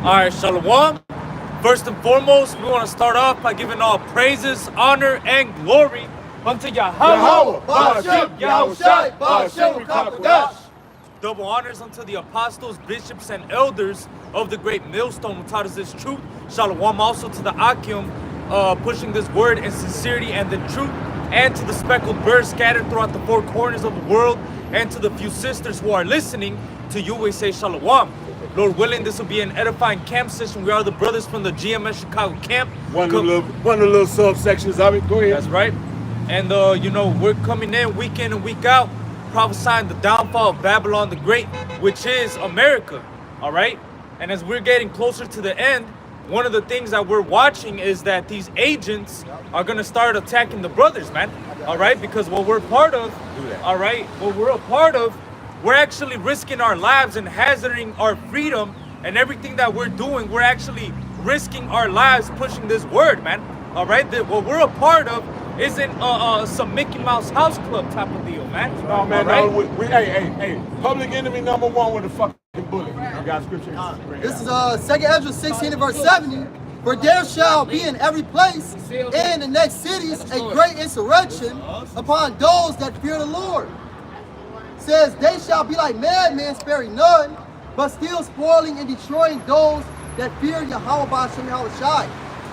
Alright, Shalom. First and foremost, we want to start off by giving all praises, honor, and glory unto Yahweh. Double honors unto the apostles, bishops, and elders of the great millstone who taught us this truth. Shalom also to the Akim, pushing this word in sincerity and the truth, and to the speckled birds scattered throughout the four corners of the world, and to the few sisters who are listening. To you we say Shalom. Lord willing, this will be an edifying camp session. We are the brothers from the Gmschicago camp. One of the little subsections of it. Go ahead. That's right. And you know, we're coming in week and week out, prophesying the downfall of Babylon the Great, which is America. All right. And as we're getting closer to the end, one of the things that we're watching is that these agents are gonna start attacking the brothers, man. All right, because what we're part of, all right, what we're a part of, we're actually risking our lives and hazarding our freedom, and everything that we're doing, we're actually risking our lives pushing this word, man. All right, what we're a part of isn't some Mickey Mouse house club type of deal, man. No, man, right? no. Hey, public enemy number one with a fucking bullet. I got scripture. This is 2 Ezra 16 and verse 70. For there shall be in every place and the next cities a great insurrection upon those that fear the Lord. Says they shall be like madmen, sparing none, but still spoiling and destroying those that fear Yahweh B'Shem Yahushai.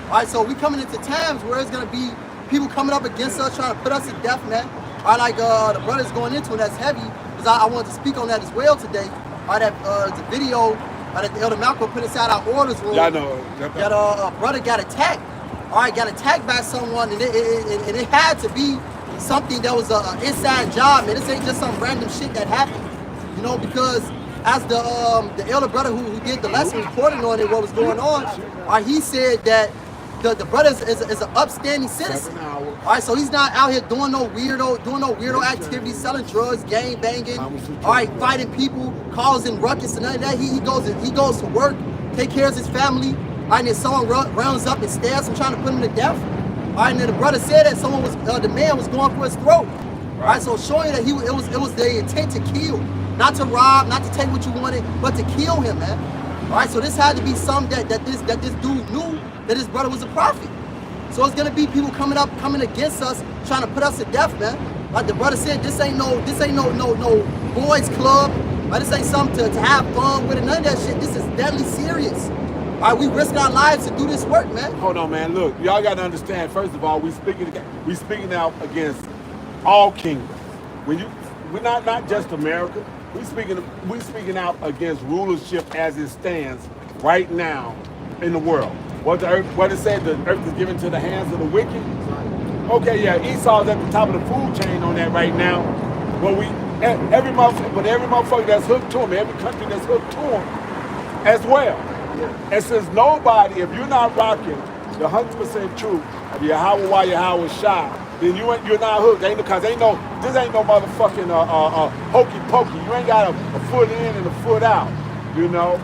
Alright, so we coming into times where it's gonna be people coming up against us, trying to put us to death, man. Alright, like the brothers going into, and that's heavy, because I wanted to speak on that as well today. Alright, that the video that the Elder Malcolm put inside our orders room. Yeah, I know. That a brother got attacked. Alright, got attacked by someone, and it had to be something that was an inside job, man. This ain't just some random shit that happened, you know, because as the elder brother who did the lesson reporting on it, what was going on, he said that the brother is an upstanding citizen. All right, so he's not out here doing no weirdo activities, selling drugs, gang banging, all right, fighting people, causing ruckus and none of that. He goes to work, take care of his family. All right, and then someone rounds up and stabs him, trying to put him to death. All right, and then the brother said that someone was the man was going for his throat. All right, so showing that it was the intent to kill, not to rob, not to take what you wanted, but to kill him, man. All right, so this had to be something that this dude knew that his brother was a prophet. So it's gonna be people coming against us, trying to put us to death, man. Like the brother said, this ain't no boys club. Right? This ain't something to have fun with, and none of that shit. This is deadly serious. All right, we risk our lives to do this work, man. Hold on, man. Look, y'all got to understand. First of all, we speaking out against all kingdoms. We're not just America. We speaking out against rulership as it stands right now in the world. What it said, the earth is given to the hands of the wicked. Okay, yeah, Esau's at the top of the food chain on that right now. But every motherfucker that's hooked to him, every country that's hooked to him, as well. And since nobody, if you're not rocking the 100% truth of Yahweh Shai, then you're not hooked. This ain't no motherfucking hokey pokey. You ain't got a foot in and a foot out. You know,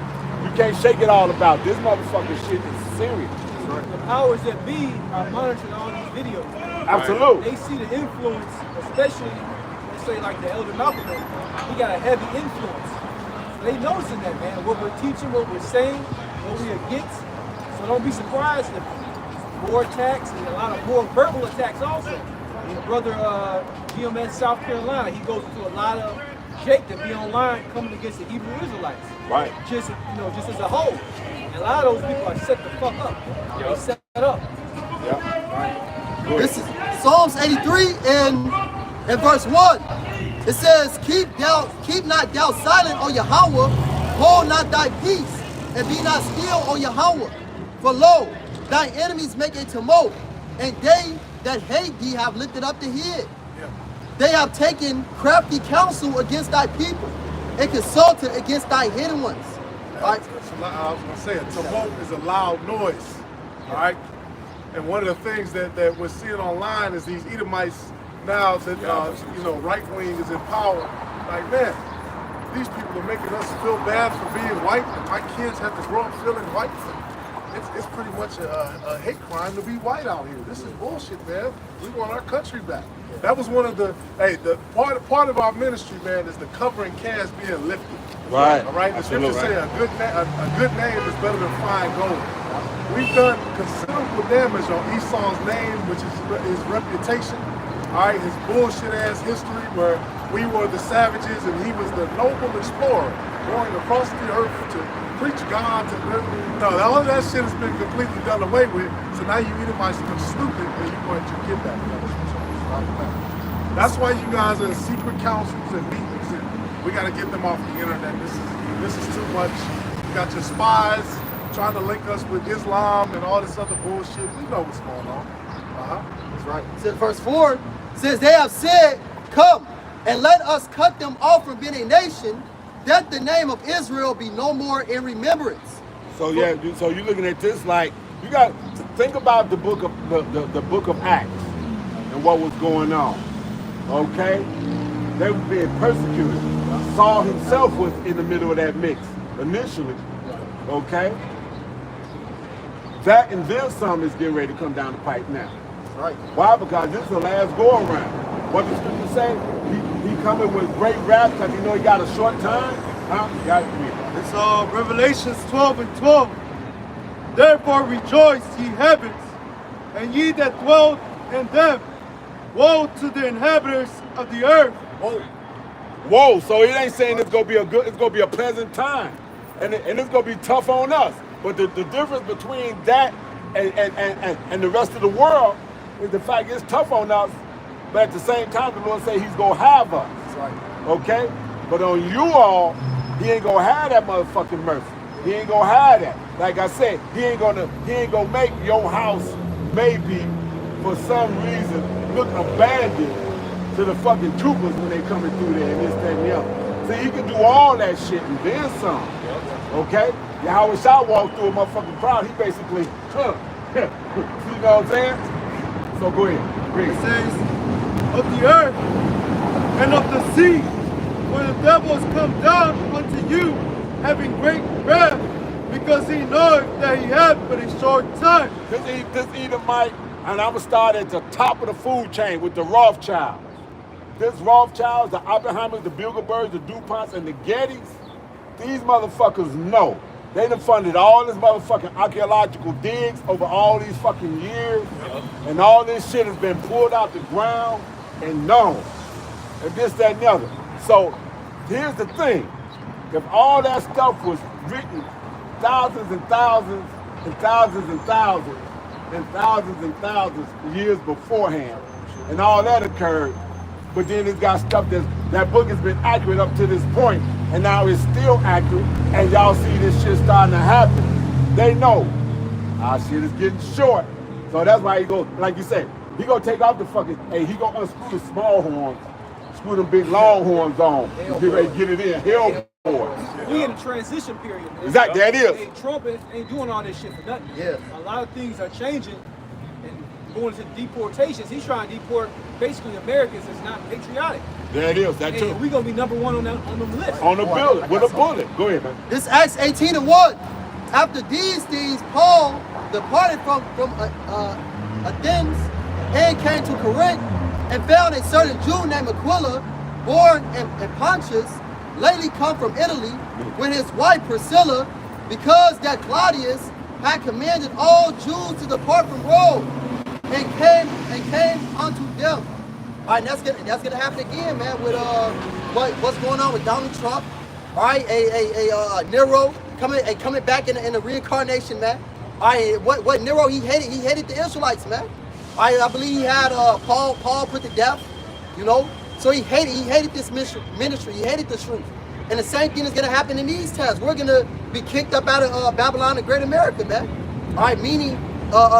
you can't shake it all about. This motherfucking shit is serious. The powers that be are monitoring all these videos. Absolutely. They see the influence, especially let's say like the Elder Malcolm. He got a heavy influence. They noticing that, man. What we're teaching, what we're saying, what we're against. So don't be surprised if more attacks and a lot of more verbal attacks also. And the brother GMS South Carolina, he goes into a lot of Jake that be online coming against the Hebrew Israelites. Right. Just as a whole. And a lot of those people are set the fuck up. They set up. Yeah. Right. This is Psalms 83 and verse 1. It says, keep not thou silent, O Yahweh, hold not thy peace, and be not still, O Yahweh. For lo, thy enemies make a tumult, and they that hate thee have lifted up the head. Yeah. They have taken crafty counsel against thy people, and consulted against thy hidden ones. All right. I was going to say, a tumult is a loud noise, all right? And one of the things that we're seeing online is these Edomites now that, right wing is in power. Like, man, these people are making us feel bad for being white, and my kids have to grow up feeling white. It's pretty much a hate crime to be white out here. This is bullshit, man. We want our country back. That was one of the part of our ministry, man, is the covering cast being lifted. Right. All right. The Absolutely scriptures say a good name is better than fine gold. We've done considerable damage on Esau's name, which is his reputation. All right, his bullshit ass history, where we were the savages and he was the noble explorer going across the earth to preach God to no, all of that shit has been completely done away with. So now you Edomites look stupid and you're going to get that. That's why you guys are in secret councils and meetings, and we got to get them off the internet. This is too much. You got your spies trying to link us with Islam and all this other bullshit. We know what's going on. That's right. It says verse 4 says, they have said, come and let us cut them off from being a nation, that the name of Israel be no more in remembrance. So yeah, so you're looking at this like you got to think about the book of the book of Acts and what was going on. Okay, they were being persecuted. Saul himself was in the middle of that mix initially. Okay, that and then some is getting ready to come down the pipe now. Right. Why? Because this is the last go around. What the scripture say? He coming with great wrath because he know he got a short time. Huh? You got it. It's Revelations 12:12. Therefore rejoice, ye heavens, and ye that dwell in them. Woe to the inhabitants of the earth. Whoa. Whoa, so it ain't saying it's gonna be it's gonna be a pleasant time. And it's gonna be tough on us. But the difference between that and the rest of the world is the fact it's tough on us, but at the same time the Lord say he's gonna have us. That's right. Okay? But on you all, he ain't gonna have that motherfucking mercy. He ain't gonna have that. Like I said, he ain't gonna make your house maybe for some reason look abandoned to the fucking troopers when they coming through there and this, that, and the other. See, he can do all that shit and then some. Okay? Yahweh Shah walked through a motherfucking crowd. He basically, you know what I'm saying? So go ahead. Read. It says, of the earth and of the sea, where the devils come down unto you, having great wrath, because he knoweth that he hath but a short time. This Edomite, and I'm going to start at the top of the food chain with the Rothschilds. This Rothschilds, the Oppenheimers, the Bilderbergs, the DuPonts, and the Gettys, these motherfuckers know. They done funded all this motherfucking archaeological digs over all these fucking years, and all this shit has been pulled out the ground and known, and this, that, and the other. So here's the thing. If all that stuff was written thousands and thousands and thousands and thousands and thousands and thousands years beforehand, and all that occurred, but then it's got stuff that book has been accurate up to this point, and now it's still accurate, and y'all see this shit starting to happen. They know our shit is getting short. So that's why he go, like you said, he gonna take off the fucking, hey, he gonna unscrew the small horns, screw them big long horns on, and get ready to get it in. Hell boys. We in a transition period, man. Exactly, that is. Hey, Trump ain't doing all this shit for nothing. Yeah. A lot of things are changing and going to deportations. He's trying to deport basically Americans that's not patriotic. There it is, that too. And we gonna be number one on the list. On the bullet, with a bullet. Go ahead, man. This Acts 18:1. After these things, Paul departed from Athens and came to Corinth and found a certain Jew named Aquila, born in Pontus, lately come from Italy, with his wife Priscilla, because that Claudius had commanded all Jews to depart from Rome, and came unto them. All right, that's gonna happen again, man. With what's going on with Donald Trump? All right, Nero coming back in the reincarnation, man. All right, what Nero he hated the Israelites, man. All right, I believe he had Paul put to death, you know. So he hated this ministry. He hated the truth. And the same thing is gonna happen in these times. We're gonna be kicked up out of Babylon and Great America, man. All right, meaning in a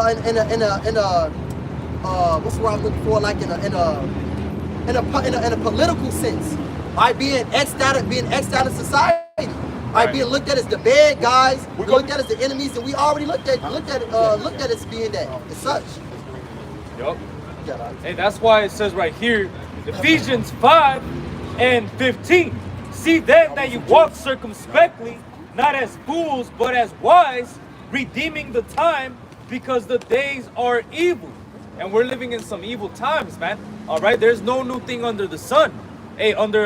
what's the word I'm looking for? Like in a political sense. All right, being X'd out of society. All right, being looked at as the bad guys, looked at as the enemies, and we already looked at it as being that as such. Yup. And that's why it says right here, Ephesians 5:15. See then that you walk circumspectly, not as fools, but as wise, redeeming the time, because the days are evil. And we're living in some evil times, man. All right, there's no new thing under the sun. hey, under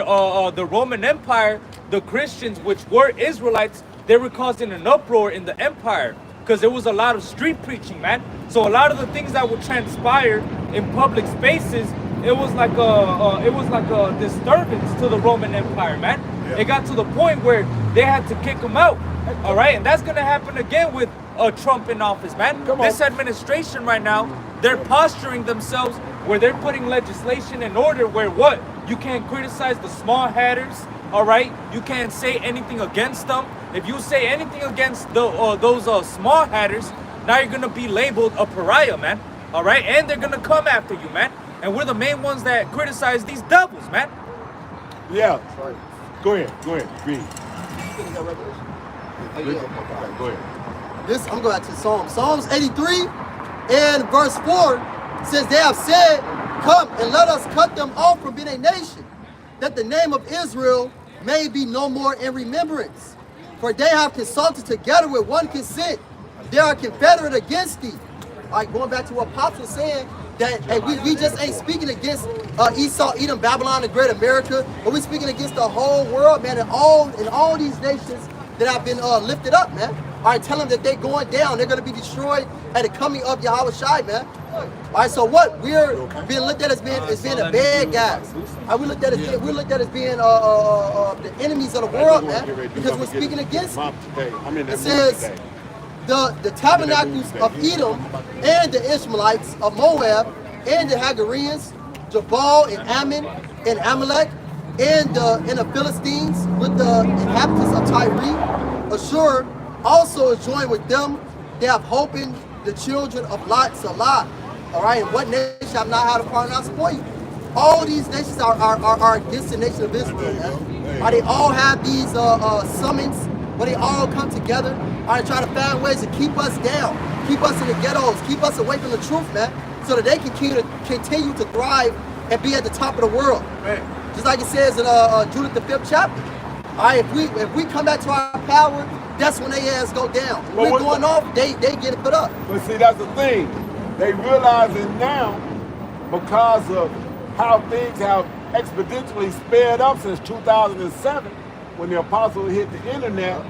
the Roman Empire, the Christians, which were Israelites, they were causing an uproar in the empire because there was a lot of street preaching, man. So a lot of the things that would transpire in public spaces, it was like a disturbance to the Roman Empire, man. Yeah. It got to the point where they had to kick them out. All right, and that's gonna happen again with Trump in office, man. This administration right now, they're posturing themselves where they're putting legislation in order where what? You can't criticize the small hatters, all right? You can't say anything against them. If you say anything against those small hatters, now you're gonna be labeled a pariah, man, all right? And they're gonna come after you, man. And we're the main ones that criticize these devils, man. Yeah. Go ahead. Read. Go ahead. This, I'm going back to Psalms. Psalms 83 and verse 4 says, they have said, come and let us cut them off from being a nation, that the name of Israel may be no more in remembrance. For they have consulted together with one consent. They are confederate against thee. All right, going back to what Pops was saying, that hey, we just ain't speaking against Esau, Edom, Babylon, and Great America, but we're speaking against the whole world, man, and all these nations that have been lifted up, man. All right, tell them that they're going down. They're going to be destroyed at the coming of Yahweh Shai, man. All right, so what? We're being looked at as being the bad guys. We looked at as being the enemies of the world, man, because we're speaking against it. It says the tabernacles of Edom and the Ishmaelites of Moab and the Hagareans, Jabal and Ammon and Amalek and the Philistines with the inhabitants of Tyre, Ashur also is joined with them. They have hope in the children of Lot Salah. All right, and what nation have not had a part in our support you? All these nations are against the nation of Israel, man. They all have these summons where they all come together. All right, try to find ways to keep us down, keep us in the ghettos, keep us away from the truth, man, so that they can continue to thrive and be at the top of the world. Man. Just like it says in Judith the 5th chapter. All right, if we come back to our power, that's when they ass go down. When we're going off, they get it put up. But see, that's the thing. They realize it now because of how things have exponentially sped up since 2007 when the apostles hit the internet,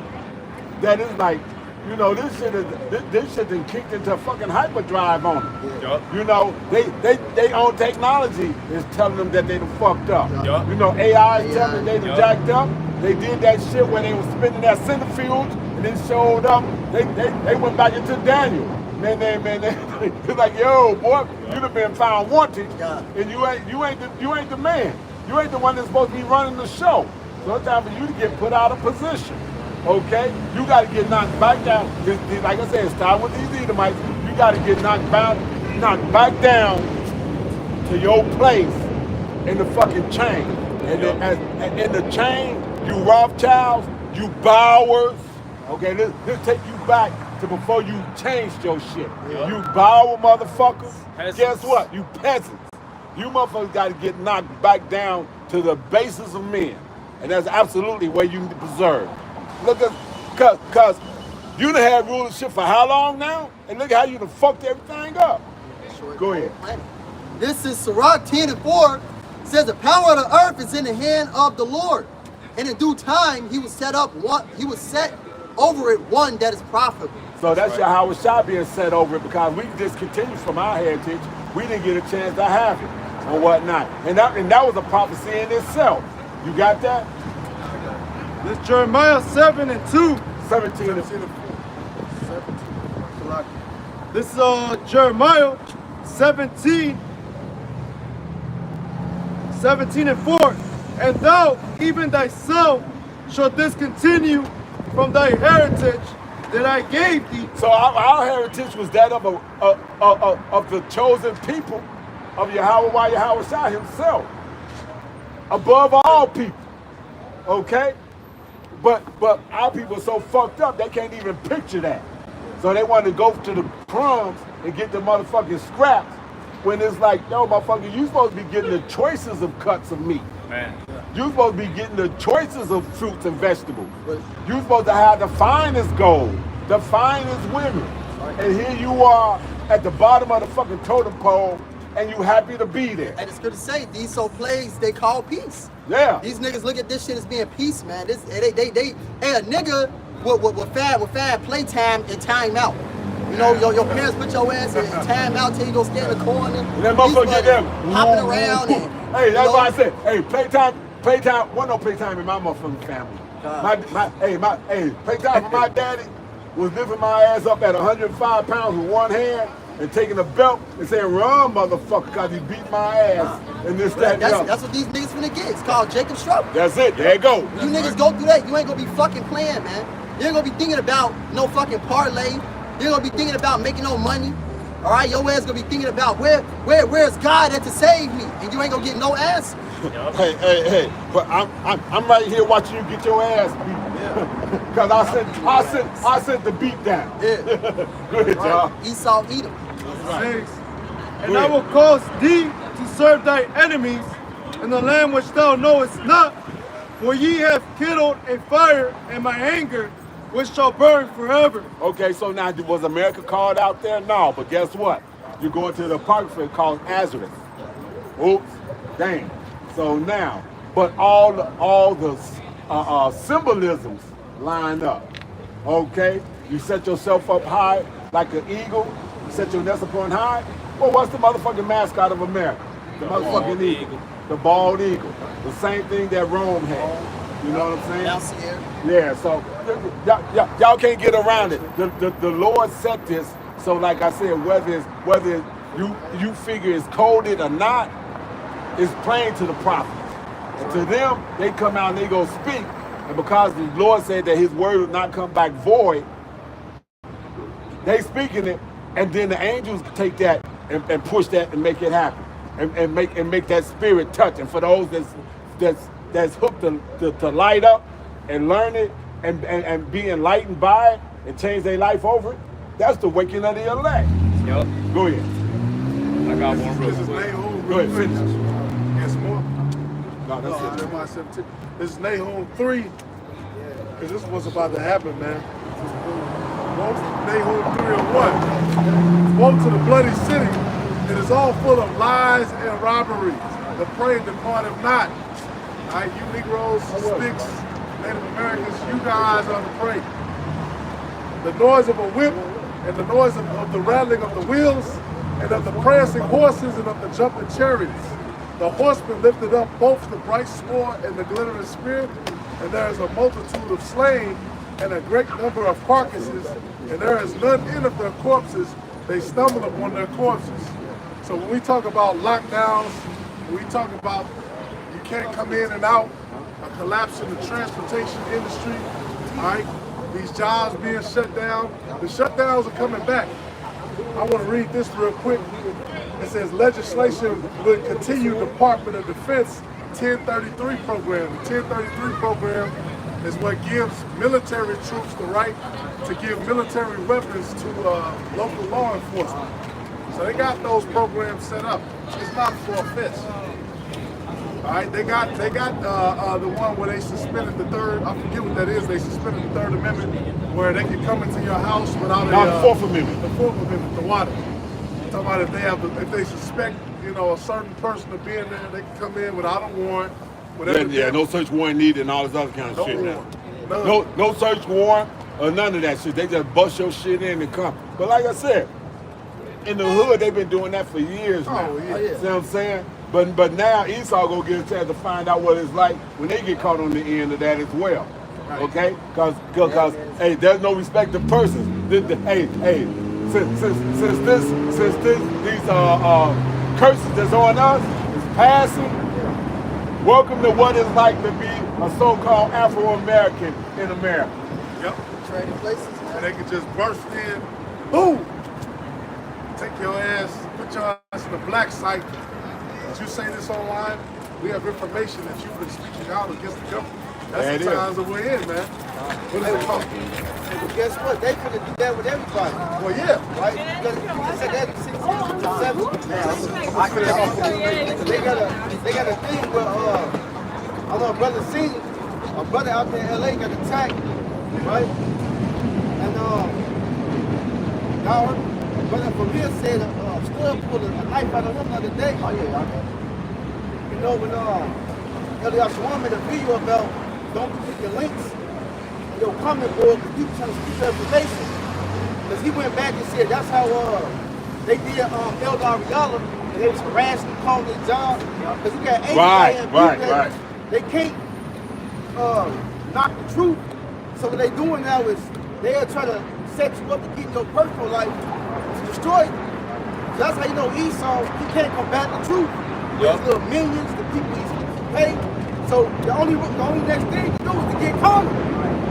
that it's like, you know, this shit done kicked into fucking hyperdrive on them. Yep. You know, they own technology is telling them that they done fucked up. Yep. You know, AI is telling them they done jacked up. They did that shit when they was spinning that centrifuge and then showed up. They went back into Daniel. Man, it's like, yo, boy, you done been found wanted, and you ain't the man. You ain't the one that's supposed to be running the show. So it's time for you to get put out of position. Okay? You got to get knocked back down. Like I said, start with these Edomites. You got to get knocked back down to your place in the fucking chain. And then in the chain, you Rothschilds, you Bowers. Okay, let's take you back to before you changed your shit. Yeah. You Bauer motherfuckers. Peasants. Guess what? You peasants. You motherfuckers got to get knocked back down to the basis of men. And that's absolutely where you need to preserve. Look at, cause you done had rulership for how long now? And look at how you done fucked everything up. Go ahead. This is Sirach 10 and 4. It says the power of the earth is in the hand of the Lord. And in due time he will set over it one that is profitable. So that's your Howard Shah being set over it because we discontinued from our heritage. We didn't get a chance to have it and whatnot. And that was a prophecy in itself. You got that? This Jeremiah 7 and 2. 17 and 4. This is Jeremiah 17 and 4. And thou, even thyself, shalt discontinue from thy heritage that I gave thee. So our heritage was that of the chosen people of Yahweh Shai himself, above all people. Okay, but our people are so fucked up they can't even picture that. So they want to go to the crumbs and get the motherfucking scraps when it's like, no, motherfucker, you supposed to be getting the choices of cuts of meat. Man. You're supposed to be getting the choices of fruits and vegetables. You're supposed to have the finest gold, the finest women. And here you are at the bottom of the fucking totem pole and you happy to be there. And it's good to say these so plays they call peace. Yeah. These niggas look at this shit as being peace, man. This hey a nigga with fad playtime and time out. You know, your parents put your ass in time out till you go stand in the corner. And that motherfucker get them hopping around and hey, that's why I said, hey, playtime, wasn't no playtime in my motherfucking family. Playtime for my daddy was lifting my ass up at 105 pounds with one hand and taking a belt and saying, run, motherfucker, because he beat my ass and this, that, and the other. That's what these niggas finna get. It's called Gmschicago. That's it. There you go. You niggas go through that, you ain't gonna be fucking playing, man. You ain't gonna be thinking about no fucking parlay. You ain't gonna be thinking about making no money. All right, your ass gonna be thinking about where's God at to save me, and you ain't gonna get no answer. Hey, but I'm right here watching you get your ass beat. Because I sent the beat down. Yeah. Go ahead, y'all. Esau Edom. Right. And I will cause thee to serve thy enemies in the land which thou knowest not, for ye have kindled a fire in my anger, which shall burn forever. Okay, so now was America called out there? No, but guess what? You're going to the park called Azareth. Oops, dang. So now, but all the symbolisms line up. Okay, you set yourself up high like an eagle. You set your nest upon high. Well, what's the motherfucking mascot of America? The motherfucking eagle. The bald eagle. The same thing that Rome had. You know what I'm saying? Yeah, so y'all can't get around it. The Lord set this, so like I said, whether you figure it's coded or not, it's plain to the prophets. And to them, they come out and they go speak. And because the Lord said that his word will not come back void, they speaking it, and then the angels take that and push that and make it happen. And make that spirit touch. And for those that's hooked to light up and learn it and be enlightened by it and change their life over it, that's the waking of the elect. Yep. Go ahead. I got one real quick. Go ahead, finish. Yes, more. No, that's it. Jeremiah 17. This is Nahum 3. Because this is what's about to happen, man. Nahum 3 and 1. Woe to the bloody city. It is all full of lies and robberies. The prey departeth not. All right, you Negroes, Hispanics, Native Americans, you guys are the prey. The noise of a whip and the noise of the rattling of the wheels and of the prancing horses and of the jumping chariots. The horsemen lifted up both the bright sword and the glittering spear, and there is a multitude of slain and a great number of carcasses, and there is none in of their corpses. They stumble upon their corpses. So when we talk about lockdowns, when we talk about you can't come in and out, a collapse in the transportation industry, all right, these jobs being shut down, the shutdowns are coming back. I want to read this real quick. It says legislation would continue Department of Defense 1033 program. The 1033 program is what gives military troops the right to give military weapons to local law enforcement. So they got those programs set up. It's not far-fetched. All right, they got the one where they suspended the third. I forget what that is. They suspended the Third Amendment, where they can come into your house without the Fourth Amendment. The Fourth Amendment, the water. Talking about if they suspect a certain person of being there, they can come in without a warrant. Yeah, no search warrant needed and all this other kind of shit now. No search warrant or none of that shit. They just bust your shit in and come. But like I said, in the hood, they've been doing that for years now. Oh, yeah. See what I'm saying? But now Esau gonna get a chance to find out what it's like when they get caught on the end of that as well. Right. Okay? Because hey, there's no respect of persons. Since these curses that's on us is passing, welcome to what it's like to be a so-called Afro-American in America. Yep. Trading places. And they can just burst in, boom, take your ass, put your ass in the black site. As you say this online, we have information that you've been speaking out against the government. That's the times that we're in, man. What is it called? Well, guess what? They could do that with everybody. Well, yeah. Right? Because you said that in 16 to 7. They got a thing where, I know a brother seen, a brother out there in LA got attacked, right? And, y'all, brother from here said, Stud pulled a knife out of him the other day. Oh yeah, I know. You know when Elias Shawan made a video about don't click your links, your comment board, because people trying to speak their information. Because he went back and said that's how they did El Ariala, and they was harassing him, calling his job. Because he got 80 Right. They can't knock the truth. So what they doing now is they are trying to set you up to get your personal life to destroy you. So that's how you know Esau, he can't combat the truth. With his little minions, the people he's paid. So the only next thing to do is to get calm.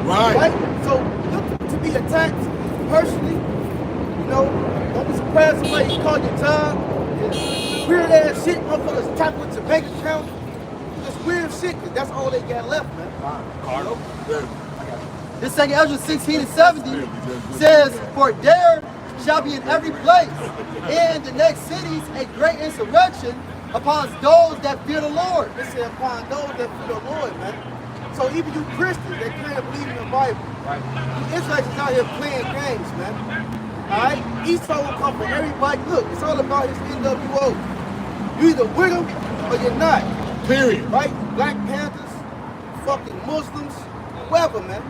Right? So look to be attacked personally, you know, don't be surprised somebody call your job. Weird ass shit, motherfuckers tap with your bank account. Just weird shit, because that's all they got left, man. Carlo? This second Ezra 16 and 70 says, for there shall be in every place, in the next cities, a great insurrection upon those that fear the Lord. It said upon those that fear the Lord, man. So even you Christians that claim to believe in the Bible, you Israelites is out here playing games, man. Alright? Esau will come for everybody. Look, it's all about his NWO. You either with him or you're not. Period. Right? Black Panthers, fucking Muslims, whoever, man.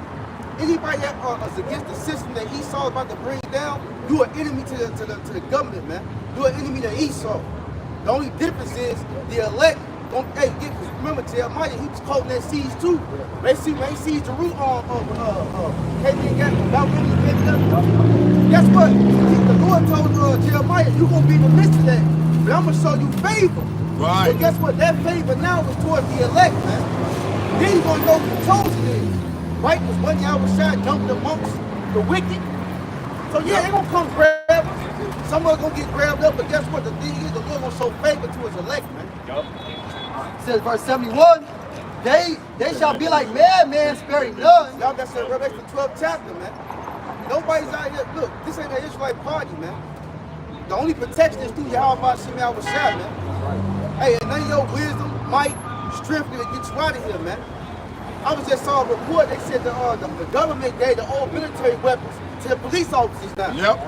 Anybody that is against the system that Esau is about to bring down, you're an enemy to the government, man. You're an enemy to Esau. The only difference is the elect don't. Hey, remember Jeremiah? He was quoting that siege too. They siege Jerusalem. Guess what? The Lord told Jeremiah, "You gonna be in the midst of that, but I'm gonna show you favor." Right. But guess what? That favor now is towards the elect, man. Then you gonna know who chosen is, right? Because one year I was shot, dumped amongst the wicked. So yeah, they gonna come grab us. Some of them gonna get grabbed up, but guess what? The thing is, the Lord gonna show favor to his elect, man. It says verse 71, they shall be like madmen, sparing none. Y'all got some Revelation 12th chapter, man. Nobody's out here. Look, this ain't an Israelite party, man. The only protection is through Yahweh Shem Yahweh Shai, man. Hey, and none of your wisdom, might, strength gonna get you out of here, man. I was just saw a report. They said the government gave the old military weapons to the police officers now. Yep.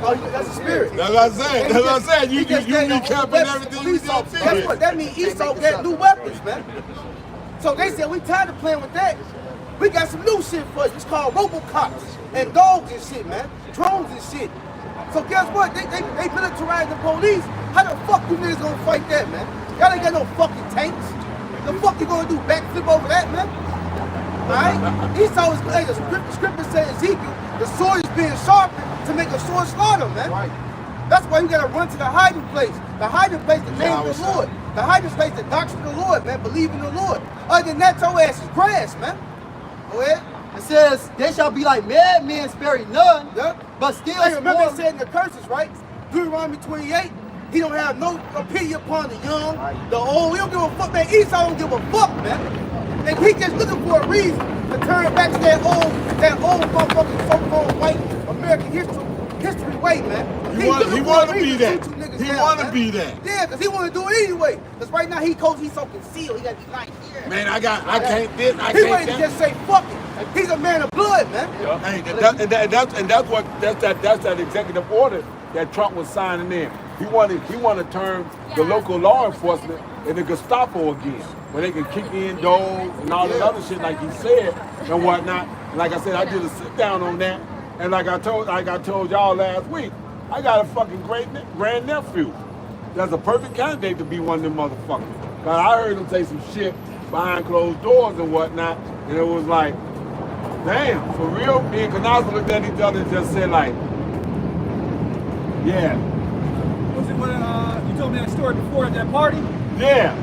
Oh, that's a spirit. That's what I said. You recapping everything you just said. Guess what? That means Esau got new weapons, man. So they said, we tired of playing with that. We got some new shit for you. It's called Robocops and dogs and shit, man. Drones and shit. So guess what? They militarize the police. How the fuck you niggas gonna fight that, man? Y'all ain't got no fucking tanks. The fuck you gonna do? Backflip over that, man? Alright? Esau is, hey, the scripture says Ezekiel, the sword is being sharpened to make a sword slaughter, man. Right. That's why you gotta run to the hiding place. The hiding place, the name of the Lord. The hiding place, the doctrine of the Lord, man. Believe in the Lord. Other than that, your ass is grass, man. Go ahead. It says, they shall be like madmen, sparing none, but still. Hey, remember it said in the curses, right? Deuteronomy 28, he don't have no opinion upon the young, the old. He don't give a fuck, man. Esau don't give a fuck, man. And he just looking for a reason to turn back to that old motherfucking so-called white American history way, man. He want to be that. He want to be that. Yeah, because he want to do it anyway. Because right now he's so concealed. He got to be like here. Man, I can't this, I he can't ready to just say fuck it. He's a man of blood, man. Hey, that's that executive order that Trump was signing in. He wanted to turn the local law enforcement into Gestapo again, where they can kick in doors and all that other shit like he said and whatnot. And like I said, I did a sit down on that, and like I told y'all last week, I got a fucking great grandnephew that's a perfect candidate to be one of them motherfuckers. Cause I heard him say some shit behind closed doors and whatnot, and it was like, damn, for real? Me and Kanaza looked at each other and just said like, yeah. Was it when you told me that story before at that party? Yeah.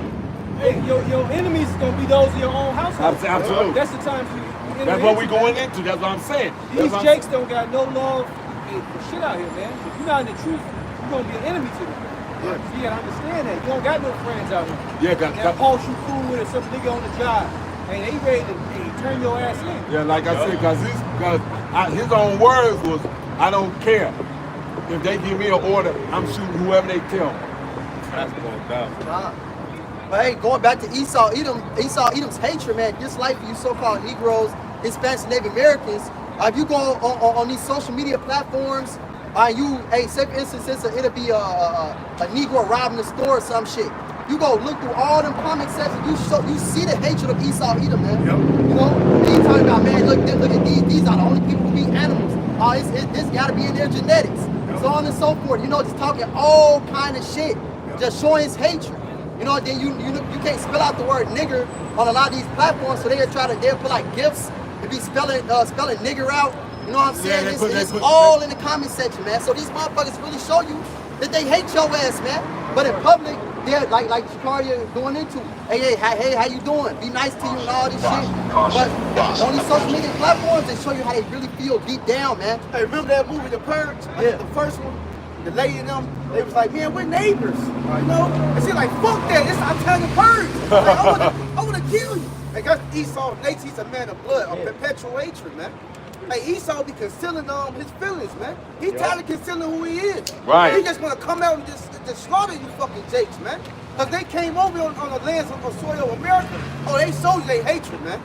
Hey, your enemies is gonna be those in your own household. Absolutely. That's the times you That's what we going into. That's what I'm saying. These jakes don't got no love for shit out here, man. If you're not in the truth, you're gonna be an enemy to them. Yeah. So you gotta understand that. You don't got no friends out here. Yeah, that Paul you cool with it, some nigga on the job. And they ready to turn your ass in. Yeah, like I said, because his own words was, I don't care. If they give me an order, I'm shooting whoever they tell me. That's going down. But hey, going back to Esau Edom's hatred, man, dislike for you so-called Negroes, Hispanics, and Native Americans. If you go on these social media platforms, Hey, say for instance, it'll be a Negro robbing the store or some shit. You go look through all them comment sections, you see the hatred of Esau Edom, man. Yep. You know, and you talking about, man, look at these are the only people who eat animals. This gotta be in their genetics. Yep. So on and so forth. You know, just talking all kind of shit, just showing his hatred. You know, then you can't spell out the word nigger on a lot of these platforms, so they'll put like gifs and be spelling nigger out. You know what I'm saying? It's all in the comment section, man. So these motherfuckers really show you that they hate your ass, man. But in public, they're like Chicago going into, hey, how you doing? Be nice to you and all this shit. But on these social media platforms, they show you how they really feel deep down, man. Hey, remember that movie, The Purge? Yeah. The first one, the lady and them, they was like, man, we're neighbors, you know? And she like, fuck that, I'm telling the Purge. Like, I wanna kill you. Like, that's Esau, he's a man of blood, a perpetual hatred, man. Like, Esau be concealing his feelings, man. He's tired of concealing who he is. Right. He just wanna come out and just slaughter you fucking jakes, man. Cause they came over on the lands of soil of America. Oh, they showed you they hatred, man.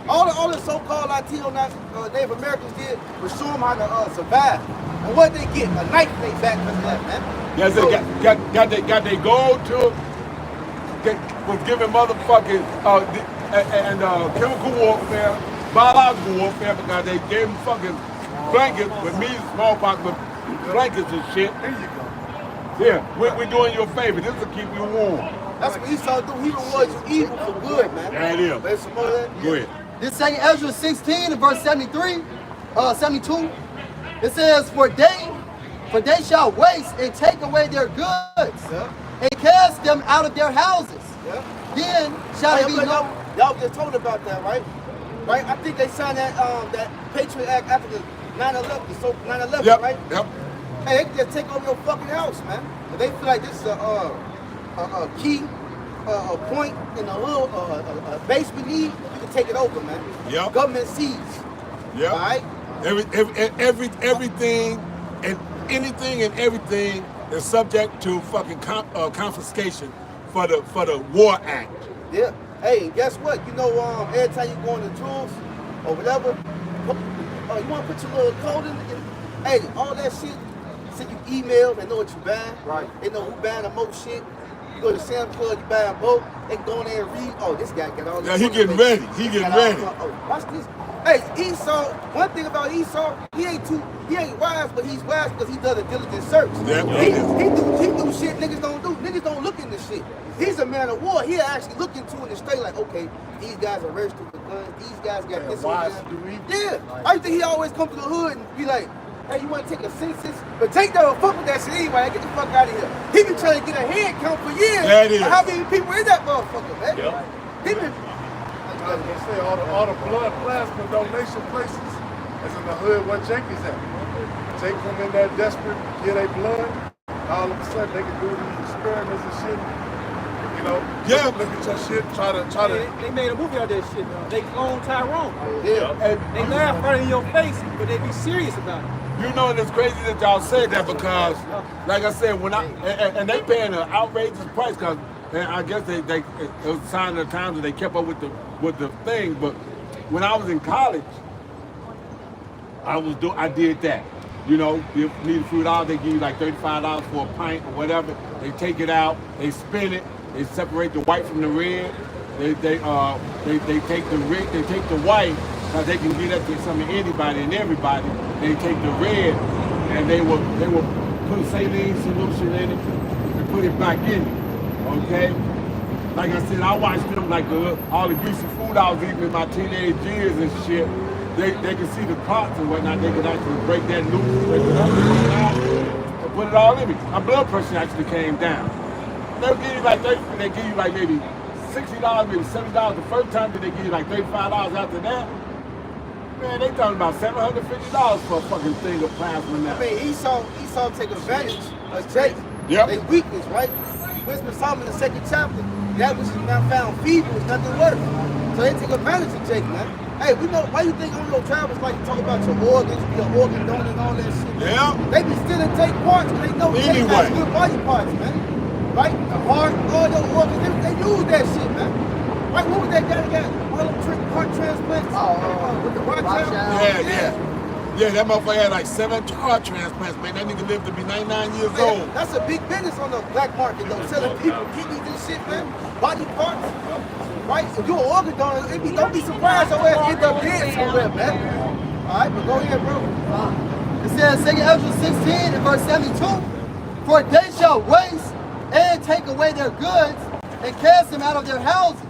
All the so-called Latino Native Americans did was show them how to survive. And what they get? A knife in their back because of that, man. Yes, So, got they gold to was giving motherfucking chemical warfare, biological warfare, because they gave them fucking blankets with measles, smallpox, with blankets and shit. There you go. Yeah, we're doing you a favor. This will keep you warm. that's what Esau do. He rewards you evil for good, man. That is. There's some more of that. Go ahead. This second Ezra 16 and verse 72, it says, For they shall waste and take away their goods, Yeah. and cast them out of their houses. Yeah. Then shall Hey, it be but known. y'all just told about that, right? Right? I think they signed that Patriot Act after the 9/11, so 9/11, Yep. right? Yep. Hey, they can just take over your fucking house, man. If they feel like this is a key, a point in the hood, a base we need, you can take it over, man. Yep. Government sees. Yep. All right? Everything and anything and everything is subject to fucking confiscation for the War Act. Yeah. Hey, guess what? You know, every time you go into tools or whatever, you want to put your little code in. Hey, all that shit. Send you emails. They know what you buying. Right. They know who buying the most shit. You go to Sam Club, you buy a boat. They can go in there and read. Oh, this guy got all this. Yeah, he getting ready. He This getting got all- ready. Oh, watch this. Hey, Esau. One thing about Esau, he ain't wise, but he's wise because he does a diligent search. Yeah. He do shit niggas don't do. Niggas don't look into shit. He's a man of war. He'll actually look into it and straight like, okay, these guys are registered for guns. These guys got this wise on to do them. evil. Yeah. I think he always come to the hood and be like, hey, you want to take a census? But Jake don't fuck with that shit anyway. Get the fuck out of here. He been trying to get a head count for years. That is. How many people in that motherfucker, man? Yep. He been. I was gonna say all the blood plasma donation places is in the hood where Jake is at. Jake come in there desperate, get their blood. All of a sudden they can do these experiments and shit. You know, Yeah. look at your shit, try to. They made a movie out of that shit. They cloned Tyrone. Yeah. And They laugh right in your face, but they be serious about it. you know, it's crazy that y'all said that because, like I said, when and they paying an outrageous price because I guess they it was a sign of the times that they kept up with the thing. But when I was in college, I did that. You know, you need food out, they give you like $35 for a pint or whatever. They take it out, they spin it, they separate the white from the red. They take the red, they take the white because they can get that to some of anybody and everybody. They take the red and they will put saline solution in it and put it back in it. Okay? Like I said, I watched them like all the greasy food I was eating in my teenage years and shit. They can see the clots and whatnot. They can actually break that loose, break it up, and put it all in me. My blood pressure actually came down. They'll give you like they give you like maybe $60, maybe $70 the first time. Then they give you like $35 after that. Man, they talking about $750 for a fucking thing of plasma now. I mean, Esau take advantage of Jake. Yep. They weakness, right? Wisdom Solomon, the second chapter. That which is not found feeble is nothing worth. So they take advantage of Jake, man. Hey, we know why you think on your travels like you talk about your organs, be an organ donor and all that shit. Man. Yeah. They be stealing Jake parts because they know Jake Anyway. got good body parts, man. Right? The heart, all your organs, they use that shit, man. Right? What was that guy that got all them heart transplants? With the Rothschild. Yeah. Yeah, that motherfucker had like 7 heart transplants, man. That nigga lived to be 99 years Man, old. that's a big business on the black market, though. Selling people kidneys and shit, man. Body parts. Right? If you're an organ donor, don't be surprised your ass end up dead somewhere, man. All right, but go ahead, bro. It says, 2 Ezra 16 and verse 72, for they shall waste and take away their goods and cast them out of their houses.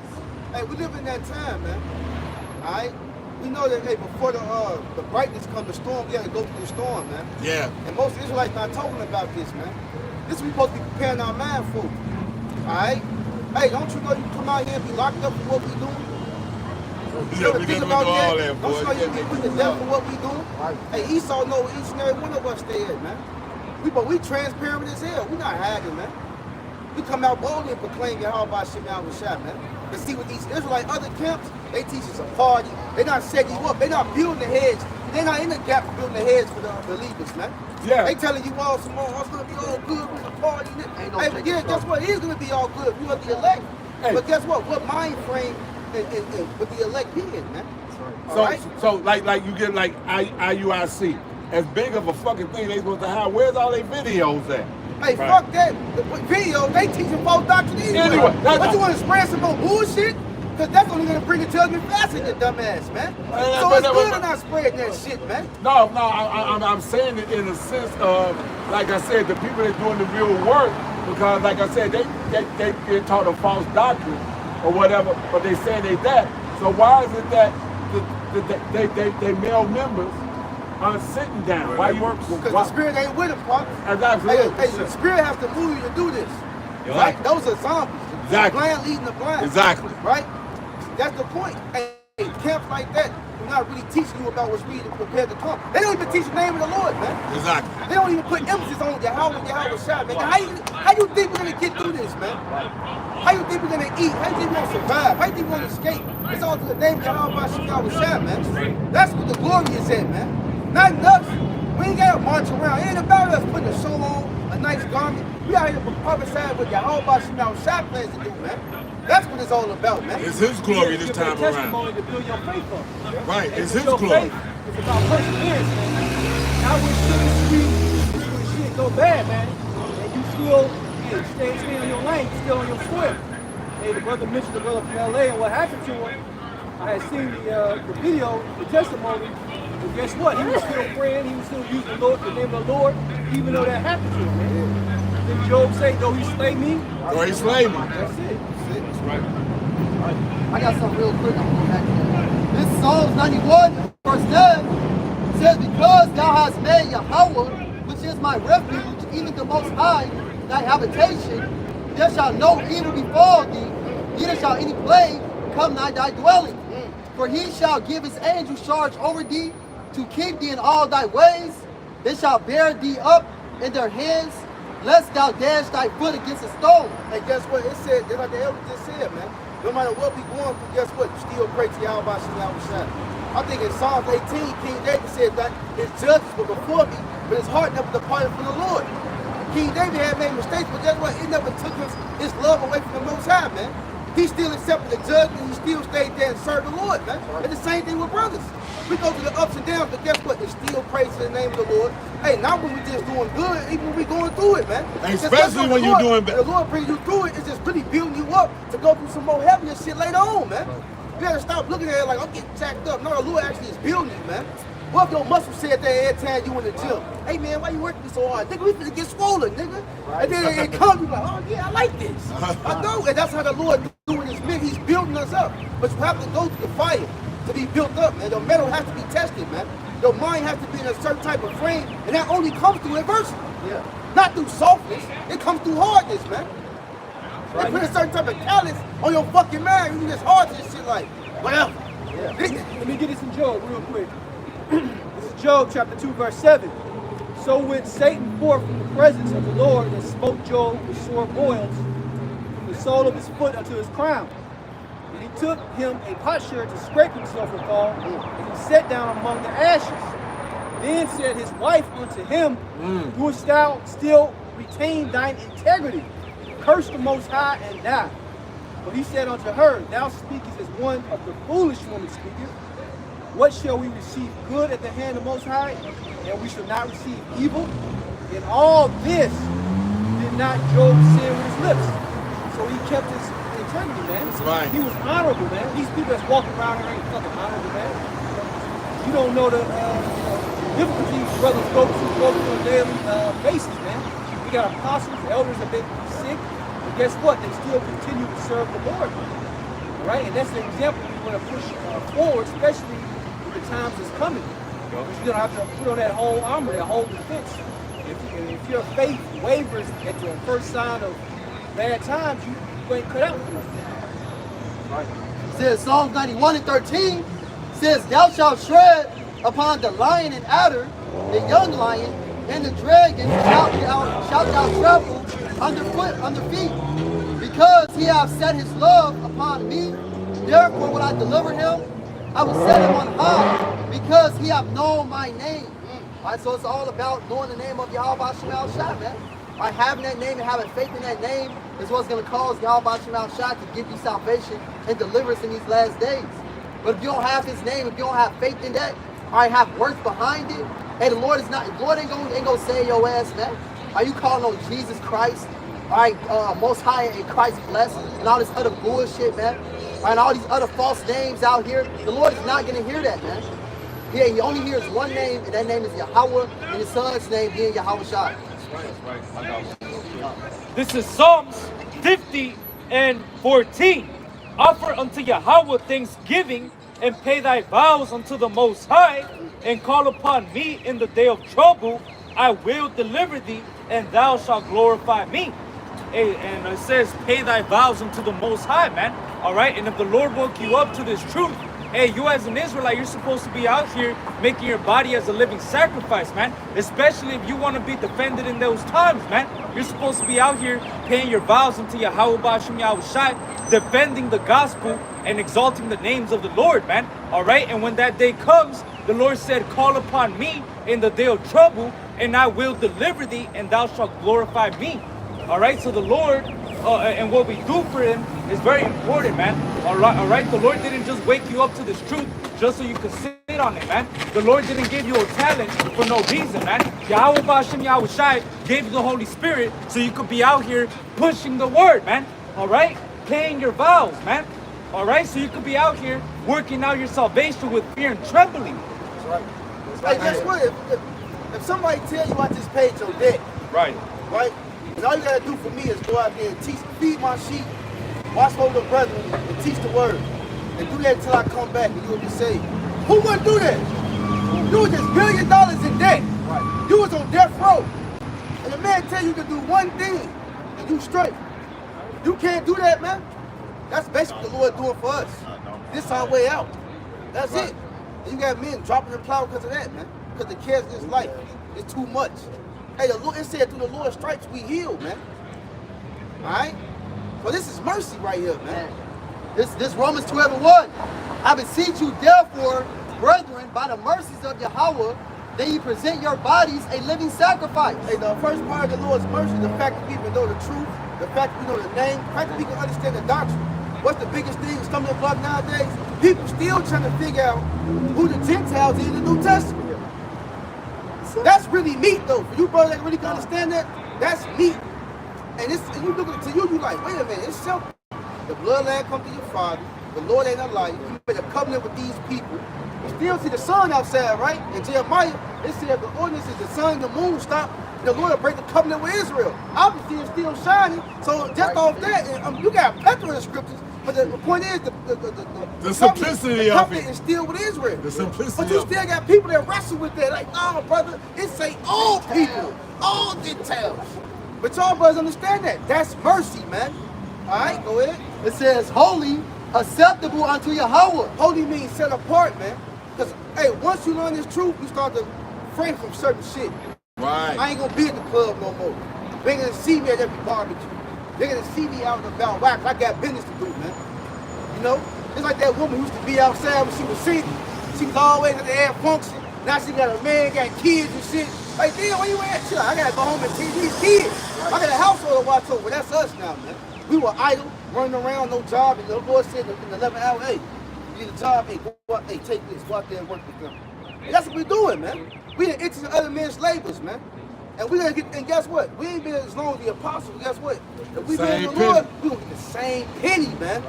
Hey, we live in that time, man. All right? We know that, hey, before the brightness comes, the storm, we got to go through the storm, man. Yeah. And most Israelites not talking about this, man. This is what we supposed to be preparing our mind for. All right? Hey, don't you know you come out here and be locked up for what we doing? Yeah, we didn't do all that, boy. Don't you know you get put to death for what we doing? Hey, Esau know where each and every one of us stay at, man. But we transparent as hell. We not hiding, man. We come out boldly and proclaim Yahweh Shem Yahweh Shah, man. But see, with these Israelite other camps, they teach us a party. They not setting you up. They not building the hedge. They not in the gap for building the hedge for the believers, man. Yeah. They telling you all some more, it's gonna be all good with the party. Hey, but yeah, guess what? It is gonna be all good. We are the elect. Hey. But guess what? What mind frame would the elect be in, man? So like you get like IUIC. As big of a fucking thing they supposed to have. Where's all their videos at? Hey, fuck that. The video, they teaching false doctrine anyway. What you want to spread some more bullshit? Because that's only going to bring the judgment faster, you dumbass, man. So it's good to not spreading that shit, man. No, I'm saying it in a sense of, like I said, the people that doing the real work, because like I said, they taught a false doctrine or whatever, but they say they that. So why is it that they male members are sitting down? Why you work? Because the spirit ain't with them, Pop. Exactly. Hey, the spirit has to move you to do this. Right? Those are zombies. Exactly. The blind leading the blind. Exactly. Right? That's the point. Hey, camps like that do not really teaching you about what's really prepared to come. They don't even teach the name of the Lord, man. Exactly. They don't even put emphasis on Yahweh Shah, man. How you think we're gonna get through this, man? How you think we're gonna eat? How you think we're gonna survive? How you think we're gonna escape? It's all to the name of Yahweh Shah, man. That's what the glory is at, man. Not enough. We ain't gotta march around. It ain't about us putting a show on, a nice garment. We out here prophesying what Yahweh Shah plans to do, man. That's what it's all about, man. It's His glory this time around. Testimony to build your faith up. Right, And it's with His your glory. faith, it's about perseverance, man. Now when shit go bad, man, and you still stay on your lane, still on your square. Hey, the brother mentioned the brother from LA and what happened to him. I had seen the video, the testimony, but guess what? He was still praying, he was still using the name of the Lord, even though that happened to him, man. Did Job say, though he slay me? Or He slay me. That's it. That's right. I got something real quick. I'm going back to that. This Psalms 91, verse 10 says, because thou hast made Yahweh, which is my refuge, even the Most High, thy habitation, there shall no evil befall thee, neither shall any plague come nigh thy dwelling. For he shall give his angels charge over thee, to keep thee in all thy ways. They shall bear thee up in their hands, lest thou dash thy foot against a stone. Hey, guess what? It said, just like the elder just said, man. No matter what we going through, guess what? You still pray to Yahweh Shah. I think in Psalms 18, King David said that his judges were before me, but his heart never departed from the Lord. King David had made mistakes, but guess what? It never took his love away from the Most High, man. He still accepted the judgment, he still stayed there and served the Lord, man. And the same thing with brothers. We go through the ups and downs, but guess what? It's still praise to the name of the Lord. Hey, not when we just doing good, even when we going through it, man. Especially when you're doing bad. The Lord bring you through it, it's just really building you up to go through some more heavier shit later on, man. You gotta stop looking at it like, I'm getting jacked up. No, the Lord actually is building you, man. What if your muscle said that every time you in the gym? Hey, man, why you working so hard? Nigga, we finna get swollen, nigga. Right. And then it comes, you like, oh, yeah, I like this. I know, and that's how the Lord doing his men. He's building us up. But you have to go through the fire to be built up, man. Your metal has to be tested, man. Your mind has to be in a certain type of frame, and that only comes through adversity. Yeah. Not through softness. It comes through hardness, man. Right. They put a certain type of callous on your fucking mind, you just hard to this shit like, whatever. Yeah. Let me get this in Job real quick. This is Job chapter 2, verse 7. So went Satan forth from the presence of the Lord and smote Job with sore boils from the sole of his foot unto his crown. And he took him a potsherd to scrape himself withal, and he sat down among the ashes. Then said his wife unto him, dost thou still retain thine integrity? Curse the Most High and die. But he said unto her, thou speakest as one of the foolish women speaketh. what shall we receive good at the hand of the Most High, and we shall not receive evil? In all this did not Job sin with his lips. So he kept his integrity, man. That's right. He was honorable, man. These people that's walking around here ain't fucking honorable, man. You don't know the difficulties brothers go through on a daily basis, man. We got apostles, elders that been sick, but guess what? They still continue to serve the Lord. All right, and that's the example we want to push forward, especially with the times that's coming. Because you're gonna have to put on that whole armor, that whole defense. If your faith wavers at the first sign of bad times, you ain't cut out for it. Right. It says Psalms 91 and 13 says, thou shalt tread upon the lion and adder, the young lion, and the dragon shalt thou trample under feet. Because he hath set his love upon me, therefore will I deliver him. I will set him on high, because he hath known my name. All right, so it's all about knowing the name of Yahweh Shema Shai, man. By having that name and having faith in that name is what's going to cause Yahweh Shema Shai to give you salvation and deliverance in these last days. But if you don't have his name, if you don't have faith in that, all right, have work behind it, hey, the Lord ain't gonna save your ass, man. Are you calling on Jesus Christ? All right, Most High and Christ blessed, and all this other bullshit, man. All right, all these other false names out here, the Lord is not gonna hear that, man. Yeah, he only hears one name, and that name is Yahweh, and his son's name being Yahweh Shai. That's right. I got This is Psalms 50 and 14. Offer unto Yahweh thanksgiving, and pay thy vows unto the Most High, and call upon me in the day of trouble. I will deliver thee, and thou shalt glorify me. Hey, and it says, pay thy vows unto the Most High, man. All right, and if the Lord woke you up to this truth, hey, you as an Israelite, you're supposed to be out here making your body as a living sacrifice, man. Especially if you want to be defended in those times, man. You're supposed to be out here paying your vows unto Yahweh Ba'ashem Yahushai, defending the gospel and exalting the names of the Lord, man. All right, and when that day comes, the Lord said, call upon me in the day of trouble, and I will deliver thee, and thou shalt glorify me. All right, so the Lord and what we do for him is very important, man. All right, the Lord didn't just wake you up to this truth just so you could sit on it, man. The Lord didn't give you a talent for no reason, man. Yahweh Ba'ashem Yahushai gave you the Holy Spirit so you could be out here pushing the word, man. All right, paying your vows, man. All right, so you could be out here working out your salvation with fear and trembling. That's right. Hey, guess what? If somebody tell you I just paid your debt, Right. And all you gotta do for me is go out there and teach, feed my sheep, watch over the brethren, and teach the word. And do that until I come back and you'll be saved. Who wouldn't do that? You was just $1 billion in debt. Right. You was on death row. And the man tell you to do one thing and you straight. You can't do that, man. That's basically the Lord doing for us. This our way out. That's it. And you got men dropping the plow because of that, man. Because the cares of this life is too much. Hey, the Lord, it said through the Lord's stripes we healed, man. All right? So this is mercy right here, man. This Romans 12:1. I beseech you, therefore, brethren, by the mercies of Yahweh, that you present your bodies a living sacrifice. Hey, the first part of the Lord's mercy, the fact that people know the truth, the fact that we know the name, the fact that we can understand the doctrine. What's the biggest thing, stumbling block nowadays? People still trying to figure out who the Gentiles is in the New Testament. That's really meat, though. For you brothers that really can understand that, that's meat. And you look at it to you like, wait a minute, it's simple. The bloodline comes to your father. The Lord ain't alive. You made a covenant with these people. You still see the sun outside, right? In Jeremiah, it said the ordinance is the sun and the moon stop. The Lord will break the covenant with Israel. Obviously, it's still shining. So just off that, you got a plethora of scriptures. But the point is, the simplicity of covenant it is still with Israel. The simplicity But you of still got people that wrestle with that. Like, no, brother, it say all people, all Gentiles. But y'all brothers understand that. That's mercy, man. All right, go ahead. It says, holy, acceptable unto Yahweh. Holy means set apart, man. Because, hey, once you learn this truth, you start to refrain from certain shit. Right. I ain't gonna be at the club no more. They gonna see me at every barbecue. They gonna see me out and about. Why? 'Cause I got business to do, man. You know? It's like that woman who used to be outside when she was single. She was always at the air function. Now she got a man, got kids and shit. Like, damn, where you at? Shit, I gotta go home and teach these kids. I got a household to watch over. That's us now, man. We were idle, running around, no job, and the Lord said in the 11th hour, hey, You need a job, hey, go out, hey, take this, go out there and work with them. And that's what we're doing, man. We done entered other men's labors, man. And we're gonna get, and guess what? We ain't been as long as the apostles, guess what? If we been in the Lord, we're gonna get the same penny, man.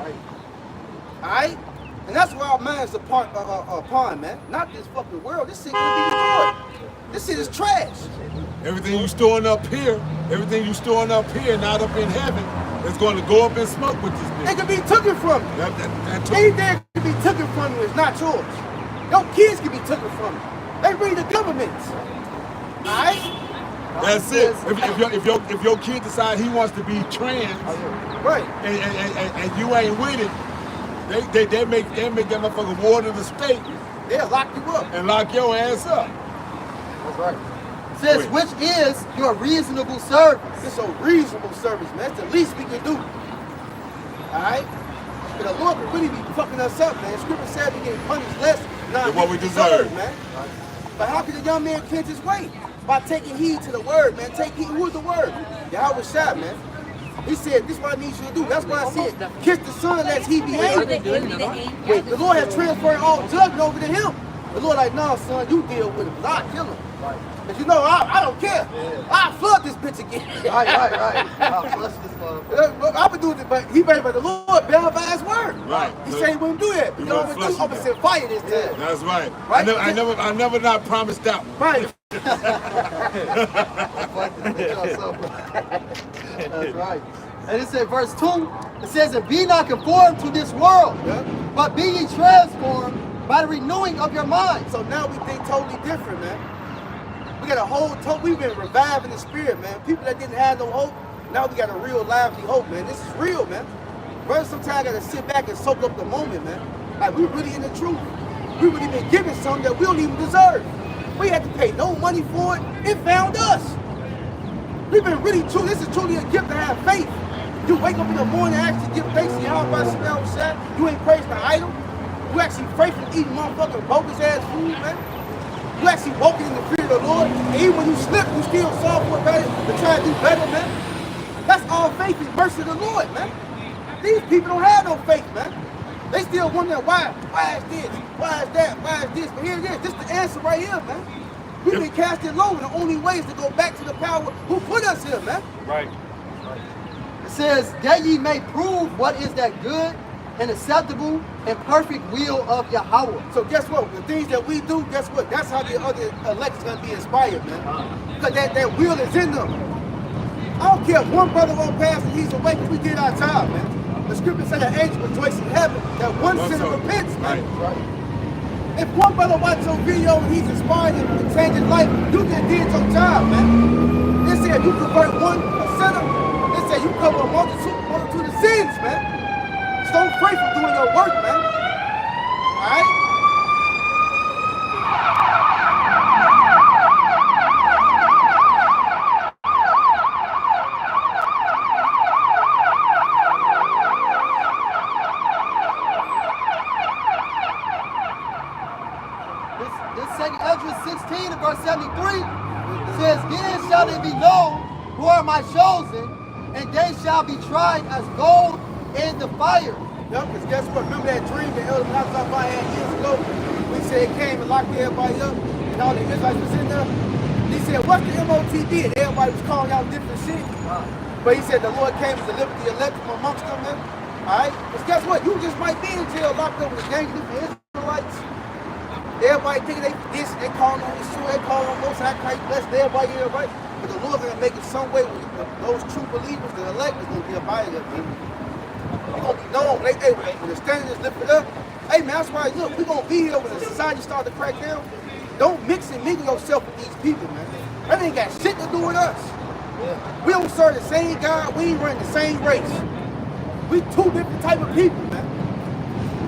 Alright? And that's why our minds are upon, man. Not this fucking world. This shit gonna be destroyed. This shit is trash. Everything you storing up here, not up in heaven, is going to go up in smoke with this It nigga. can be taken from you. Anything can be taken from you is not yours. Your kids can be taken from you. They read the governments. Alright? That's it. If your kid decide he wants to be trans, Right. and you ain't with it, they make that motherfucker ward of the state They'll lock you up. and lock your ass up. That's right. It says, which is your reasonable service. It's a reasonable service, man. It's the least we can do. Alright? But the Lord could really be fucking us up, man. Scripture said we get punished less than what we deserve, man. But how can the young man cleanse his way? By taking heed to the word, man. Take heed. Who is the word? Yahweh Shai, man. He said, this is what I need you to do. That's why I said, kiss the son lest he be angry. Wait, the Lord has transferred all judgment over to him. The Lord like, no, son, you deal with him. I'll kill him. Because you know, I don't care. I'll flood this bitch again. Right. I'll flush this one. I've been doing it, but he made by the Lord, bound by his word. Right. He said he wouldn't do that. You know what I'm going to send fire this time. That's right. Right? I never not promised that one. Right. That's right. And it said, verse 2, it says, and be not conformed to this world, but be ye transformed by the renewing of your mind. So now we think totally different, man. We got a whole, we've been revived in the spirit, man. People that didn't have no hope, now we got a real lively hope, man. This is real, man. Brother, sometimes I gotta sit back and soak up the moment, man. Like, we really in the truth. We really been given something that we don't even deserve. We had to pay no money for it. It found us. We've been really true. This is truly a gift to have faith. You wake up in the morning and actually give thanks to Yahweh Shai. You ain't praising the idol. You actually pray from eating motherfucking bogus ass food, man. You actually walking in the fear of the Lord. And even when you slip, you still solve for better to try to do better, man. That's all faith is mercy of the Lord, man. These people don't have no faith, man. They still wondering why is this, why is that, why is this, but here it is. This is the answer right here, man. We've been casted low, and the only way is to go back to the power who put us here, man. Right. It says, that ye may prove what is that good and acceptable and perfect will of Yahweh. So guess what? The things that we do, guess what? That's how the other elect's gonna be inspired, man. Because that will is in them. I don't care if one brother won't pass and he's awake, we did our job, man. The scripture said that angels rejoice in heaven, that one sinner repents, man. Right. If one brother watches your video and he's inspired and changed his life, you just did your job, man. They said if you convert one a sinner, they said you cover a multitude of sins, man. So don't pray for doing your work, man. Alright? This second Ezra 16 and verse 73 says, then shall they be known who are my chosen, and they shall be tried as gold in the fire. Yep, because guess what? Remember that dream that Elder Nazar had years ago? We said it came and locked everybody up, and all the Israelites was in there. He said, what's the MOTB? And everybody was calling out different shit. But he said the Lord came to deliver the elect from amongst them, man. Alright? Because guess what? You just might be in jail locked up with a gang of different Israelites. Everybody thinking they this, they calling on Yeshua, they calling on Most High Christ, blessed everybody here, right? But the Lord's gonna make it some way with those true believers, the elect is gonna be abided of them. They're gonna be known. When the standard is lifted up, hey man, that's why look, we're gonna be here when the society starts to crack down. Don't mix and mingle yourself with these people, man. That ain't got shit to do with us. We don't serve the same God, we ain't running the same race. We two different type of people, man.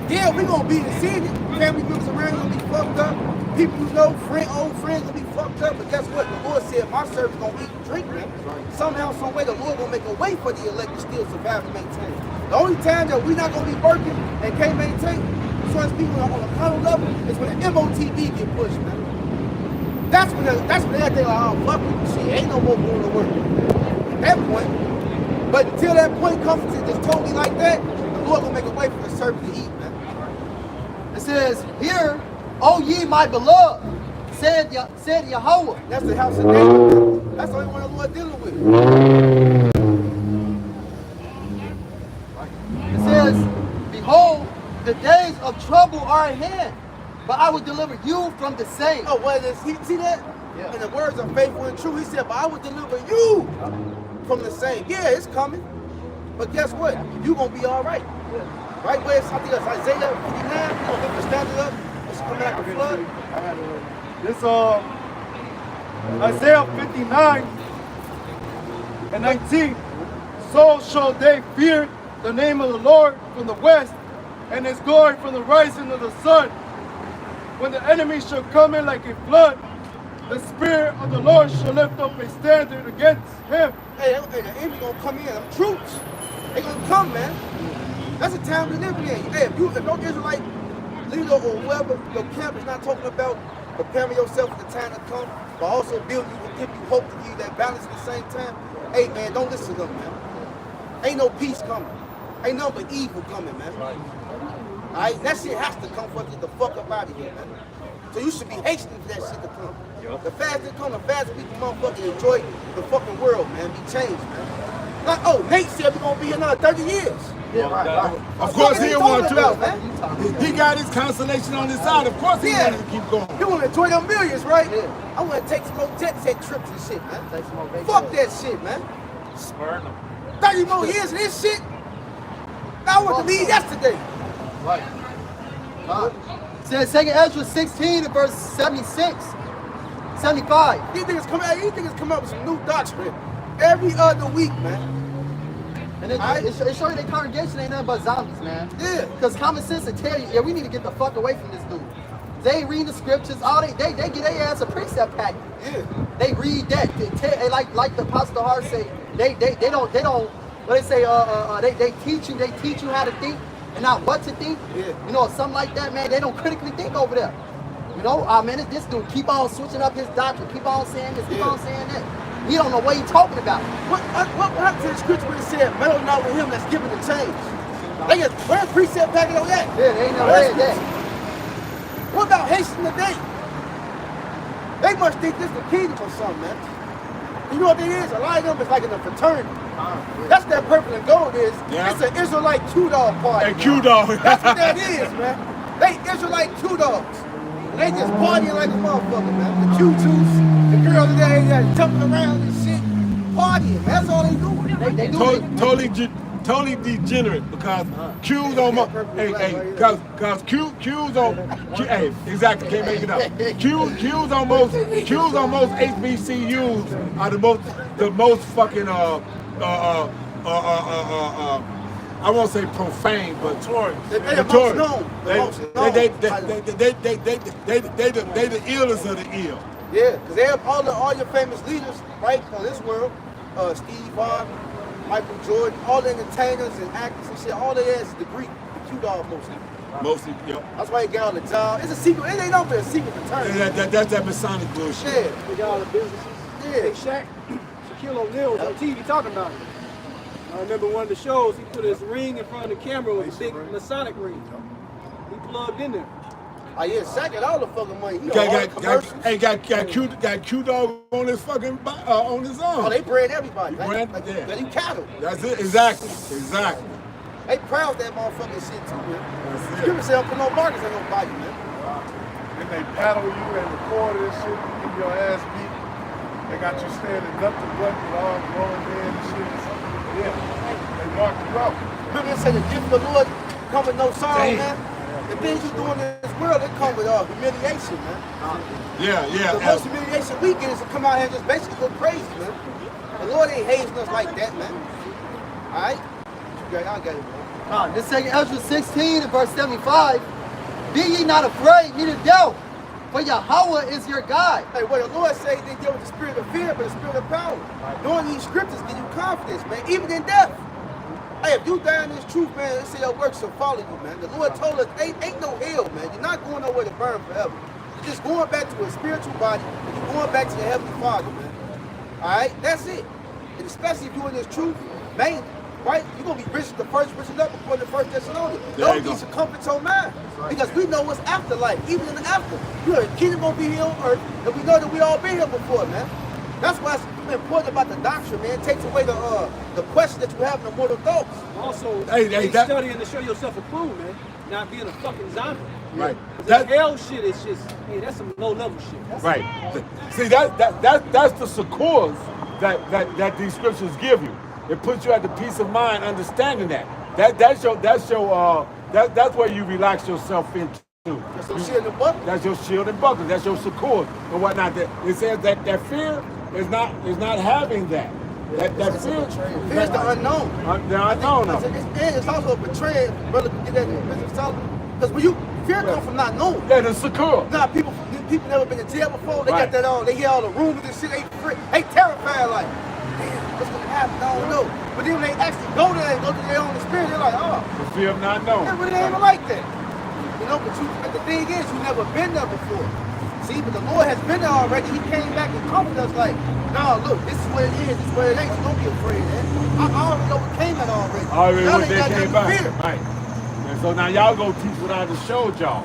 Yeah, we gonna be in the city. Family members around gonna be fucked up. People you know, old friends gonna be fucked up. But guess what? The Lord said my servants gonna eat and drink, man. Somehow, some way, the Lord gonna make a way for the elect to still survive and maintain. The only time that we not gonna be working and can't maintain, so as people on a carnal level, is when the MOTB get pushed, man. That's when everything like, oh, fuck with shit, ain't no more going to work. At that point. But until that point comes to just totally like that, the Lord gonna make a way for the servant to eat, man. It says, "Hear, O ye my beloved, said Yahweh." That's the house of David. That's the only one the Lord dealing with. It says, "Behold, the days of trouble are at hand, but I will deliver you from the same." Oh, what is he? See that? Yeah. And the words are faithful and true. He said, "But I will deliver you from the same." Yeah, it's coming. But guess what? You gonna be all right. Right where it's, I think it's Isaiah 59. You know, lift the standard up. It's coming like a flood. This Isaiah 59 and 19. So shall they fear the name of the Lord from the west, and his glory from the rising of the sun. When the enemy shall come in like a flood, the Spirit of the Lord shall lift up a standard against him. Hey, the enemy gonna come in. Them troops, they gonna come, man. That's the time we live in. Hey, if no Israelite leader or whoever, your camp is not talking about preparing yourself for the time to come, but also building you and give you hope to give you that balance at the same time. Hey, man, don't listen to them, man. Ain't no peace coming. Ain't nothing but evil coming, man. Alright, that shit has to come for us to get the fuck up out of here, man. So you should be hastening for that shit to come. The faster it come, the faster we can motherfucking enjoy the fucking world, man. Be changed, man. Like, oh, Nate said we're gonna be here another 30 years. Yeah, right. Of course he want about, to. man. He got his consolation on his side. Of course he wanted to keep going. You wanna enjoy them millions, right? Yeah. I wanna take some more jet set trips and shit, man. Take some more vacation. Fuck that shit, man. Burn them. 30 more years of this shit. I want to leave yesterday. Right. It says 2 Ezra 16 and verse 76, 75. These niggas come out with some new doctrine every other week, man. And it show you their congregation ain't nothing but zombies, man. Yeah. Because common sense will tell you, yeah, we need to get the fuck away from this dude. They ain't reading the scriptures. All they get their ass a precept packet. Yeah. They read that. They like the Apostle Hart say, they don't what they say, they teach you how to think and not what to think. Yeah. You know, something like that, man. They don't critically think over there. You know, man, this dude keep on switching up his doctrine, keep on saying this, keep on saying that. He don't know what he talking about. What happened to the scripture when it said, meddle not with him that's giving the change? They just put a precept packet on that. Yeah, they ain't never read that. What about hastening the day? They must think this is the kingdom or something, man. You know what it is? A lot of them is like in a fraternity. That's their purple and gold is. Yeah. It's an Israelite Q-Dog party. Hey, Q-Dog. That's what that is, man. They Israelite Q-Dogs. They just partying like a motherfucker, man. The Q-Juice, the girls in there jumping around and shit. Partying, that's all they do. They do Totally degenerate because Q's almost cause Q's on hey, exactly, can't make it up. Q's almost HBCUs are the most fucking I won't say profane, but They're the most known. They the illest of the ill. Yeah, because they have all your famous leaders, right, on this world. Steve Harvey, Michael Jordan, all the entertainers and actors and shit, all they is the Greek, the Q-Dog mostly. Mostly, yep. That's why they get all the job. It's a secret, it ain't no a secret fraternity. That's that Masonic bullshit. Yeah. They got all the businesses. Yeah. Big Shaq, Shaquille O'Neal was on TV talking about it. I remember one of the shows, he put his ring in front of the camera with a big Masonic ring. He plugged in there. Oh yeah, Shaq got all the fucking money. He got all the commercials. Got Q-Dog on his fucking on his own. Oh, they bred everybody. Brand, like yeah. you cattle. That's it, exactly. They proud of that motherfucking shit too, man. That's People say don't put no markers on nobody, man. And they paddle you and record this shit, get your ass beat. They got you standing gut to gut with arms rolling in and shit. Yeah, they mark you out. Remember they say the gift of the Lord come with no sorrow, man? The things you do in this world, they come with humiliation, man. Yeah. The most humiliation we get is to come out here and just basically go crazy, man. The Lord ain't hazing us like that, man. All right? I got it, man. This 2 Ezra 16 and verse 75. Be ye not afraid, neither doubt, for Yahweh is your God. Hey, what the Lord say, they deal with the spirit of fear, but the spirit of power. Knowing these scriptures give you confidence, man, even in death. Hey, if you die in this truth, man, they say your works shall follow you, man. The Lord told us, ain't no hell, man. You're not going nowhere to burn forever. You're just going back to a spiritual body, and you're going back to your Heavenly Father, man. All right? That's it. And especially if you're in this truth, man, right? You're gonna be rich the first risen up according to First Thessalonians. There Those you go. things should comfort your mind. Because we know what's afterlife, even in the after. You know, the kingdom gonna be here on earth, and we know that we all been here before, man. That's why it's important about the doctrine, man. It takes away the question that you have in the mortal thoughts. Also, Hey, that- studying to show yourself approved, man. Not being a fucking zombie. Right. That hell shit is just, hey, that's some low level shit. That's Right. See, that's the succors that these scriptures give you. It puts you at the peace of mind, understanding that. That's where you relax yourself into. That's your shield and buckler. That's your shield and buckler. That's your succor and whatnot. It says that fear is not having that. That fear. Fear is the unknown. The unknown. It's also a betrayal, brother. Get that in business. Because when you fear comes from not knowing. Yeah, the succor. Nah, people never been in jail before. They Right. got that all. They hear all the rumors and shit. They terrified like, damn, what's gonna happen? I don't know. But then when they actually go there and go to their own experience, they're like, oh, The fear of not knowing. it really ain't even like that. You know, but the thing is, you never been there before. See, but the Lord has been there already. He came back and comforted us like, nah, look, this is what it is. This is what it ain't. So don't be afraid, man. I already overcame that already. Already Y'all what ain't they got came nothing to back. fear. Right. And so now y'all go teach what I just showed y'all.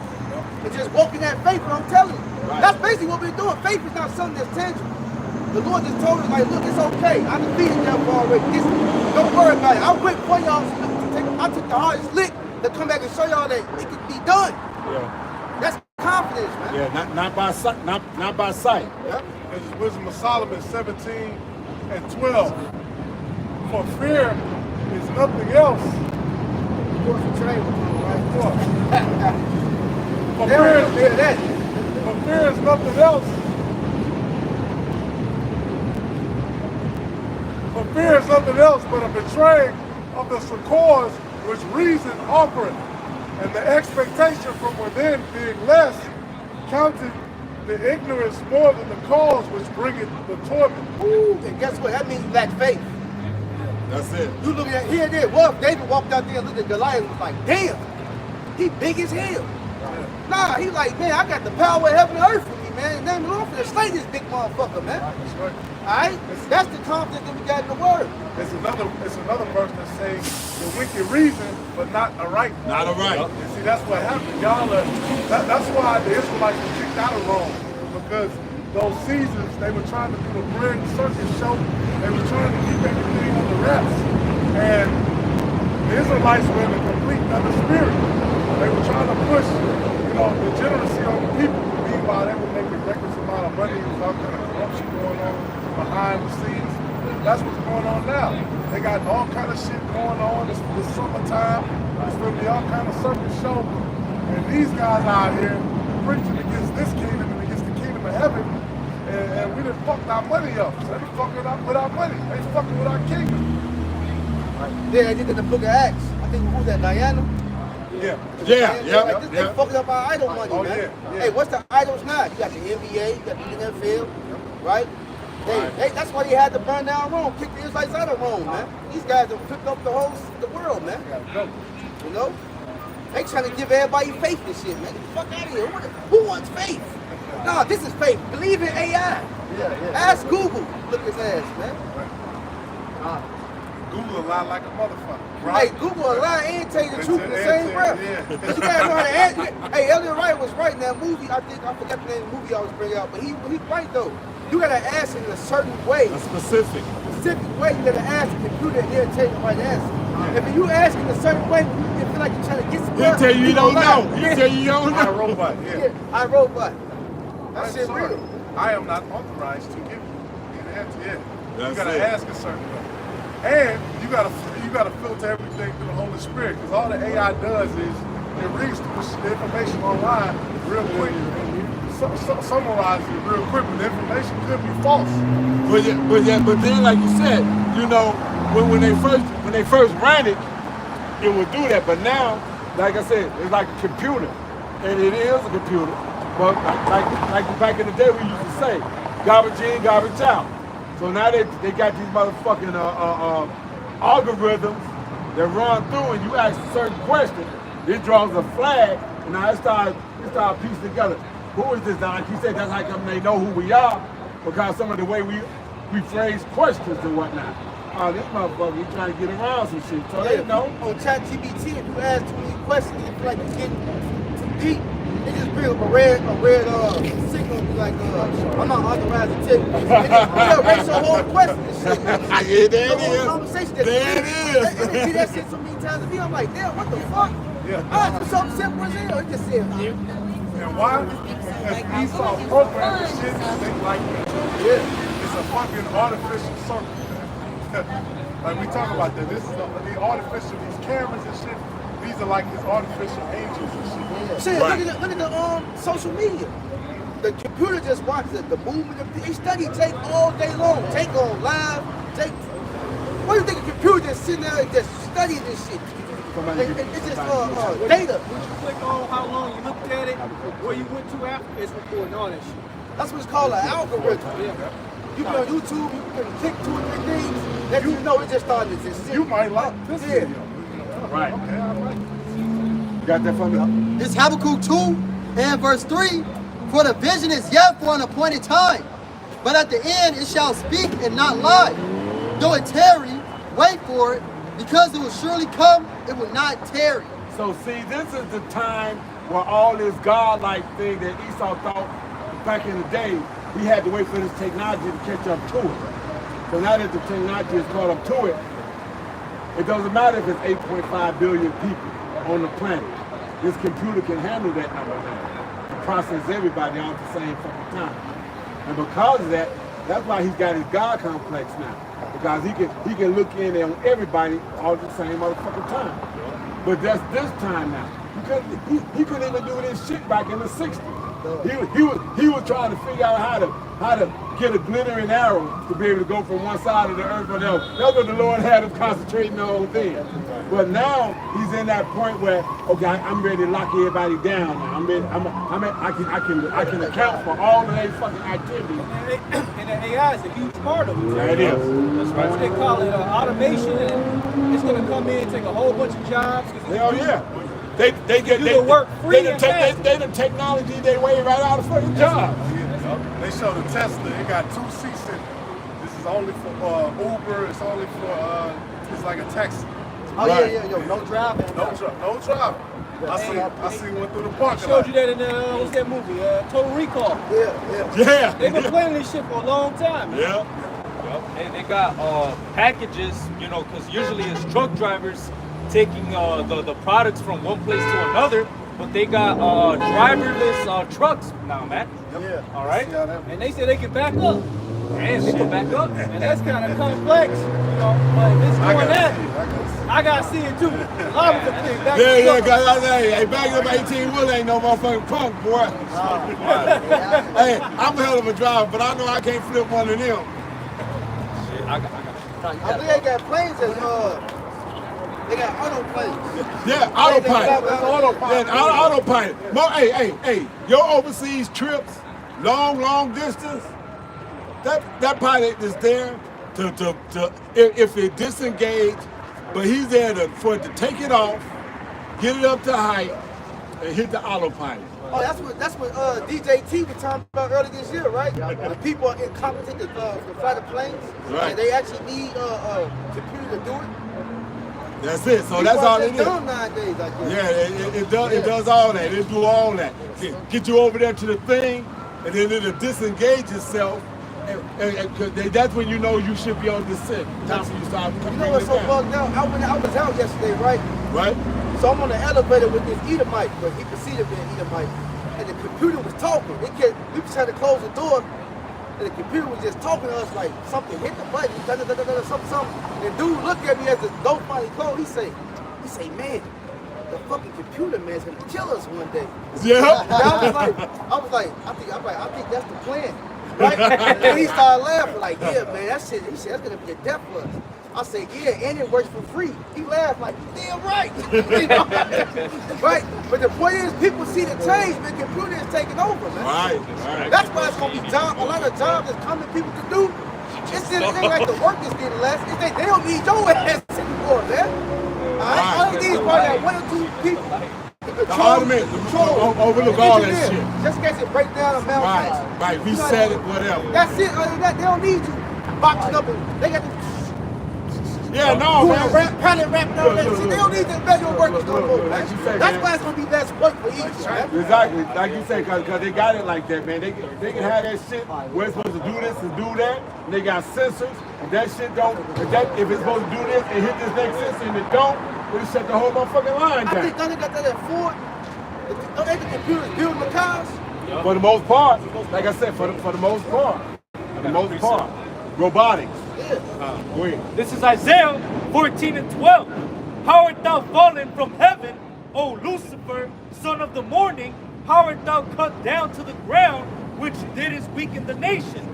It's just walking that faith, I'm telling you. Right. That's basically what we're doing. Faith is not something that's tangible. The Lord just told us, like, look, it's okay. I defeated them already. Don't worry about it. I went for y'all. I took the hardest lick to come back and show y'all that it could be done. Yeah. That's confidence, man. Yeah, not by sight. Not by sight. Yeah. It's Wisdom of Solomon 17 and 12. For fear is nothing else. Of course, you train with them, right? For They fear, don't fear that. for fear is nothing else. For fear is nothing else but a betraying of the succors which reason offereth, and the expectation from within being less, counted the ignorance more than the cause which bringeth the torment. Ooh, and guess what? That means you lack faith. That's it. You looking at here, there. What if David walked out there and looked at Goliath and was like, damn, he big as hell. Nah, he like, man, I got the power of heaven and earth with me, man. And then I'm finna slay this big motherfucker, man. That's right. Alright? That's the confidence that we got in the word. It's another verse that says the wicked reason, but not a right. Not a right. And see, that's what happened. Y'all are, that's why the Israelites were kicked out of Rome, because those Caesars, they were trying to do the grand circus show. They were trying to keep everything on the wraps. And the Israelites were in a complete other spirit. They were trying to push, degeneracy on the people. Meanwhile, they were making reckless amount of money. There was all kind of corruption going on behind the scenes. That's what's going on now. They got all kind of shit going on. It's summertime. It's going to be all kind of circus show. And these guys out here preaching against this kingdom and against the kingdom of heaven. And we done fucked our money up. So they fucking up with our money. They fucking with our kingdom. Yeah, I did in the book of Acts. I think who's that, Diana? Yeah. They fucking up our idol money, Oh, man. yeah. Hey, what's the idols now? You got the NBA, you got the NFL, right? That's why they had to burn down Rome, kick the Israelites out of Rome, man. These guys have flipped up the world, man. You know? They trying to give everybody faith and shit, man. Get the fuck out of here. Who wants faith? Nah, this is faith. Believe in AI. Ask Google. Look his ass, man. Google a lie like a motherfucker. Hey, Google a lie and tell you the truth in the same breath. Yeah. But you gotta know how to answer. Hey, Elliot Wright was right in that movie. I forgot the name of the movie I was bringing out, but he right though. You gotta ask in a certain way, A specific. way. You gotta ask the computer, and they'll tell you the right answer. If you ask in a certain way, you feel like you're trying to get some. He'll tell you you don't know. He'll tell you you don't I know. robot, yeah. I robot. That I'm shit sorry. real. I am not authorized to give you an answer yet. That's You gotta it. ask a certain way. And you gotta filter everything through the Holy Spirit, because all the AI does is it reads the information online real quick and summarizes it real quick, but the information could be false. But then, like you said, when they first ran it, it would do that. But now, like I said, it's like a computer, and it is a computer. But like back in the day, we used to say, garbage in, garbage out. So now they got these motherfucking algorithms that run through, and you ask a certain question, it draws a flag, and now it starts piecing together. Who is this? Now, like you said, that's how come they know who we are, because some of the way we phrase questions and whatnot. oh, this motherfucker, he trying to get around some shit. So they know. On ChatGPT, if you ask too many questions, you feel like you're getting too deep. They just bring up a red signal and be like, I'm not authorized to tell you. They'll raise your whole question and shit. Yeah, there The it whole is. conversation. There it is. And they see that shit so many times to me, I'm like, damn, what the fuck? Yeah. I asked him something simple as hell. It just said, And why? Because Esau programmed the shit to think like that. yeah. It's a fucking artificial circle. Like we talk about that. This is the artificial, these cameras and shit. These are like his artificial angels and shit. Shit, look at the social media. The computer just watches it. The movement of they study take all day long. Take on live. Take. What do you think a computer just sitting there and just studying this shit? It's just data. When you click on how long you looked at it, where you went to after, it's recording all that shit. That's what it's called an algorithm. You be on YouTube, you can click 2 or 3 things, that you know it just started to just sit. You might like this Yeah. video. Right. Okay, I like it. You got that from me? It's Habakkuk 2 and verse 3. For the vision is yet for an appointed time, but at the end it shall speak and not lie. Though it tarry, wait for it, because it will surely come, it will not tarry. So see, this is the time where all this godlike thing that Esau thought back in the day, we had to wait for this technology to catch up to it. So now that the technology is caught up to it, it doesn't matter if it's 8.5 billion people on the planet. This computer can handle that number now to process everybody all at the same fucking time. And because of that, that's why he's got his God complex now. Because he can look in on everybody all at the same motherfucking time. But that's this time now. He couldn't even do this shit back in the 60s. He was trying to figure out how to get a glittering arrow to be able to go from one side of the earth to the other. That's what the Lord had him concentrating the whole thing. But now he's in that point where, okay, I'm ready to lock everybody down now. I can account for all of their fucking activities. And the AI is a huge part of it. There it is. That's what they call it, automation, and it's going to come in and take a whole bunch of jobs. Hell yeah. They do the work free and fast. they the technology they way right out of fucking job. They show the Tesla. It got 2 seats in it. This is only for Uber. It's only for it's like a taxi. Oh Right. yeah, no driving. No driver. I see one through the I parking showed lot. you that in what's that movie? Total Recall. Yeah. They've been playing this shit for a long time. Man. Yeah. And they got packages, because usually it's truck drivers taking the products from one place to another, but they got driverless trucks now, man. Yeah. All right? See how that And they say they can back up. And they can back up. And that's kind of complex, but if it's doing that, I gotta see it too. A lot of the things back Yeah, up. guys, hey, back up 18 wheel ain't no motherfucking punk, boy. Hey, I'm a hell of a driver, but I know I can't flip one of them. Shit, I got I think they got planes that they got auto planes. Yeah, autopilot. Autopilot. Yeah, autopilot. Hey, your overseas trips, long distance, that pilot is there to if it disengage, but he's there for it to take it off, get it up to height, and hit the autopilot. Oh, that's what DJ T was talking about earlier this year, right? The people are incompetent to fly the planes. Right. And they actually need a computer to do it. That's it. So People that's are all just it is. dumb nowadays, I guess. Yeah, it does all that. It do all that. Get you over there to the thing, and then it'll disengage itself. And that's when you know you should be on descent. That's when you start You coming know what's so down. bugged out? I was out yesterday, right? Right? So I'm on the elevator with this Edomite, but he proceeded to be an Edomite. And the computer was talking. We was trying to close the door, and the computer was just talking to us like something hit the button, something. And the dude looked at me as the door finally closed. He say, man, the fucking computer man's gonna kill us one day. Yeah. And I was like, I think that's the plan. Right? And he started laughing, like, yeah, man, that shit, he said, that's gonna be a death for us. I said, yeah, and it works for free. He laughed like, damn right. You know? Right? But the point is, people see the change, man, computer is taking over, man. Right. That's why it's gonna be a lot of jobs that's coming people to do. It ain't like the work is getting less. They don't need your ass anymore, man. All these probably got 1 or 2 people. Overlook all that Engineer. shit. Just in case it break down a malfunction. Right. Reset it, whatever. That's it. Other than that, they don't need you boxing up and they got to Yeah, no, doing man. rap, palette rap and all that Look, shit. look, They don't need the manual workers no more, man. like you say, That's man. why it's gonna be less work for each, man. Exactly, like you say, cause they got it like that, man. They can have that shit where it's supposed to do this and do that. And they got sensors. If that shit don't, if it's supposed to do this and hit this next sensor and it don't, we shut the whole motherfucking line I down. think they got that at Ford. Don't they the computers building the cars? For the most part, like I said, for the most part, robotics. Go ahead. This is Isaiah 14 and 12. How art thou fallen from heaven, O Lucifer, son of the morning? How art thou cut down to the ground, which didst weaken the nations?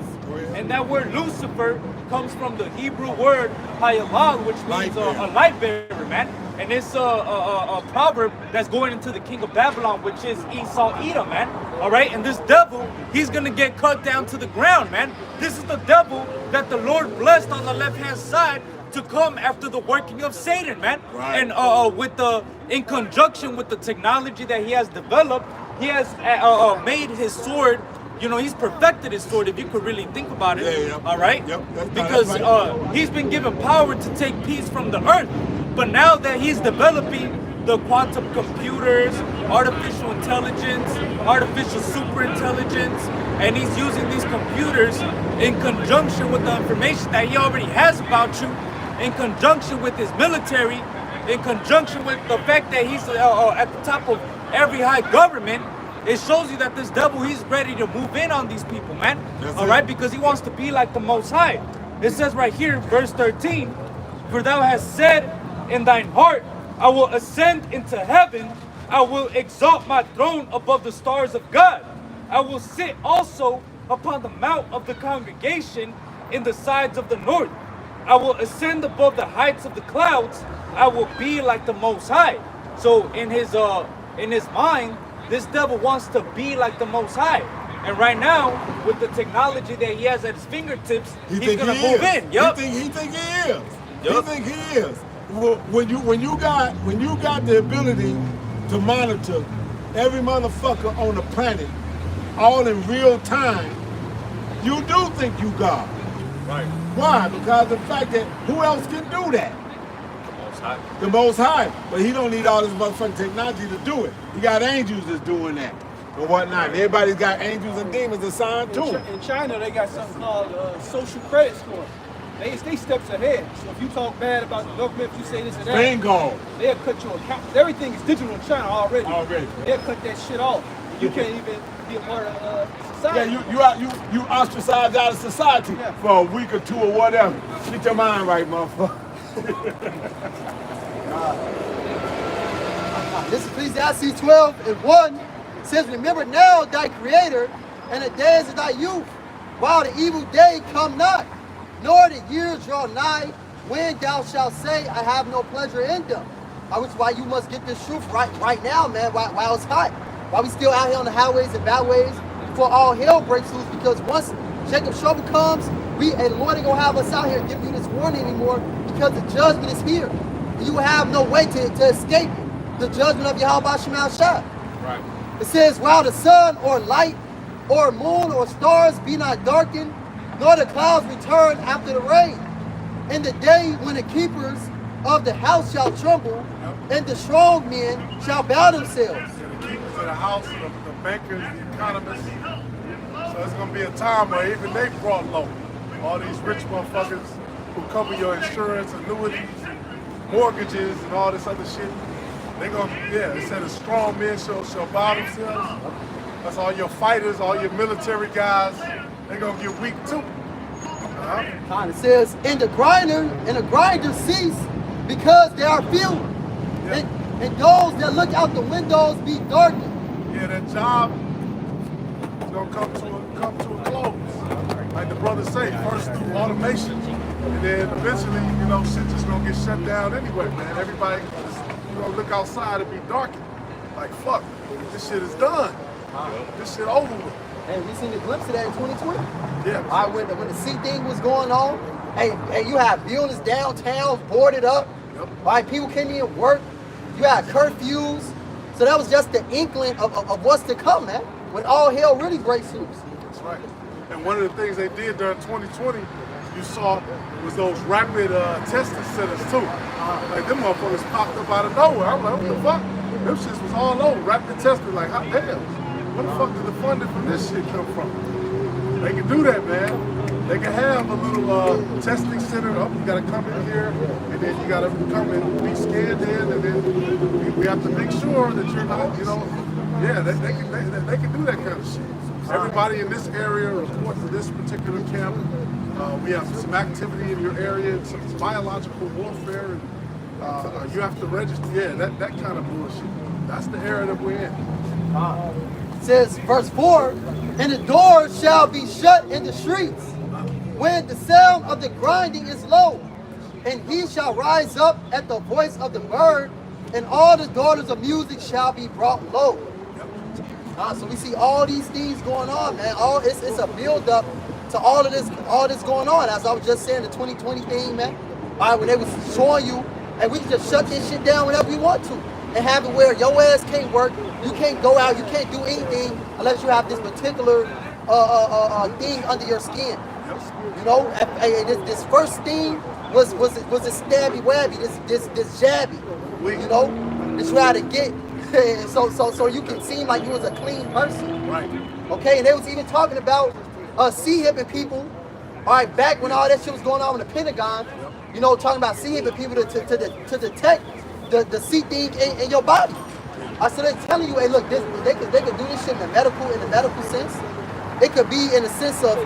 And that word Lucifer comes from the Hebrew word Hayalal, which means a light bearer, man. And it's a proverb that's going into the king of Babylon, which is Esau Edom, man. All right, and this devil, he's gonna get cut down to the ground, man. This is the devil that the Lord blessed on the left-hand side to come after the working of Satan, man. Right. And in conjunction with the technology that he has developed, he has made his sword. You know, he's perfected his sword, if you could really think about it. Yeah. All right? Yep. Because he's been given power to take peace from the earth. But now that he's developing the quantum computers, artificial intelligence, artificial super intelligence, and he's using these computers in conjunction with the information that he already has about you, in conjunction with his military, in conjunction with the fact that he's at the top of every high government. It shows you that this devil, he's ready to move in on these people, man. All right, because he wants to be like the Most High. It says right here, verse 13, for thou hast said in thine heart, I will ascend into heaven. I will exalt my throne above the stars of God. I will sit also upon the mount of the congregation in the sides of the north. I will ascend above the heights of the clouds. I will be like the Most High. So in his mind, this devil wants to be like the Most High. And right now, with the technology that he has at his fingertips, he's gonna move in. Yup. He think he is. Yup. He think he is. When you got the ability to monitor every motherfucker on the planet, all in real time, you do think you God. Right. Why? Because the fact that who else can do that? The Most High. But he don't need all this motherfucking technology to do it. He got angels that's doing that and whatnot. Everybody's got angels and demons assigned too. In China, they got something called social credit score. They steps ahead. So if you talk bad about the government, if you say this and that, Bingo. they'll cut your account. Everything is digital in China already. Already. They'll cut that shit off. You can't even be a part of society. Yeah, you ostracized out of society for a week or two or whatever. Get your mind right, motherfucker. This is Ecclesiastes 12 and 1. It says, remember now thy creator and the days of thy youth, while the evil day come not, nor the years draw nigh, when thou shalt say, I have no pleasure in them. Which is why you must get this truth right now, man, while it's hot. While we still out here on the highways and byways, before all hell breaks loose, because once Jacob's trouble comes, the Lord ain't gonna have us out here giving you this warning anymore, because the judgment is here. You have no way to escape the judgment of Yahweh Shema Shah. Right. It says, while the sun or light or moon or stars be not darkened, nor the clouds return after the rain. In the day when the keepers of the house shall tremble, and the strong men shall bow themselves. The keepers of the house, the bankers, the economists. So it's gonna be a time where even they brought low. All these rich motherfuckers who cover your insurance, annuities, mortgages, and all this other shit. They gonna, it said the strong men shall bow themselves. That's all your fighters, all your military guys. They gonna get weak too. It says, and the grinder cease, because they are few. Yeah. And those that look out the windows be darkened. Yeah, that job is gonna come to a close. Like the brothers say, first through automation, and then eventually, shit just gonna get shut down anyway, man. Everybody just, look outside and be darkened. Like, fuck, this shit is done. This shit over with. And we seen a glimpse of that in 2020. Yeah. All right, when the sea thing was going on, and you have buildings downtown boarded up. Yep. All right, people can't even work. You had curfews. So that was just the inkling of what's to come, man. When all hell really breaks loose. That's right. And one of the things they did during 2020, you saw was those rapid testing centers too. Like them motherfuckers popped up out of nowhere. I'm like, what the fuck? Them shits was all over. Rapid testing, like, how damn? Where the fuck did the funding from this shit come from? They can do that, man. They can have a little testing center. Oh, you gotta come in here, and then you gotta come and be scanned in, and then we have to make sure that you're not, you know, yeah, they can do that kind of shit. Everybody in this area reports to this particular camp. We have some activity in your area, some biological warfare, and you have to register. Yeah, that kind of bullshit. That's the area that we're in. It says, verse 4, and the doors shall be shut in the streets when the sound of the grinding is low, and he shall rise up at the voice of the bird, and all the daughters of music shall be brought low. So we see all these things going on, man. It's a build up to all this going on. As I was just saying, the 2020 thing, man. All right, when they was showing you, and we can just shut this shit down whenever we want to, and have it where your ass can't work, you can't go out, you can't do anything unless you have this particular thing under your skin. You know, this first thing was a stabby wabby, this jabby. You know, to try to get. So you can seem like you was a clean person. Right. Okay, and they was even talking about sea-hipping people. All right, back when all that shit was going on in the Pentagon, you know, talking about sea-hipping people to detect the sea thing in your body. I said they're telling you, hey, look, they could do this shit in the medical sense. It could be in the sense of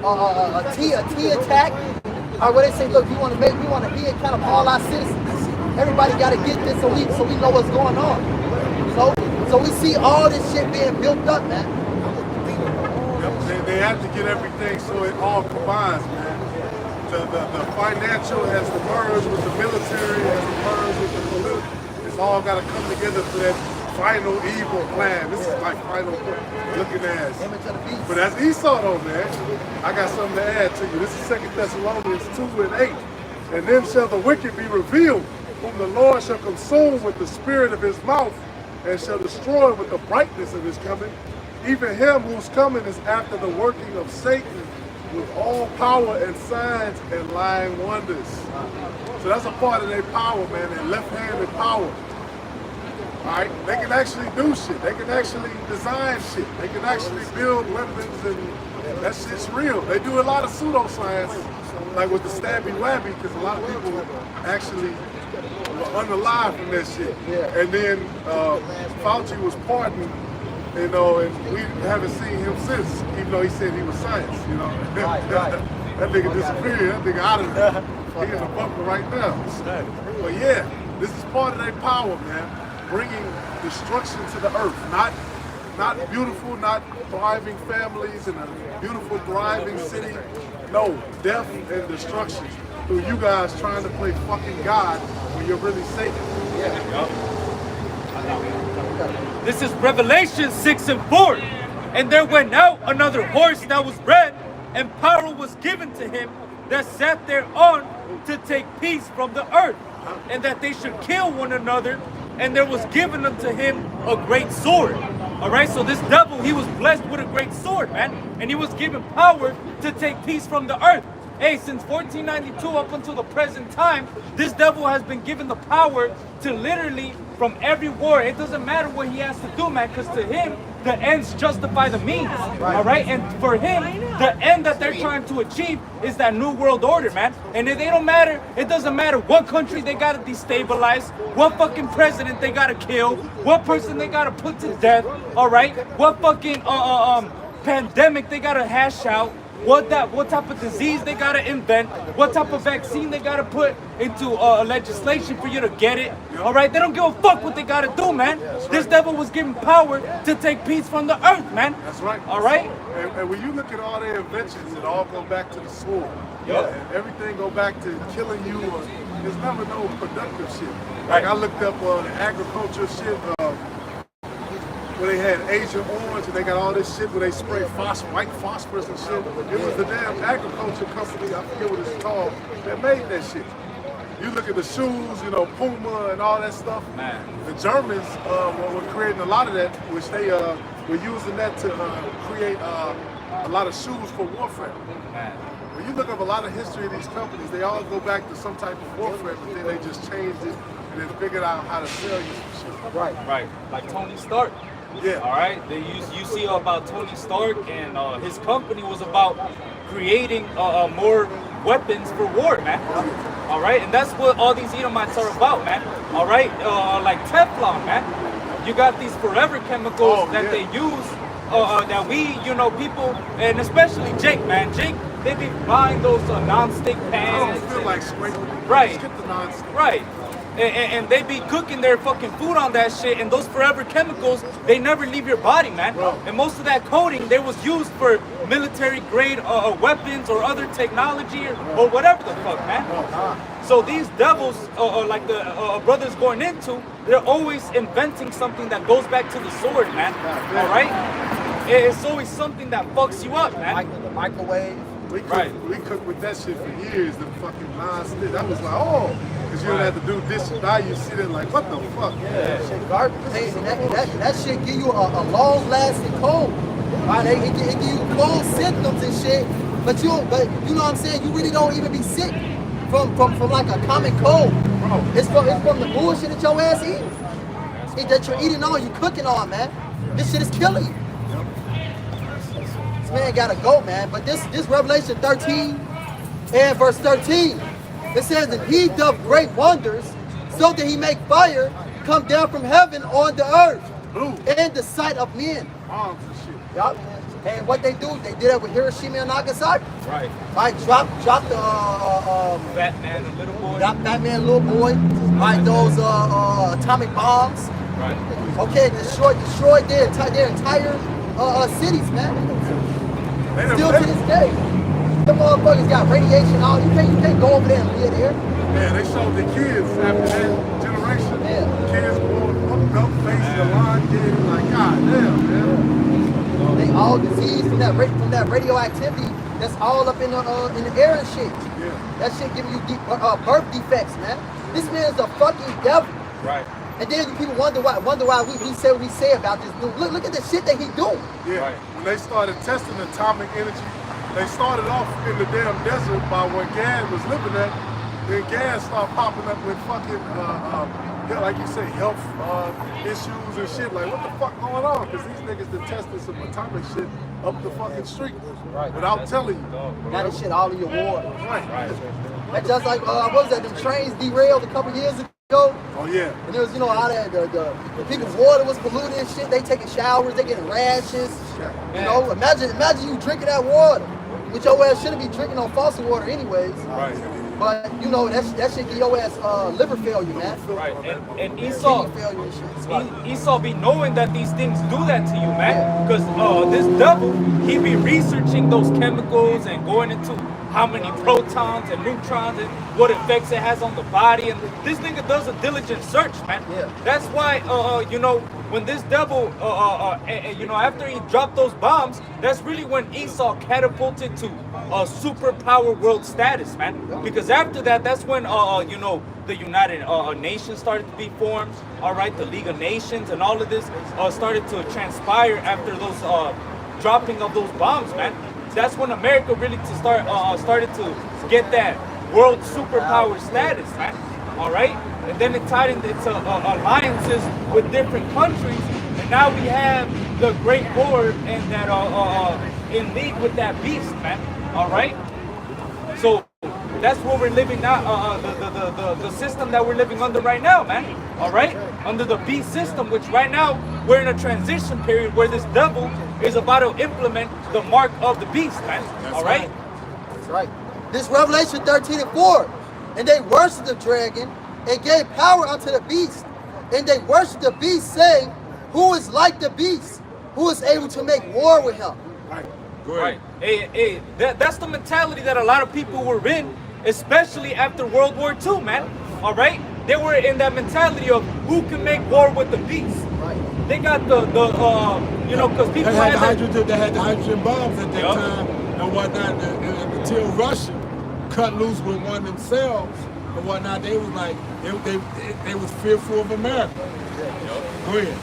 a T attack. Or where they say, look, we want to hit kind of all our citizens. Everybody got to get this so we know what's going on. So we see all this shit being built up, man. They have to get everything so it all combines, man. The financial has to merge with the military, has to merge with the political. It's all got to come together for that final evil plan. This is like final looking ass. But that's Esau though, man. I got something to add to you. This is 2 Thessalonians 2:8. And then shall the wicked be revealed, whom the Lord shall consume with the spirit of his mouth, and shall destroy with the brightness of his coming. Even him whose coming is after the working of Satan, with all power and signs and lying wonders. So that's a part of their power, man, their left-handed power. Alright? They can actually do shit. They can actually design shit. They can actually build weapons, and that shit's real. They do a lot of pseudoscience, like with the stabby wabby, because a lot of people actually were unalive from that shit. And then Fauci was pardoned, you know, and we haven't seen him since, even though he said he was science, you know. That nigga disappeared. That nigga out of there. He in the bunker right now. But yeah, this is part of their power, man. Bringing destruction to the earth. Not beautiful, not thriving families in a beautiful, thriving city. No, death and destruction through you guys trying to play fucking God when you're really Satan. This is Revelation 6:4. And there went out another horse that was red, and power was given to him that sat thereon to take peace from the earth, and that they should kill one another, and there was given unto him a great sword. All right, so this devil, he was blessed with a great sword, man, and he was given power to take peace from the earth. Hey, since 1492 up until the present time, this devil has been given the power to literally, from every war, it doesn't matter what he has to do, man, because to him, the ends justify the means, all right? And for him, the end that they're trying to achieve is that new world order, man. And it doesn't matter what country they gotta destabilize, what fucking president they gotta kill, what person they gotta put to death, all right? What fucking pandemic they gotta hash out, what type of disease they gotta invent, what type of vaccine they gotta put into legislation for you to get it. All right, they don't give a fuck what they gotta do, man. This devil was given power to take peace from the earth, man. That's right. All right. And when you look at all their inventions, it all go back to the sword. Yeah. And everything go back to killing you. There's never no productive shit. Like I looked up the agriculture shit. Where they had Agent Orange and they got all this shit where they spray white phosphorus and shit. It was the damn agriculture company, I forget what it's called, that made that shit. You look at the shoes, you know, Puma and all that stuff. Man. The Germans were creating a lot of that, which they were using that to create a lot of shoes for warfare. Man. When you look up a lot of history of these companies, they all go back to some type of warfare, but then they just changed it and then figured out how to sell you some shit. Right. Like Tony Stark. Yeah. All right. You see about Tony Stark, and his company was about creating more weapons for war, man. All right. And that's what all these Edomites are about, man. All right. Like Teflon, man. You got these forever chemicals that they use. That we, people, and especially Jake, man. Jake, they be buying those non-stick pans. I don't feel like scraping. Right. Just get the non-stick. Right. And they be cooking their fucking food on that shit, and those forever chemicals, they never leave your body, man. Bro. And most of that coating, they was used for military grade weapons or other technology or whatever the fuck, man. So these devils, like the brothers going into, they're always inventing something that goes back to the sword, man. All right? It's always something that fucks you up, man. Like the microwave. We cooked with that shit for years, the fucking non-stick. I was like, because you don't have to do dishes. Now you see it like, what the fuck? Yeah, shit garbage. Hey, that shit give you a long-lasting cold. Right? It give you cold symptoms and shit, but you know what I'm saying? You really don't even be sick from like a common cold. Bro. It's from the bullshit that your ass eats. That you're eating on, you cooking on, man. This shit is killing you. This man gotta go, man. But this Revelation 13 and verse 13, it says that he doth great wonders, so that he make fire come down from heaven on the earth in the sight of men. Bombs and shit. Yup. And what they do, they did that with Hiroshima and Nagasaki. Right. Right, drop the Batman, the little boy. drop Batman, little boy. Right, those atomic bombs. Right. Okay, destroyed their entire cities, man. Still to this day, the motherfuckers got radiation all. You can't go over there and live there. Yeah, they showed the kids after that generation. Yeah. Kids born up, facing the line, getting like, God damn, man. They all diseased from that radioactivity that's all up in the air and shit. Yeah. That shit giving you birth defects, man. This man's a fucking devil. Right. And then people wonder why we say what we say about this dude. Look at the shit that he doing. Yeah. Right. When they started testing atomic energy, they started off in the damn desert by where Gad was living at. Then Gad started popping up with fucking, like you say, health issues and shit. Like, what the fuck going on? Because these niggas done tested some atomic shit up the fucking street without telling you. Got this shit all in your water. Right. That's just like, what was that, them trains derailed a couple years ago? Oh, yeah. And there was, all that, the people's water was polluted and shit. They taking showers, they getting rashes. Imagine you drinking that water, which your ass shouldn't be drinking on faucet water anyways. Right. But, that shit give your ass liver failure, man. Right. And Esau, Kidney failure and shit. Esau be knowing that these things do that to you, man. Because this devil, he be researching those chemicals and going into how many protons and neutrons and what effects it has on the body. And this nigga does a diligent search, man. Yeah. That's why, when this devil, after he dropped those bombs, that's really when Esau catapulted to superpower world status, man. Because after that, that's when, the United Nations started to be formed. All right, the League of Nations and all of this started to transpire after those dropping of those bombs, man. That's when America really started to get that world superpower status, man. All right, and then it tied into alliances with different countries, and now we have the Great Horde and that in league with that beast, man. All right, so that's what we're living now. The system that we're living under right now, man. All right, under the beast system, which right now we're in a transition period where this devil is about to implement the mark of the beast, man. All right. That's right. This Revelation 13 and 4. And they worshiped the dragon and gave power unto the beast. And they worshiped the beast, saying, who is like the beast? Who is able to make war with him? Right. Right. Hey, that's the mentality that a lot of people were in, especially after World War II, man. All right? They were in that mentality of who can make war with the beast. Right. They got because people They had had the hydrogen bombs at that time and whatnot. And until Russia cut loose with one themselves and whatnot, they was like, they was fearful of America. Go ahead.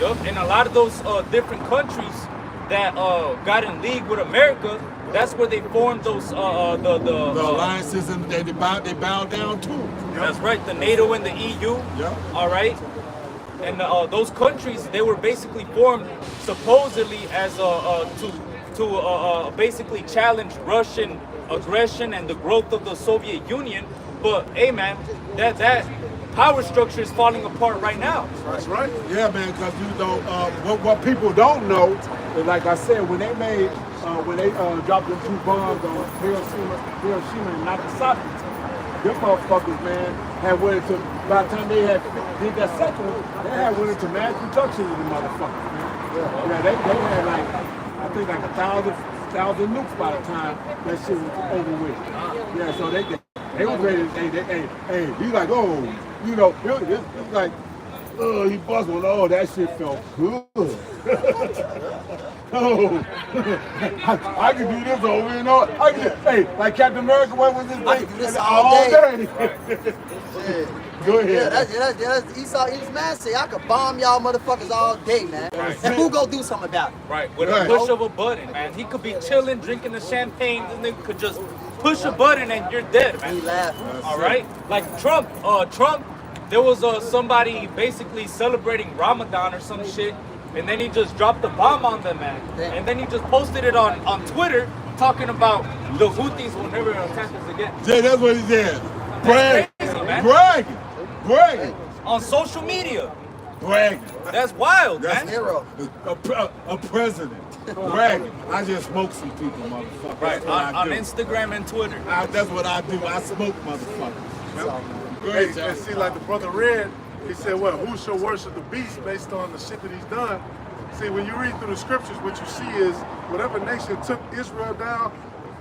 Yup, and a lot of those different countries that got in league with America, that's where they formed those The alliances, and they bow down too. That's right, the NATO and the EU. Yeah. All right, and those countries, they were basically formed supposedly as to basically challenge Russian aggression and the growth of the Soviet Union. But hey, man, that power structure is falling apart right now. That's right. Yeah, man, because you know what people don't know is, like I said, when they dropped them 2 bombs on Hiroshima and Nagasaki, them motherfuckers, man, had went into, by the time they had did that second one, they had went into mass production with the motherfuckers, man. Yeah, they had like, I think like 1,000 nukes by the time that shit was over with. Yeah, so they was ready. Hey, he's like, oh, you know, it's like, oh, he bust one. Oh, that shit felt good. Oh, I can do this over and over. Hey, like Captain America, what was his name? I can do this all day. Go ahead. Yeah, that's Esau. His man say I could bomb y'all motherfuckers all day, man. And who go do something about it? Right, with a push of a button, man. He could be chilling, drinking the champagne, and then could just push a button and you're dead, man. He laughing. All right, like Trump. There was somebody basically celebrating Ramadan or some shit, and then he just dropped the bomb on them, man. Damn. And then he just posted it on Twitter, talking about the Houthis will never attack us again. Yeah, that's what he said. That's crazy, man. Bragging. On social media. Bragging. That's wild, That's man. Hero. A president. Bragging. I just smoke some people, motherfucker. Right, That's what I on do. Instagram and Twitter. That's what I do. I smoke motherfuckers. Go Hey, ahead, and see, like the brother Red, he said, well, who shall worship the beast based on the shit that he's done? See, when you read through the scriptures, what you see is whatever nation took Israel down,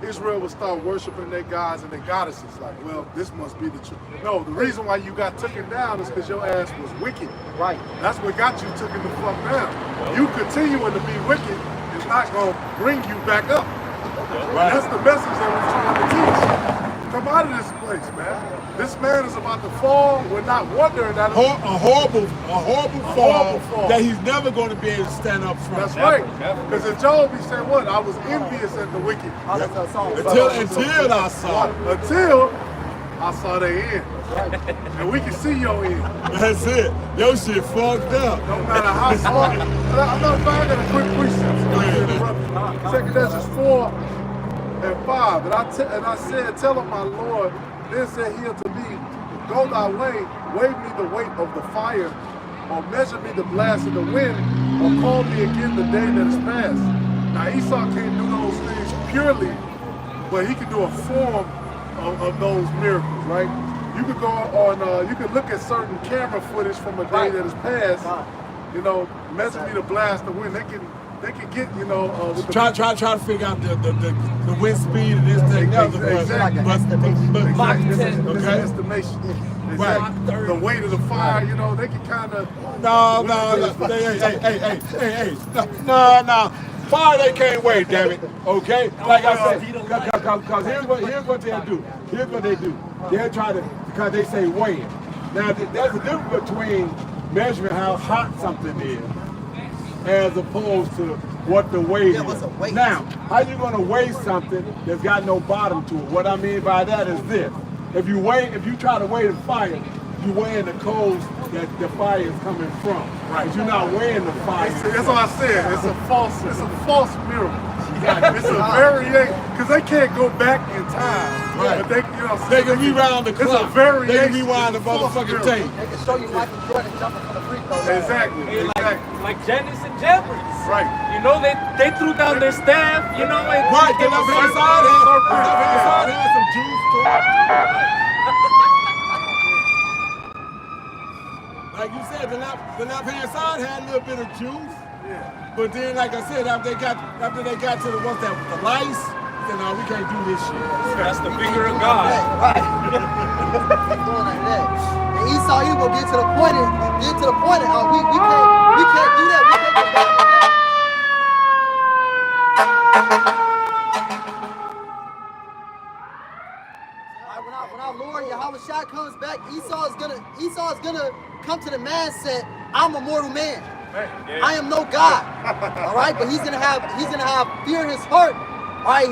Israel would start worshiping their gods and their goddesses. Like, well, this must be the truth. No, the reason why you got taken down is because your ass was wicked. Right. That's what got you taken the fuck down. You continuing to be wicked is not going to bring you back up. Right. That's the message that we're trying to teach. Come out of this place, man. This man is about to fall. We're not wondering that. A horrible fall that he's never going to be able to stand up from. That's right. Because in Job, he said, what? I was envious at the wicked. Until I saw it. Until I saw their end. And we can see your end. That's it. Your shit fucked up. No matter how smart. I'm not I got a quick precept. Second Ezra 4 and 5. And I said, tell him, my Lord, then said he unto me, go thy way, wave me the weight of the fire, or measure me the blast of the wind, or call me again the day that is past. Now Esau can't do those things purely, but he can do a form of those miracles, right? You could go on, you could look at certain camera footage from a day that is past, you know, measure me the blast of the wind. They can get, you know, with the Try to figure out the wind speed and this thing. Exactly. Mach 10. It's an Okay. estimation. Right. Exactly. The weight of the fire, you know, they can kind of. No. Hey. Fire they can't wait, damn it. Okay? Like I said, because here's what they'll do. Here's what they do. They'll try to, because they say weighing. Now, there's a difference between measuring how hot something is as opposed to what the weight Yeah, is. what's the weight? Now, how you going to weigh something that's got no bottom to it? What I mean by that is this. If you try to weigh the fire, you weighing the coals that the fire is coming from. Right. But you're not weighing the fire. That's what I said. It's a false miracle. It's a variation, because they can't go back in time. Right. But they, you know, They can rewind the clock. It's a variation. They can rewind the It's a false motherfucking miracle. tape. They can show you Michael Jordan jumping from the free throw line. Exactly. Hey, Exactly. like Janice and Jeffries. Right. You know, they threw down their staff, you know, and Right, the left hand side has some juice to it. Like you said, the left hand side had a little bit of juice. Yeah. But then, like I said, after they got to the lice, then no, we can't do this shit. that's the finger of God. Right. Going like that. And Esau, he will get to the point and we can't do that. We can't get back to that. When our Lord Yahweh Shai comes back, Esau is gonna come to the man and say, I'm a mortal man. Yeah. I am no God. All right, but he's gonna have fear in his heart. All right,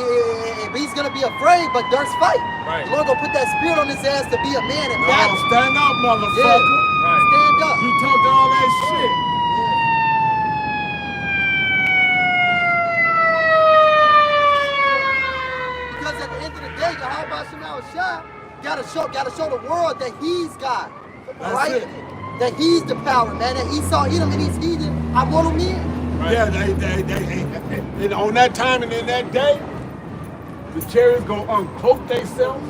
but he's gonna be afraid, but there's fight. Right. The Lord gonna put that spirit on his ass to be a man and No, battle. stand up, Yeah. motherfucker. Right. Stand up. You talked all that shit. Because at the end of the day, Yahweh Shemal Shah gotta show the world that he's God. All right? That's it. That he's the power, man. That Esau, Edom, and these heathen are mortal men. Right. Yeah, and on that time and in that day, the chariots gonna uncloak themselves,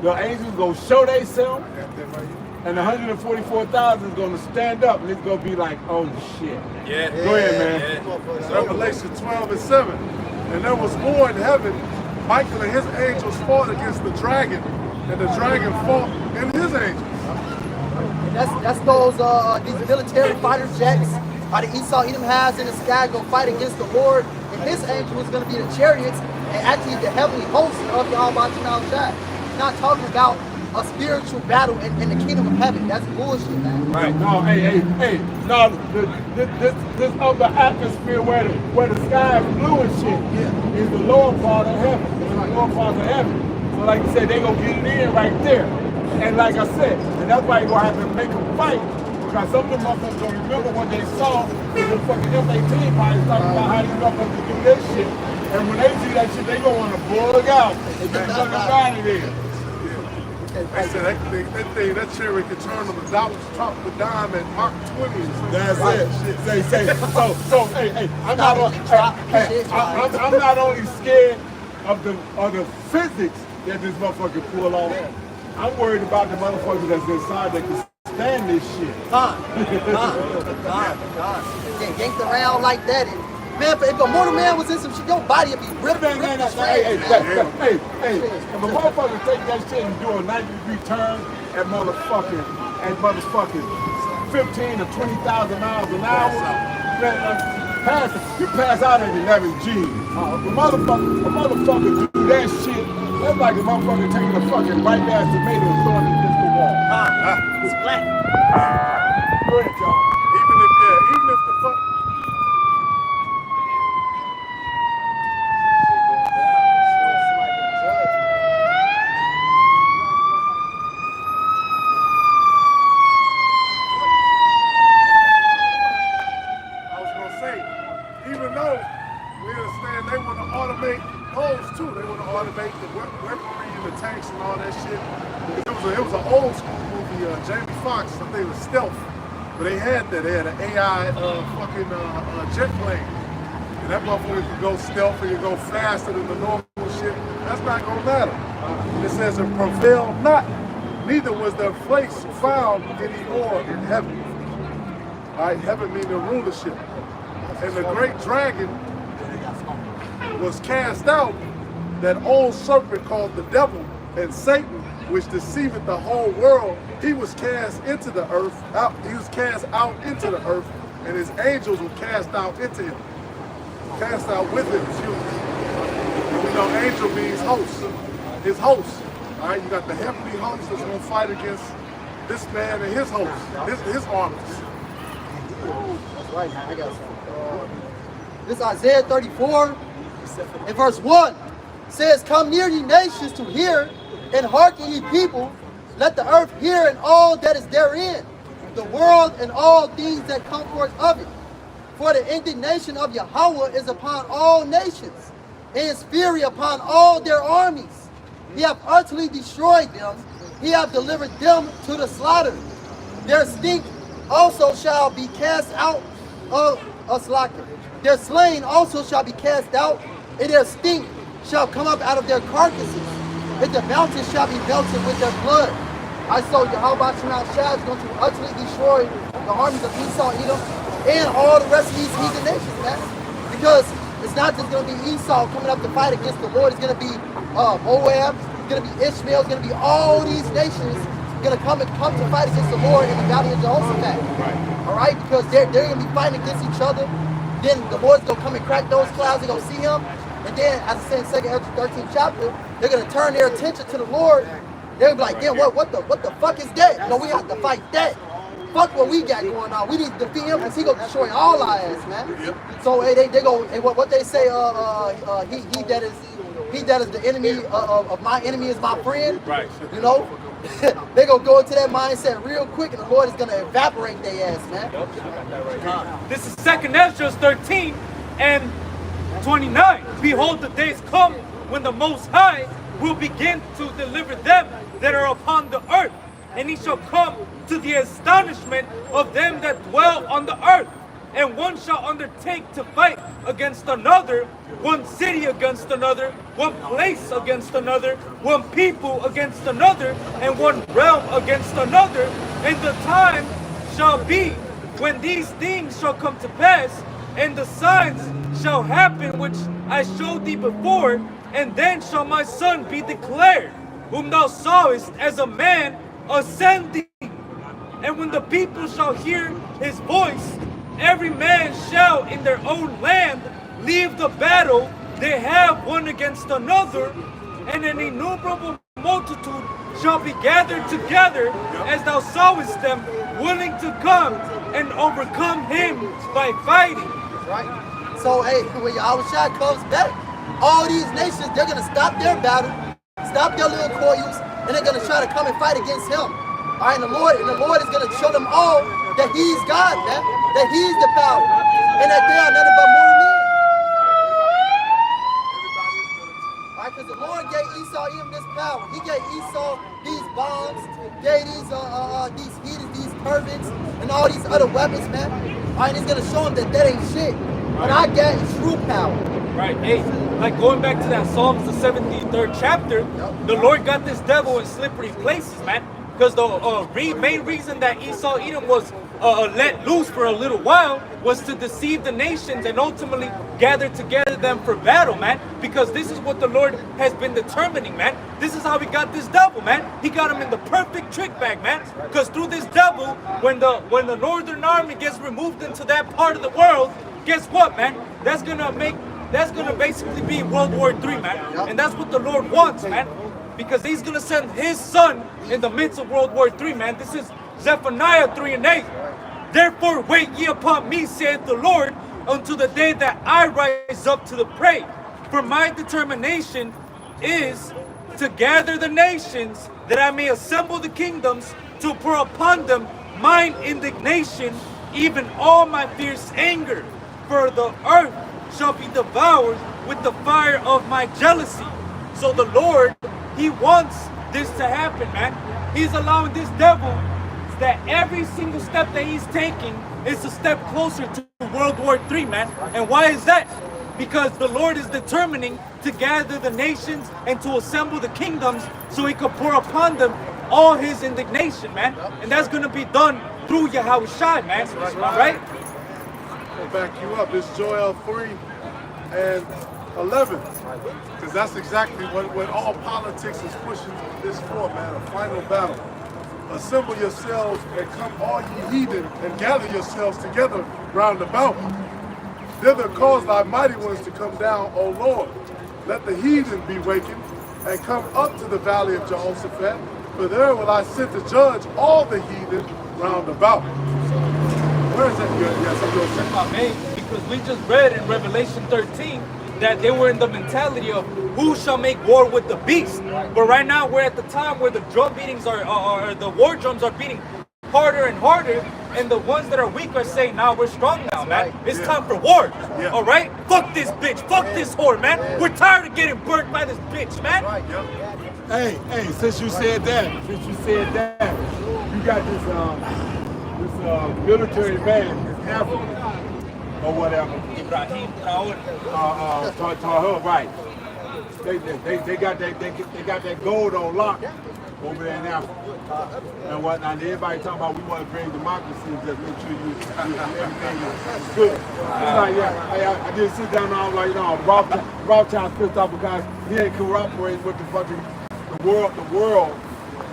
the angels gonna show themselves, and the 144,000 is gonna stand up, and it's gonna be like, oh shit. Yeah. Go ahead, man. Yeah. Revelation 12:7. And there was war in heaven. Michael and his angels fought against the dragon, and the dragon fought and his angels. And that's those these military fighter jets the Esau Edom has in the sky go fight against the Lord, and his angel is going to be the chariots and actually the heavenly host of Yahweh Shemal Shah. He's not talking about a spiritual battle in the kingdom of heaven. That's bullshit, man. Right. No, hey, no, this other atmosphere where the sky is blue and shit is the lower part of heaven. It's the lower part of heaven. So like you said, they gonna get it in right there. And like I said, and that's why you're gonna have to make them fight. Because some of them motherfuckers don't remember what they saw with the fucking F-18 pilots talking about how these motherfuckers do this shit. And when they see that shit, they gonna wanna bug out and get the fucking out of there. They said that chariot could turn on the dollar, drop the dime at Mach 20. That's it. So, hey, I'm not only scared of the physics that this motherfucker pull off. I'm worried about the motherfuckers that's inside that can stand this shit. Get yanked around like that. And, man, if a mortal man was in some shit, your body would be ripped to shreds, man. Hey, if a motherfucker take that shit and do a 90-degree turn at motherfucking 15 or 20,000 miles an hour, you pass out at 11 G. A motherfucker do that shit, that's like a motherfucker taking a fucking ripe ass tomato and throwing it against the wall. It's black. Go ahead, y'all. Even if the fuck. I was gonna say, even though we understand they want to automate homes too, they want to automate the weaponry and the tanks and all that shit. It was an old school movie, Jamie Foxx, I think it was Stealth, but they had that. They had an AI jet plane, and that motherfucker could go stealth and you go faster than the normal shit. That's not gonna matter. It says it prevailed not, neither was their place found anymore in heaven. All right, heaven meaning rulership. And the great dragon was cast out, that old serpent called the devil and Satan, which deceiveth the whole world. He was cast into the earth, he was cast out into the earth, and his angels were cast out into him. Cast out with him, excuse me. And we know angel means host, his host. All right, you got the heavenly host that's gonna fight against this man and his host, his armies. That's right, man. I got something. This is Isaiah 34, in verse 1. Says, come near ye nations to hear, and hearken ye people. Let the earth hear and all that is therein, the world and all things that come forth of it. For the indignation of Yahweh is upon all nations, and his fury upon all their armies. He hath utterly destroyed them. He hath delivered them to the slaughter. Their stink also shall be cast out of a slaughter. Their slain also shall be cast out, and their stink shall come up out of their carcasses, and the mountains shall be melted with their blood. I saw Yahweh Shemal Shah is going to utterly destroy the armies of Esau, Edom, and all the rest of these heathen nations, man. Because it's not just going to be Esau coming up to fight against the Lord. It's going to be Moab. It's going to be Ishmael. It's going to be all these nations going to come to fight against the Lord in the valley of Jehoshaphat. Right. All right, because they're going to be fighting against each other. Then the Lord's going to come and crack those clouds. They're going to see him. And then, as I said in 2 Ezra 13th chapter, they're going to turn their attention to the Lord. They're going to be like, damn, what the fuck is that? You know, we have to fight that. Fuck what we got going on. We need to defeat him because he gonna destroy all our ass, man. So hey, they go. Hey, what they say? He that is the enemy of my enemy is my friend. Right. You know, they gonna go into that mindset real quick, and the Lord is gonna evaporate their ass, man. This is 2nd Ezra 13 and 29. Behold, the days come when the Most High will begin to deliver them that are upon the earth, and he shall come to the astonishment of them that dwell on the earth. And one shall undertake to fight against another, one city against another, one place against another, one people against another, and one realm against another. And the time shall be when these things shall come to pass, and the signs shall happen which I showed thee before, and then shall my son be declared, whom thou sawest as a man ascending. And when the people shall hear his voice, every man shall in their own land leave the battle they have one against another, and an innumerable multitude shall be gathered together, as thou sawest them, willing to come and overcome him by fighting. Right. So hey, when Yahushua comes back, all these nations, they're gonna stop their battle, stop their little coils, and they're gonna try to come and fight against him. All right, and the Lord is gonna show them all that He's God, man, that He's the power, and that they are nothing but mortal men. All right, because the Lord gave Esau even this power. He gave Esau these bombs, gave these heaters, these turbines, and all these other weapons, man. All right, and He's gonna show them that ain't shit. But I got true power. Right, hey, like going back to that Psalms, the 73rd chapter, the Lord got this devil in slippery places, man. Because the main reason that Esau Edom was let loose for a little while was to deceive the nations and ultimately gather together them for battle, man. Because this is what the Lord has been determining, man. This is how he got this devil, man. He got him in the perfect trick bag, man. Because through this devil, when the northern army gets removed into that part of the world, guess what, man? That's gonna basically be World War III, man. And that's what the Lord wants, man. Because he's gonna send his son in the midst of World War III, man. This is Zephaniah 3 and 8. Therefore wait ye upon me, saith the Lord, until the day that I rise up to the prey. For my determination is to gather the nations, that I may assemble the kingdoms, to pour upon them mine indignation, even all my fierce anger. For the earth shall be devoured with the fire of my jealousy. So the Lord, He wants this to happen, man. He's allowing this devil that every single step that he's taking is a step closer to World War III, man. And why is that? Because the Lord is determining to gather the nations and to assemble the kingdoms so He could pour upon them all His indignation, man. And that's going to be done through Yahushua, man. All right? I'll back you up. It's Joel 3 and 11. Because that's exactly what all politics is pushing this for, man. A final battle. Assemble yourselves and come all ye heathen and gather yourselves together round about. Thither cause thy mighty ones to come down, O Lord. Let the heathen be wakened and come up to the valley of Jehoshaphat. For there will I sit to judge all the heathen round about. Where is that? Yes, because we just read in Revelation 13 that they were in the mentality of who shall make war with the beast. But right now we're at the time where the drum beatings are the war drums are beating harder and harder, and the ones that are weak are saying, nah, we're strong now, man. It's time for war. All right? Fuck this bitch. Fuck this whore, man. We're tired of getting burnt by this bitch, man. Hey, since you said that, you got this military man, this African or whatever. Ibrahim Traore. Tahir, right. They got that gold on lock over there in Africa. And whatnot. And everybody talking about we want to bring democracy and just make sure everything is good. It's like, yeah, I just sit down and I was like, no, Rothschild's pissed off because he ain't cooperating with the fucking the world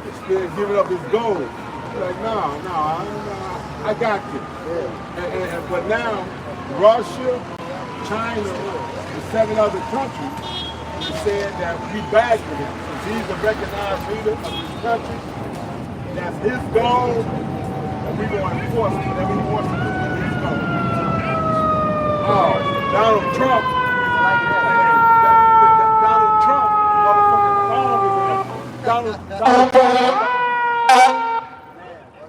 is giving up his gold. He's like, no, I got you. But now Russia, China, and 7 other countries said that we back with him. Since he's a recognized leader of this country, that's his goal, and we going to force it. And we force it. Let's go. Oh, Donald Trump. Donald Trump, motherfucking thong is in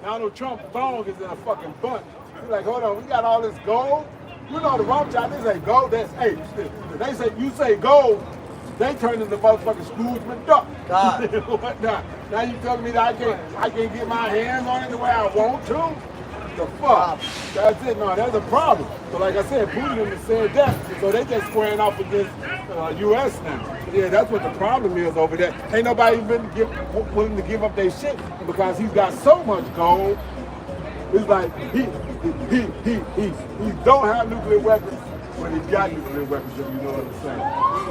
Donald Trump thong is in a fucking bunch. You're like, hold on, we got all this gold. You know the Rothschild, they say gold. That's hey, they say you say gold, they turn into motherfucking Scrooge McDuck. God. Whatnot. Now you telling me that I can't get my hands on it the way I want to? The fuck? That's it. No, that's a problem. So like I said, Putin has said that. So they just squaring off against U.S. now. Yeah, that's what the problem is over there. Ain't nobody willing to give up their shit because he's got so much gold. It's like he don't have nuclear weapons, but he's got nuclear weapons, if you know what I'm saying.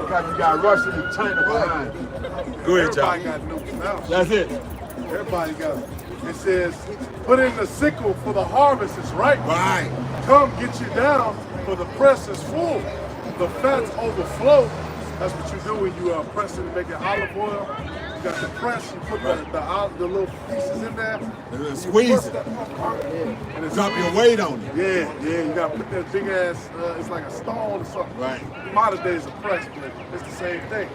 Because he got Russia and China behind him. Go ahead, Everybody John. got nukes now. That's it. Everybody got it. It says, put in the sickle for the harvest is ripe. Right. Come get you down, for the press is full. The fats overflow. That's what you do when you press it and make it olive oil. You got the press, you put the little pieces in there. And then squeeze it. And it's Drop your weight on it. Yeah, you gotta put that big ass, it's like a stone or something. Right. Modern days a press, but it's the same thing.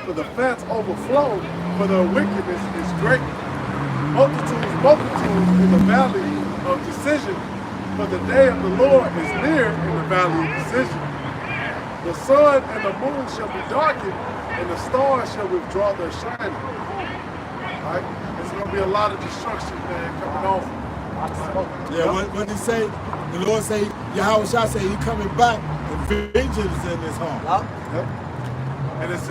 For the fats overflow, for the wickedness is great. Multitudes in the valley of decision, for the day of the Lord is near in the valley of decision. The sun and the moon shall be darkened, and the stars shall withdraw their shining. All right? There's going to be a lot of destruction, man, coming off. Yeah, what did he say? The Lord say, Yahweh shall say he coming back, and vengeance is in his heart. Yep. And it's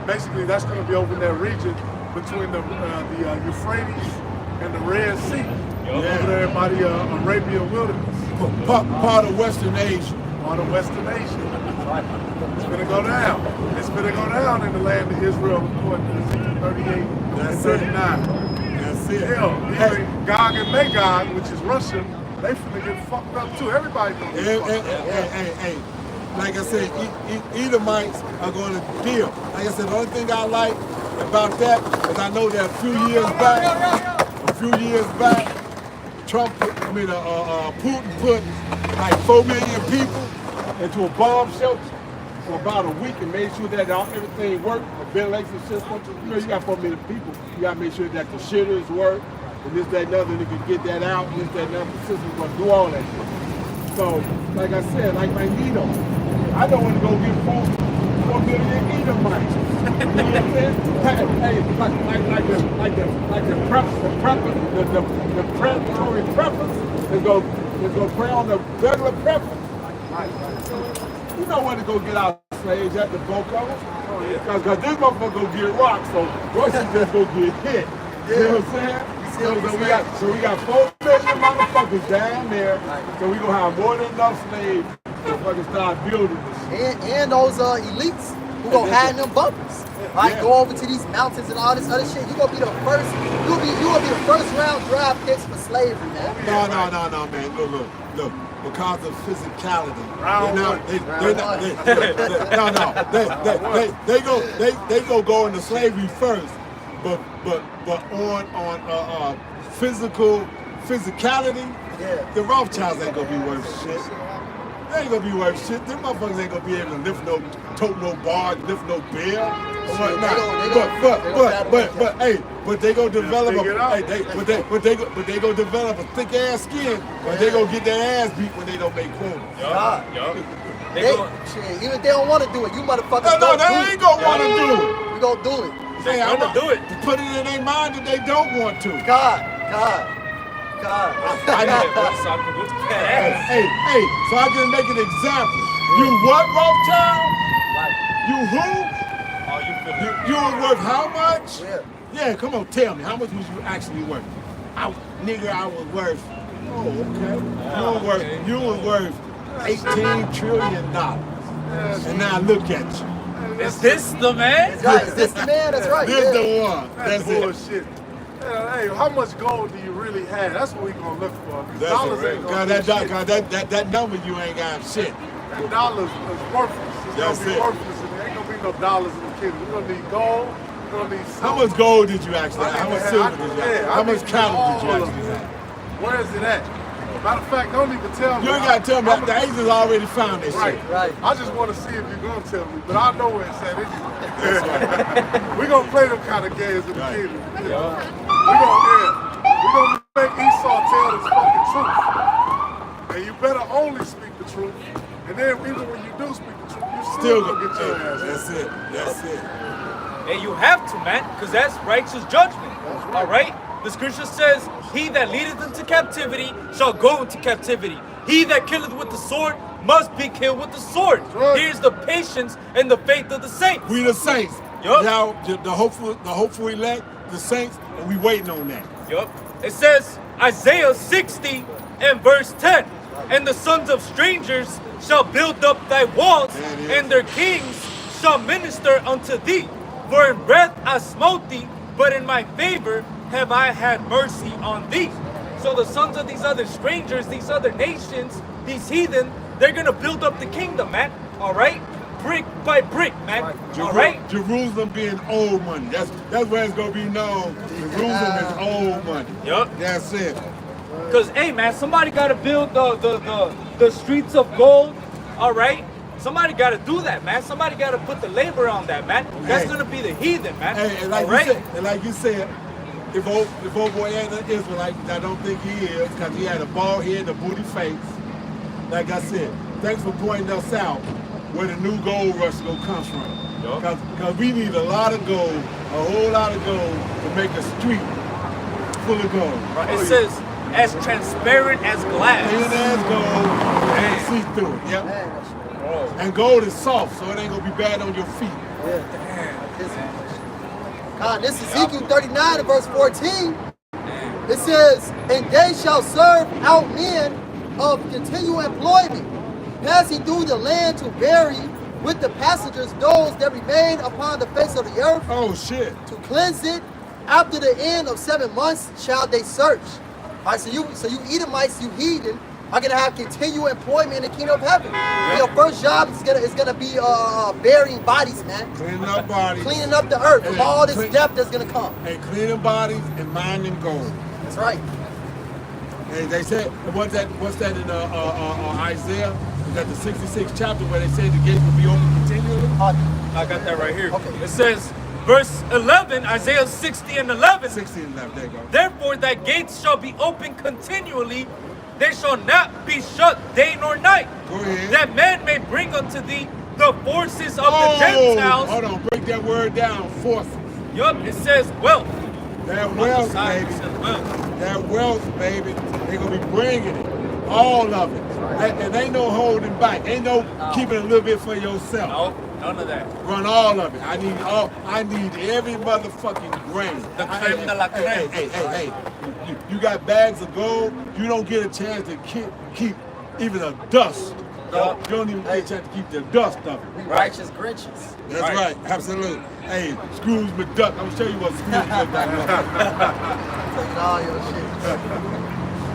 basically that's going to be over in that region between the Euphrates and the Red Sea. Over there by the Arabian wilderness. Part of Western Asia. Part of Western Asia. It's going to go down. It's going to go down in the land of Israel according to Ezekiel 38 and 39. That's it. Hell, even Gog and Magog, which is Russia, they finna get fucked up too. Everybody gonna get fucked up. Hey. Like I said, Edomites are going to deal. Like I said, the only thing I like about that is I know that a few years back, Putin put like 4 million people into a bomb shelter for about a week and made sure that everything worked, the ventilation system. You know, you got 4 million people. You got to make sure that the shitters work, and this, that, and other, they can get that out, and this, that, and other. The system's going to do all that shit. So, like I said, like Magneto, I don't want to go get 4 million Edomites. You know what I'm saying? Hey, the predatory preppers is going to prey on the regular preppers. You know when to go get our slaves at the Bocos? Because this motherfucker go get rocked, so Russia just go get hit. You know what I'm saying? So we got 4 million motherfuckers down there, so we gonna have more than enough slaves to fucking start building this shit. And those elites who gonna hide in them bunkers. Right? Go over to these mountains and all this other shit. You gonna be the first. You gonna be the first round draft picks for slavery, man. No, man. Look. Because of physicality, they go into slavery first, but on physicality, the Rothschilds ain't gonna be worth shit. They ain't gonna be worth shit. Them motherfuckers ain't gonna be able to tote no bar, lift no beer, or whatnot. But they gonna develop they gonna develop a thick ass skin, but they gonna get their ass beat when they don't make quotas. Even if they don't want to do it, you motherfuckers No, they ain't gonna want to do it. You gonna do it. They want to do it. Put it in their mind that they don't want to. God. I know. Hey, so I can make an example. You what, Rothschild? You who? You were worth how much? Yeah, come on, tell me. How much was you actually worth? I was worth. Oh, okay. You were worth $18 trillion. And now look at you. Is this the man? That's right. Is this the man? That's right. This the one. That's bullshit. Hey, how much gold do you really have? That's what we gonna look for. Dollars ain't gonna that number you ain't got shit. That dollars is worthless. It's gonna be worthless, and there ain't gonna be no dollars in the kingdom. We're gonna need gold. We're gonna need silver. How much gold did you actually have? How much silver did you have? How much cattle did you actually have? Where is it at? Matter of fact, don't even tell me. You ain't gotta tell me. The agents already found this Right. shit. Right. I just want to see if you're gonna tell me, but I know where it's at anyway. We're gonna play them kind of games in the kingdom. We're gonna make Esau tell this fucking truth. And you better only speak the truth. And then even when you do speak the truth, you still gonna get your ass. That's it. That's it. And you have to, man, because that's righteous judgment. All right? The scripture says, he that leadeth into captivity shall go into captivity. He that killeth with the sword must be killed with the sword. Right. Here's the patience and the faith of the saints. We the saints. Yup. Now the hopeful elect, the saints, and we waiting on that. Yup. It says, Isaiah 60 and verse 10, and the sons of strangers shall build up thy walls, There it is. and their kings shall minister unto thee. For in breath I smote thee, but in my favor have I had mercy on thee. So the sons of these other strangers, these other nations, these heathen, they're gonna build up the kingdom, man. All right, brick by brick, man. All right. Jerusalem being old money. That's where it's gonna be known. Jerusalem is old money. Yup. That's it. Cause hey, man, somebody gotta build the streets of gold. All right. Somebody got to do that, man. Somebody got to put the labor on that, man. That's Hey. gonna be the heathen, man. Hey, and All right. like you said, if old boy ain't an Israelite, I don't think he is, because he had a bald head and a booty face. Like I said, thanks for pointing us out where the new gold rush is gonna come from. Yup. Because we need a lot of gold, a whole lot of gold to make a street full of gold. Right. It says as transparent as glass. Thin as gold, and see through it. Yep. Man, that's And gold is soft, so it ain't gonna be bad on your feet. God, this is Ezekiel 39 and verse 14. It says, and they shall serve out men of continual employment, passing through the land to bury with the passengers those that remain upon the face of the earth, Oh shit. to cleanse it. After the end of 7 months shall they search. All right, so you Edomites, you heathen, are gonna have continual employment in the kingdom of heaven. Your first job is gonna be burying bodies, man. Cleaning up bodies. Cleaning up the earth from Yeah, all this clean- depth that's gonna come. And cleaning bodies and mining gold. That's right. And they said, what's that in Isaiah? Is that the 66th chapter where they said the gates will be open continually? I got that right here. Okay. It says, verse 11, Isaiah 60 and 11. 16 and 11, there you go. Therefore thy gates shall be open continually, they shall not be shut day nor night. Go ahead. That man may bring unto thee the forces of the Gentiles. Hold on, break that word down, forces. Yup, it says wealth. That wealth, It baby. says wealth. That wealth, baby. They're gonna be bringing it. All of it. And ain't no holding back. Ain't no keeping a little bit for yourself. No, none of that. Run all of it. I need every motherfucking grain. The creme de la creme. Hey. You got bags of gold, you don't get a chance to keep even a dust. Yup. You don't even get a chance to keep the dust of it. Righteous Grinches. That's Right. right, absolutely. Hey, Scrooge McDuck, I'm gonna show you what Scrooge McDuck looks like. Taking all your shit.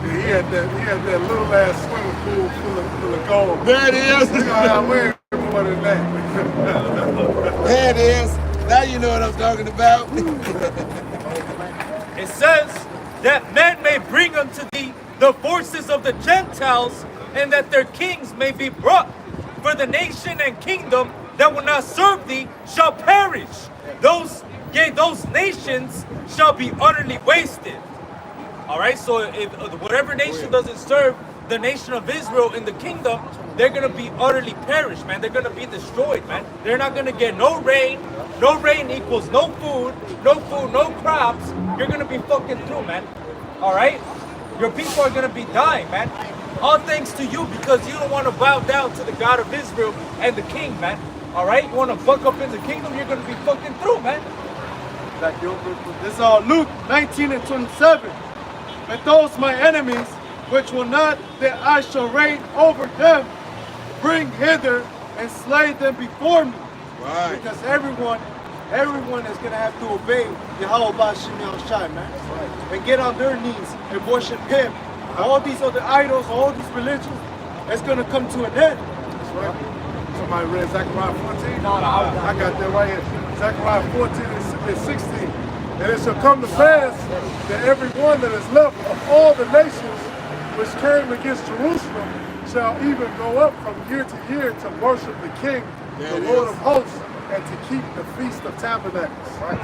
He had that little ass swimming pool full of gold. There it is. We're gonna have way more than that. There it is. Now you know what I'm talking about. It says that men may bring unto thee the forces of the Gentiles, and that their kings may be brought. For the nation and kingdom that will not serve thee shall perish. Those nations shall be utterly wasted. All right, so if whatever nation doesn't serve the nation of Israel in the kingdom, they're gonna be utterly perished, man. They're gonna be destroyed, man. They're not gonna get no rain. No rain equals no food, no crops. You're gonna be fucking through, man. All right, your people are gonna be dying, man. All thanks to you, because you don't want to bow down to the God of Israel and the King, man. All right, you want to fuck up in the kingdom, you're gonna be fucking through, man. This is Luke 19 and 27. But those my enemies, which will not that I shall reign over them, bring hither and slay them before me. Right. Because everyone is gonna have to obey Yahweh Bashim Yahushai, man. And get on their knees and worship him. All these other idols, all these religions, it's gonna come to an end. That's right. Somebody read Zechariah 14? No, I got that right here. Zechariah 14 and 16. And it shall come to pass that every one that is left of all the nations which came against Jerusalem shall even go up from year to year to worship the King, the Lord of hosts, and to keep the Feast of Tabernacles. Right.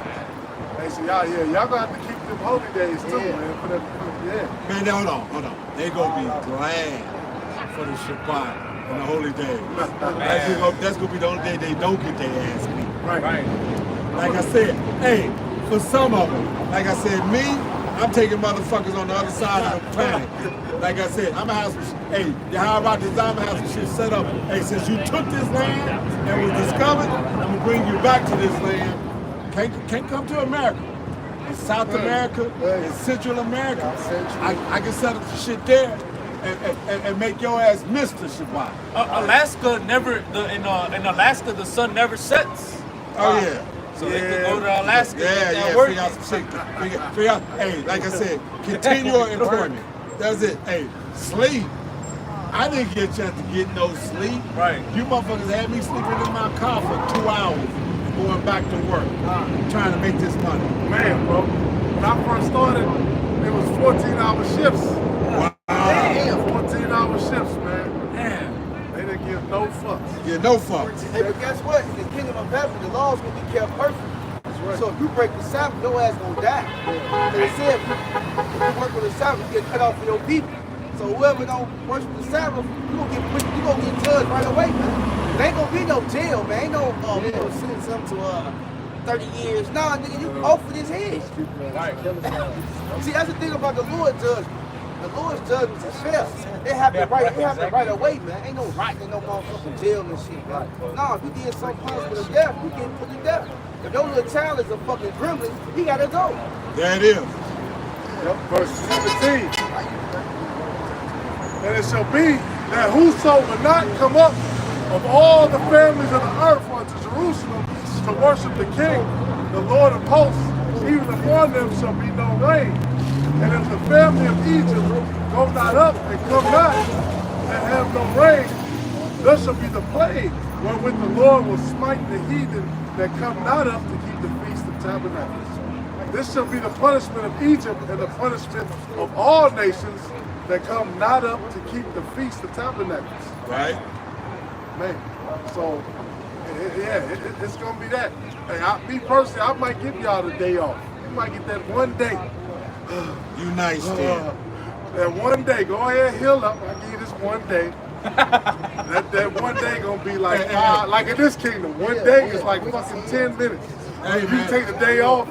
They say, y'all gonna have to keep them holy days too, man. Man, now, hold on. They gonna be glad for the Shabbat and the holy days. That's gonna be the only day they don't get their ass beat. Right. Like I said, hey, for some of them, like I said, me, I'm taking motherfuckers on the other side of the planet. Like I said, I'm gonna have some, hey, how about this? I'm gonna have some shit set up. Hey, since you took this land and was discovered, I'm gonna bring you back to this land. Can't come to America. In South America, in Central America, I can set up some shit there and make your ass Mr. Shabbat. Alaska never, in Alaska, the sun never sets. Oh, yeah. So they could go to Alaska. Figure out some shit. Figure out, hey, like I said, continue your employment. That's it. Hey, sleep. I didn't get a chance to get no sleep. Right. You motherfuckers had me sleeping in my car for 2 hours, going back to work, trying to make this money. Man, bro, when I first started, it was 14-hour shifts. Wow. 14-hour shifts, man. Man. They didn't give no fucks. Yeah, no fucks. Hey, but guess what? In the kingdom of heaven, the laws will be kept perfect. So if you break the Sabbath, your ass gonna die. They said if you work on the Sabbath, you get cut off from your people. So whoever don't worship the Sabbath, you gonna get judged right away, man. There ain't gonna be no jail, man. Ain't no we gonna send some to 30 years. Nah, nigga, you off with his head. Right. See, that's the thing about the Lord's judgment. The Lord's judgment is fair. It happened right away, man. Ain't no right in no motherfucking jail and shit, man. Nah, if you did some punishment of death, you get put to death. If your little child is a fucking gremlin, he gotta go. There it is. Yep, verse 17. And it shall be that whoso will not come up of all the families of the earth unto Jerusalem to worship the King, the Lord of hosts, even upon them shall be no rain. And if the family of Egypt go not up and come not, and have no rain, thus shall be the plague, wherewith the Lord will smite the heathen that come not up to keep the Feast of Tabernacles. This shall be the punishment of Egypt and the punishment of all nations that come not up to keep the Feast of Tabernacles. Right? Man, so, it's going to be that. Hey, me personally, I might give y'all the day off. You might get that one day. You nice, then. That one day, go ahead, heal up. I'll give you this one day. that one day gonna be like, like in this kingdom, one day is like fucking 10 minutes. Hey, you take the day off,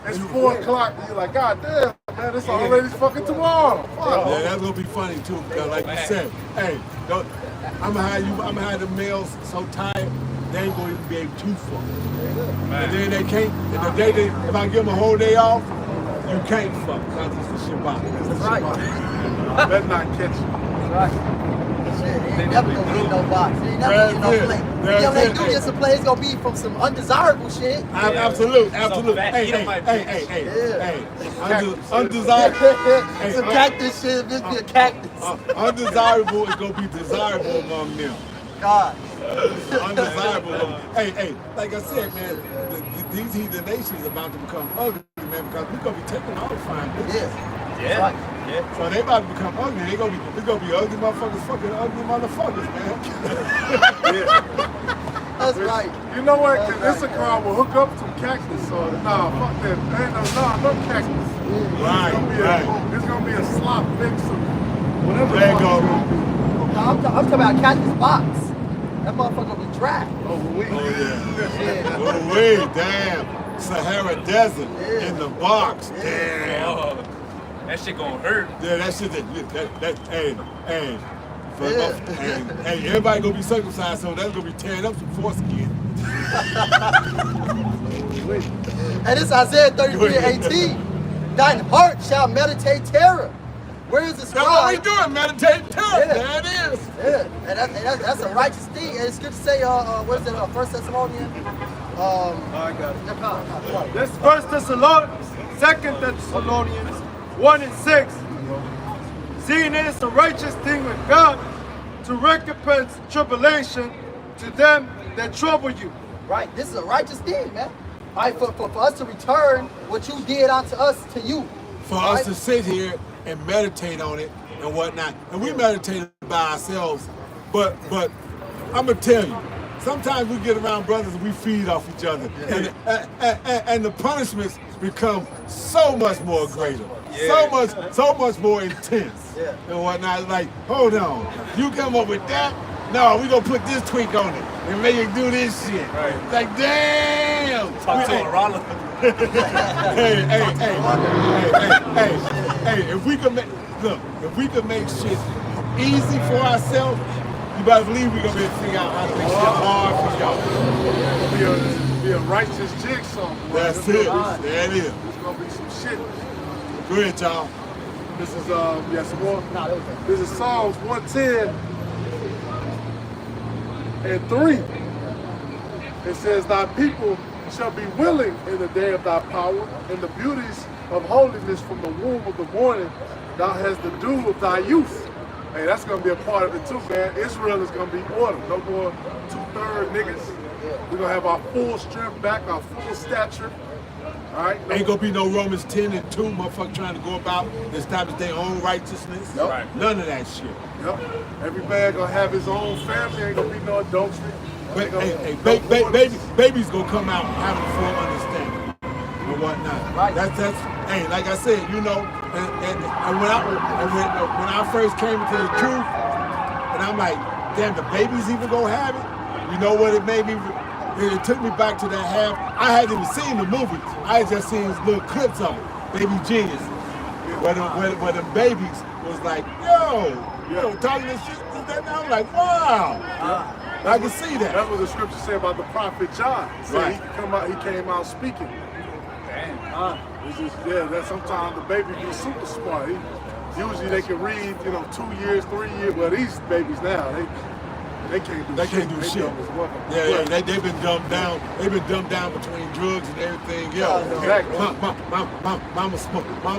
it's 4 o'clock, and you're like, God damn, man, it's already fucking tomorrow. Fuck. Yeah, that's gonna be funny too, because like you said, hey, I'm gonna have the males so tired, they ain't gonna even be able to fuck. And then they can't, and the day if I give them a whole day off, you can't fuck, because it's the Shabbat. That's right. Better not catch you. That's right. Shit, they ain't never gonna get no box. They ain't never gonna get no play. You know, they do get some play, it's gonna be from some undesirable shit. Absolute. Hey. Undesirable. Some cactus shit, this be a cactus. Undesirable is gonna be desirable among them. God. Undesirable. Hey, like I said, man, these heathen nations about to become ugly, man, because we're gonna be taking all the fine bitches. Yeah. Right. Yeah. So they about to become ugly. It's gonna be ugly motherfuckers fucking ugly motherfuckers, man. That's right. You know what? Issachar will hook up some cactus. So nah, fuck that. Ain't no cactus. Right. It's gonna be a slop mix of whatever. There you go. I'm talking about cactus box. That motherfucker gonna be dry. Oh wait, damn. Sahara Desert in the box. Damn. Oh, that shit gonna hurt. Yeah, that shit hey, everybody gonna be circumcised, so that's gonna be tearing up some foreskin. And it's Isaiah 33:18. Thine heart shall meditate terror. Where is the That's what we scribe? doing, meditate terror. Yeah. There it is. Yeah, and that's a righteous thing. And it's good to say, what is it, 1 Thessalonians? I got it. This 1 Thessalonians, 2 Thessalonians 1:6. Seeing it is a righteous thing with God to recompense tribulation to them that trouble you. Right, this is a righteous thing, man. right? For us to return what you did unto us to you. For us to sit here and meditate on it and whatnot. And we meditate by ourselves. But I'm gonna tell you, sometimes we get around brothers and we feed off each other. And the punishments become so much more greater. So much more intense and whatnot. Like, hold on, you come up with that? No, we gonna put this tweak on it and make it do this shit. Right. Like, damn. Talk to a Rolla. Hey, if we could make shit easy for ourselves, you better believe we're gonna be able to figure out how to make shit hard for y'all. Be a righteous jigsaw. That's it. There it is. There's gonna be some shit. Go ahead, y'all. This is some more. This is Psalms 110 and 3. It says, "Thy people shall be willing in the day of thy power, and the beauties of holiness from the womb of the morning. Thou hast the dew of thy youth." Hey, that's gonna be a part of it too, man. Israel is gonna be ordered. No more 2/3 niggas. We're gonna have our full strength back, our full stature. All right. Ain't gonna be no Romans 10 and 2 motherfucker trying to go about and establish their own righteousness. Yep. Right. None of that shit. Yep. Every man gonna have his own family. Ain't gonna be no adultery. But babies gonna come out having full understanding and whatnot. Right. That's hey, like I said, you know, and when I first came into the truth, and I'm like, damn, the babies even gonna have it. You know what it made me? It took me back to that half. I hadn't even seen the movie. I had just seen little clips of it. Baby Genius, where the babies was like, yo, you know, talking this shit. And I'm like, wow. I can see that. That's what the scripture say about the prophet John. Right. He came out speaking. That sometimes the baby be super smart. Usually they can read, 2 years, 3 years. Well, these babies now, they can't do shit. Can't do shit. They've been dumbed down. They've been dumbed down between drugs and everything else. Exactly. Mama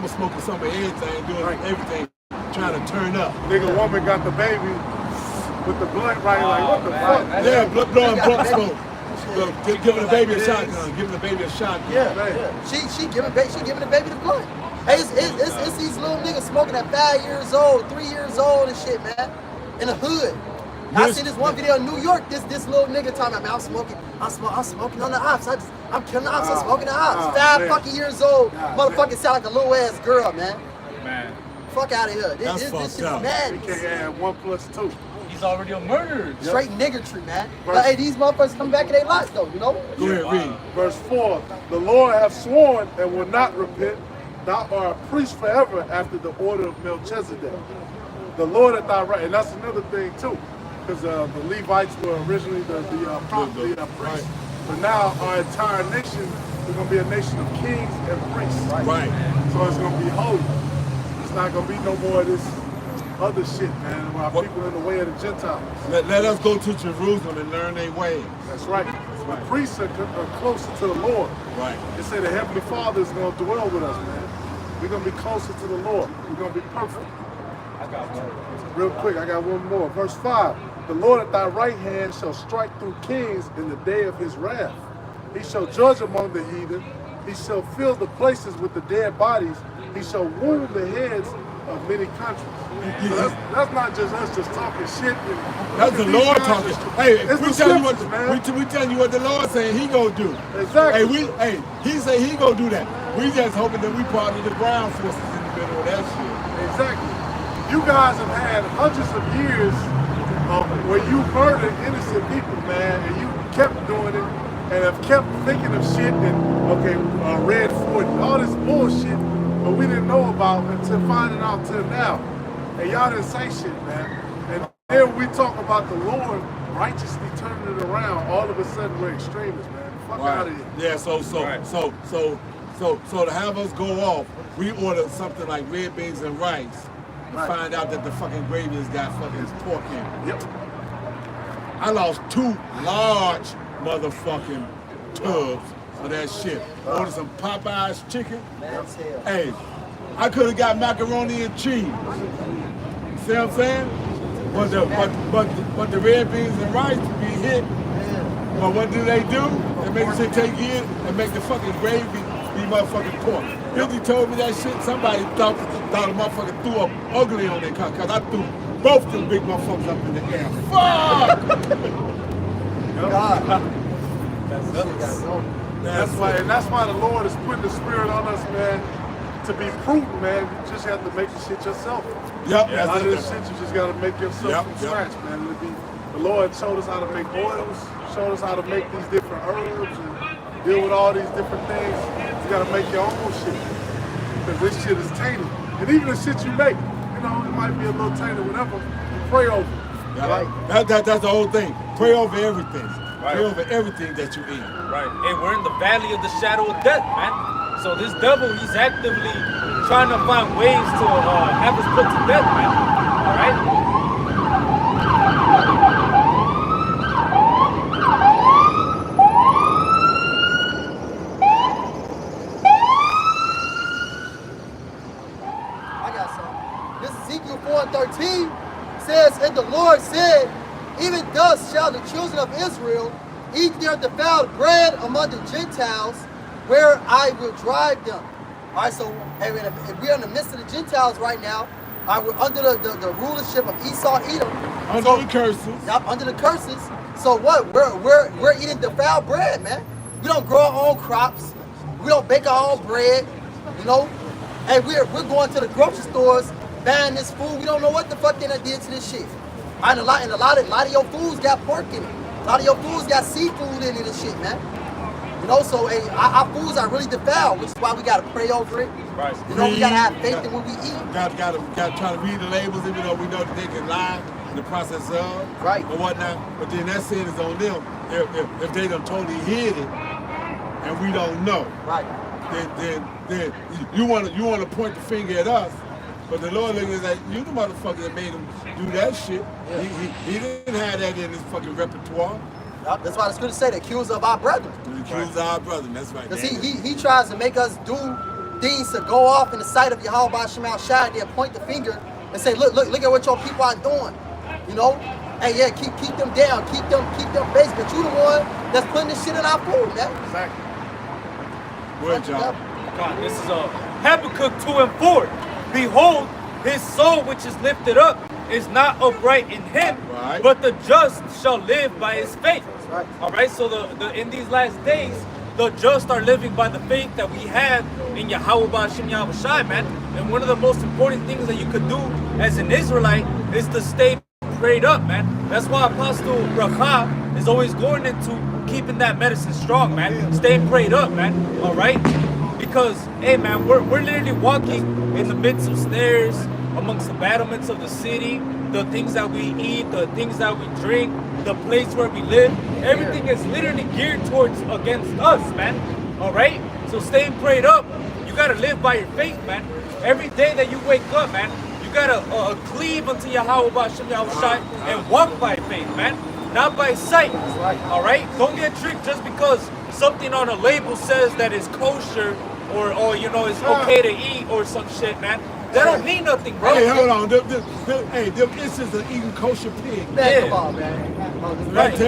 smoking some of everything, doing everything, trying to turn up. Nigga, woman got the baby with the blunt right, like what the fuck? Yeah, blowing blunt smoke. Giving the baby a shotgun. Giving the baby a shotgun. Yeah. She giving the baby the blunt. Hey, it's these little niggas smoking at 5 years old, 3 years old and shit, man. In the hood. I see this one video in New York. This little nigga talking about, man, I'm smoking on the ops. I'm killing the ops. I'm smoking the ops. 5 fucking years old. Motherfucking sound like a little ass girl, man. Man, Fuck out of here. That's This fucked shit is up. madness. You can't add 1 + 2. he's already a murderer. Straight niggertry, man. But hey, these motherfuckers come back in their lives though, you know? Go ahead, read. Verse 4, the Lord hath sworn and will not repent. Thou art a priest forever after the order of Melchizedek. The Lord at thy right, and that's another thing too, because the Levites were originally the priests, but now our entire nation is going to be a nation of kings and priests. Right. So it's going to be holy. It's not going to be no more of this other shit, man, where our people in the way of the Gentiles. Let us go to Jerusalem and learn their ways. That's right. The priests are closer to the Lord. Right. They say the Heavenly Father is going to dwell with us, man. We're going to be closer to the Lord. We're going to be perfect. Real quick, I got one more. Verse 5. The Lord at thy right hand shall strike through kings in the day of his wrath. He shall judge among the heathen. He shall fill the places with the dead bodies. He shall wound the heads of many countries. So that's not just us just talking shit. That's the Lord talking. Hey, it's we telling you what the Lord saying He gonna do. Exactly. He say He gonna do that. We just hoping that we part of the ground forces in the middle of that shit. Exactly. You guys have had hundreds of years where you murdered innocent people, man, and you kept doing it, and have kept thinking of shit and Red 40, all this bullshit, but we didn't know about until finding out till now. And y'all didn't say shit, man. And then we talk about the Lord righteously turning it around. All of a sudden we're extremists, man. Fuck out of here. Yeah, so to have us go off, we ordered something like red beans and rice. And find out that the fucking gravy has got fucking pork in it. Yep. I lost 2 large motherfucking tubs of that shit. Ordered some Popeye's chicken. Hey, I could have got macaroni and cheese. See what I'm saying? But the red beans and rice to be hit. But what do? and make the shit take in and make the fucking gravy be motherfucking pork. If he told me that shit, somebody thought a motherfucker threw up ugly on that car, cause I threw both them big motherfuckers up in the air. Fuck! That's why the Lord is putting the spirit on us, man, to be prudent, man. You just have to make the shit yourself. Yep. A lot of this shit you just gotta make yourself from scratch, man. The Lord showed us how to make oils, showed us how to make these different herbs and deal with all these different things. You gotta make your own shit. Because this shit is tainted. And even the shit you make, you know, it might be a little tainted, whatever. You pray over it. Right. That's the whole thing. Pray over everything. Right. Pray over everything that you eat. Right. And we're in the valley of the shadow of death, man. So this devil, he's actively trying to find ways to have us put to death, man. All right? I got something. This Ezekiel 4:13 says, and the Lord said, even thus shall the children of Israel eat their defiled bread among the Gentiles, where I will drive them. All right, so hey, we're in the midst of the Gentiles right now. All right, we're under the rulership of Esau, Edom. Under the curses. Yep, under the curses. So what? We're eating defiled bread, man. We don't grow our own crops. We don't bake our own bread. You know, and we're going to the grocery stores buying this food. We don't know what the fuck they done did to this shit. And a lot of your foods got pork in it. A lot of your foods got seafood in it and shit, man. You know, so hey, our foods are really defiled, which is why we gotta pray over it. Right. You know, we gotta have faith in what we eat. Got to try to read the labels, even though we know that they can lie in the process of. Right. Or whatnot. But then that sin is on them if they done totally hid it and we don't know. Right. Then you want to point the finger at us. But the Lord looking at like, you the motherfucker that made him do that shit. Yeah. He didn't have that in his fucking repertoire. Yep, that's why the scripture say the accuser of our brethren. The accuser of our brother, that's right. Because he tries to make us do things to go off in the sight of Yahweh Shemal Shai and then point the finger and say, look at what your people are doing. You know? Hey, yeah, keep them down, keep them based. But you the one that's putting this shit in our food, man. Exactly. Word, y'all. God, this is Habakkuk 2:4. Behold, his soul which is lifted up is not upright in him, Right. but the just shall live by his faith. Right. All right, so in these last days, the just are living by the faith that we have in Yahweh Ba'Shem Yahweh Shai, man. And one of the most important things that you could do as an Israelite is to stay prayed up, man. That's why Apostle Bracha is always going into keeping that medicine strong, man. Stay prayed up, man. All right? Because, hey, man, we're literally walking in the midst of snares, amongst the battlements of the city, the things that we eat, the things that we drink, the place where we live. Everything is literally geared towards against us, man. All right? So staying prayed up, you got to live by your faith, man. Every day that you wake up, man, you got to cleave unto Yahweh Ba'Shem Yahweh Shai and walk by faith, man. Not by sight. All right? Don't get tricked just because something on a label says that it's kosher or you know, it's okay to eat or some shit, man. That don't mean nothing, bro. Hey, hold on. Them instances of eating kosher pig. Man, Yeah. come on, man. Right.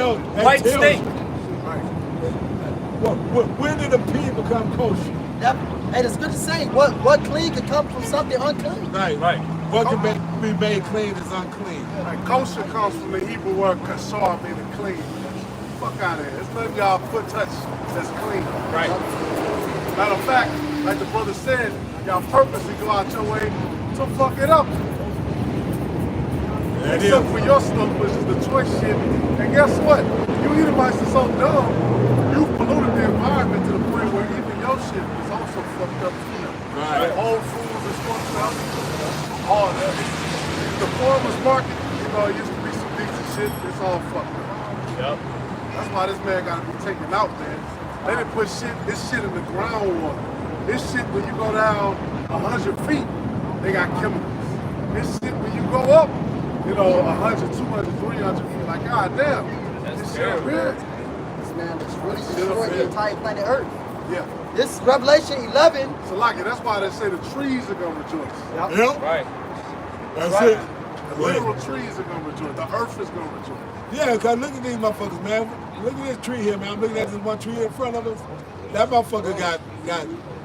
White steak. When did a pig become kosher? Yep. And it's good to say what clean could come from something unclean. Right. What can be made clean is unclean. Like, kosher comes from the Hebrew word kasar, meaning clean. Fuck out of here. It's none of y'all foot touch that's clean. Right. Matter of fact, like the brother said, y'all purposely go out your way to fuck it up. Except for your stuff, which is the choice shit. And guess what? You Edomites are so dumb, you polluted the environment to the point where even your shit is also fucked up too. Right. Like Whole Foods is fucked up. All that. The farmer's market, you know, it used to be some decent shit. It's all fucked up. Yep. That's why this man gotta be taken out, man. They didn't put this shit in the groundwater. This shit, when you go down 100 feet, they got chemicals. This shit, when you go up, you know, 100, 200, 300 feet, like, god damn, this shit weird. This man is really destroyed the entire planet Earth. Yeah. This Revelation 11. So, like, that's why they say the trees are gonna rejoice. Yep. Right. That's it. The literal trees are gonna rejoice. The earth is gonna rejoice. Yeah, because look at these motherfuckers, man. Look at this tree here, man. I'm looking at this one tree in front of us. That motherfucker got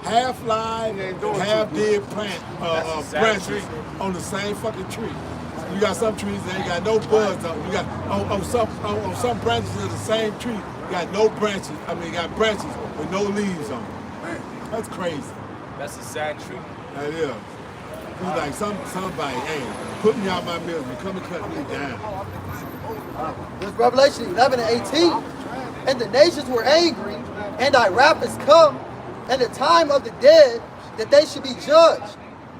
half live, half dead plant branches on the same fucking tree. You got some trees that ain't got no buds on. You got on some branches of the same tree, you got no branches. I mean, you got branches with no leaves on. Man, that's crazy. That's a sad truth. That is. He's like somebody, hey, put me out my mills and come and cut me down. There's Revelation 11 and 18. And the nations were angry, and thy wrath is come, and the time of the dead, that they should be judged,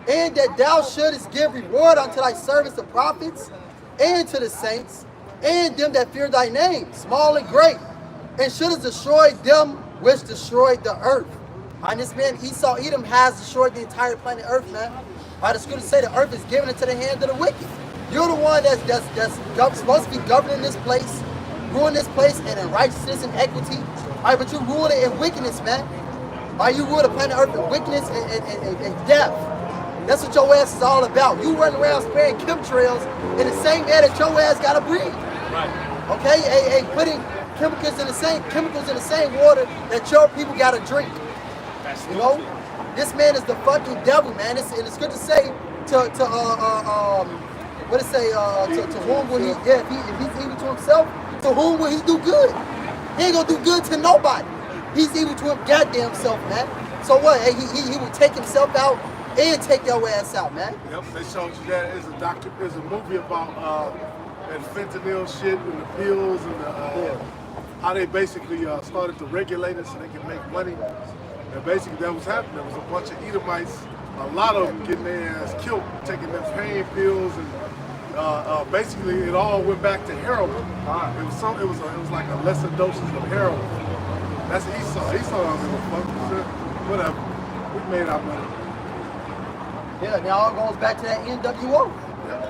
and that thou shouldest give reward unto thy servants the prophets, and to the saints, and them that fear thy name, small and great, and shouldest destroy them which destroyed the earth. And this man Esau Edom has destroyed the entire planet Earth, man. The scriptures say the earth is given into the hand of the wicked. You're the one that's supposed to be governing this place, ruling this place in righteousness and equity. But you rule it in wickedness, man. You rule the planet Earth in wickedness and death. That's what your ass is all about. You run around spraying chemtrails in the same air that your ass gotta breathe. Right. Okay, and putting chemicals in the same water that your people gotta drink. That's You know, this man is the fucking devil, man. It's good to say to whom will he? Yeah, if he's evil to himself, to whom will he do good? He ain't gonna do good to nobody. He's evil to him goddamn self, man. So what? Hey, he will take himself out and take your ass out, man. Yep, they showed you that. There's a movie about that fentanyl shit and the pills and how they basically started to regulate it so they can make money. And basically that was happening. There was a bunch of Edomites, a lot of them getting their ass killed, taking them pain pills, and basically it all went back to heroin. It was like a lesser doses of heroin. That's Esau. Esau don't give a fuck. Whatever. We made our money. Yeah, now it goes back to that NWO.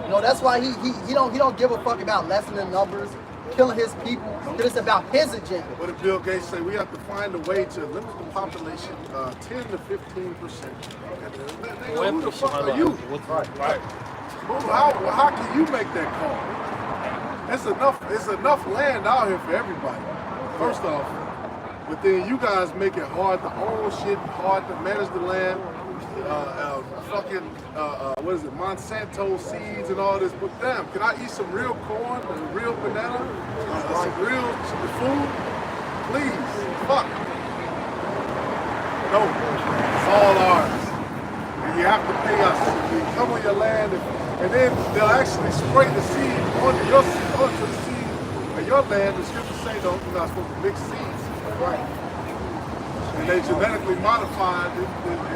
You know, that's why he don't give a fuck about lessening numbers, killing his people. It's about his agenda. What did Bill Gates say? We have to find a way to limit the population 10 to 15%. Who the fuck are you? Right. How can you make that call? It's enough land out here for everybody. First off, but then you guys make it hard to own shit, hard to manage the land. What is it, Monsanto seeds and all this, but damn, can I eat some real corn and real banana, some real food? Please, fuck. No, it's all ours. And you have to pay us. You come on your land and then they'll actually spray the seed onto the seed of your land. The scriptures say you're not supposed to mix seeds, right? And they genetically modified it and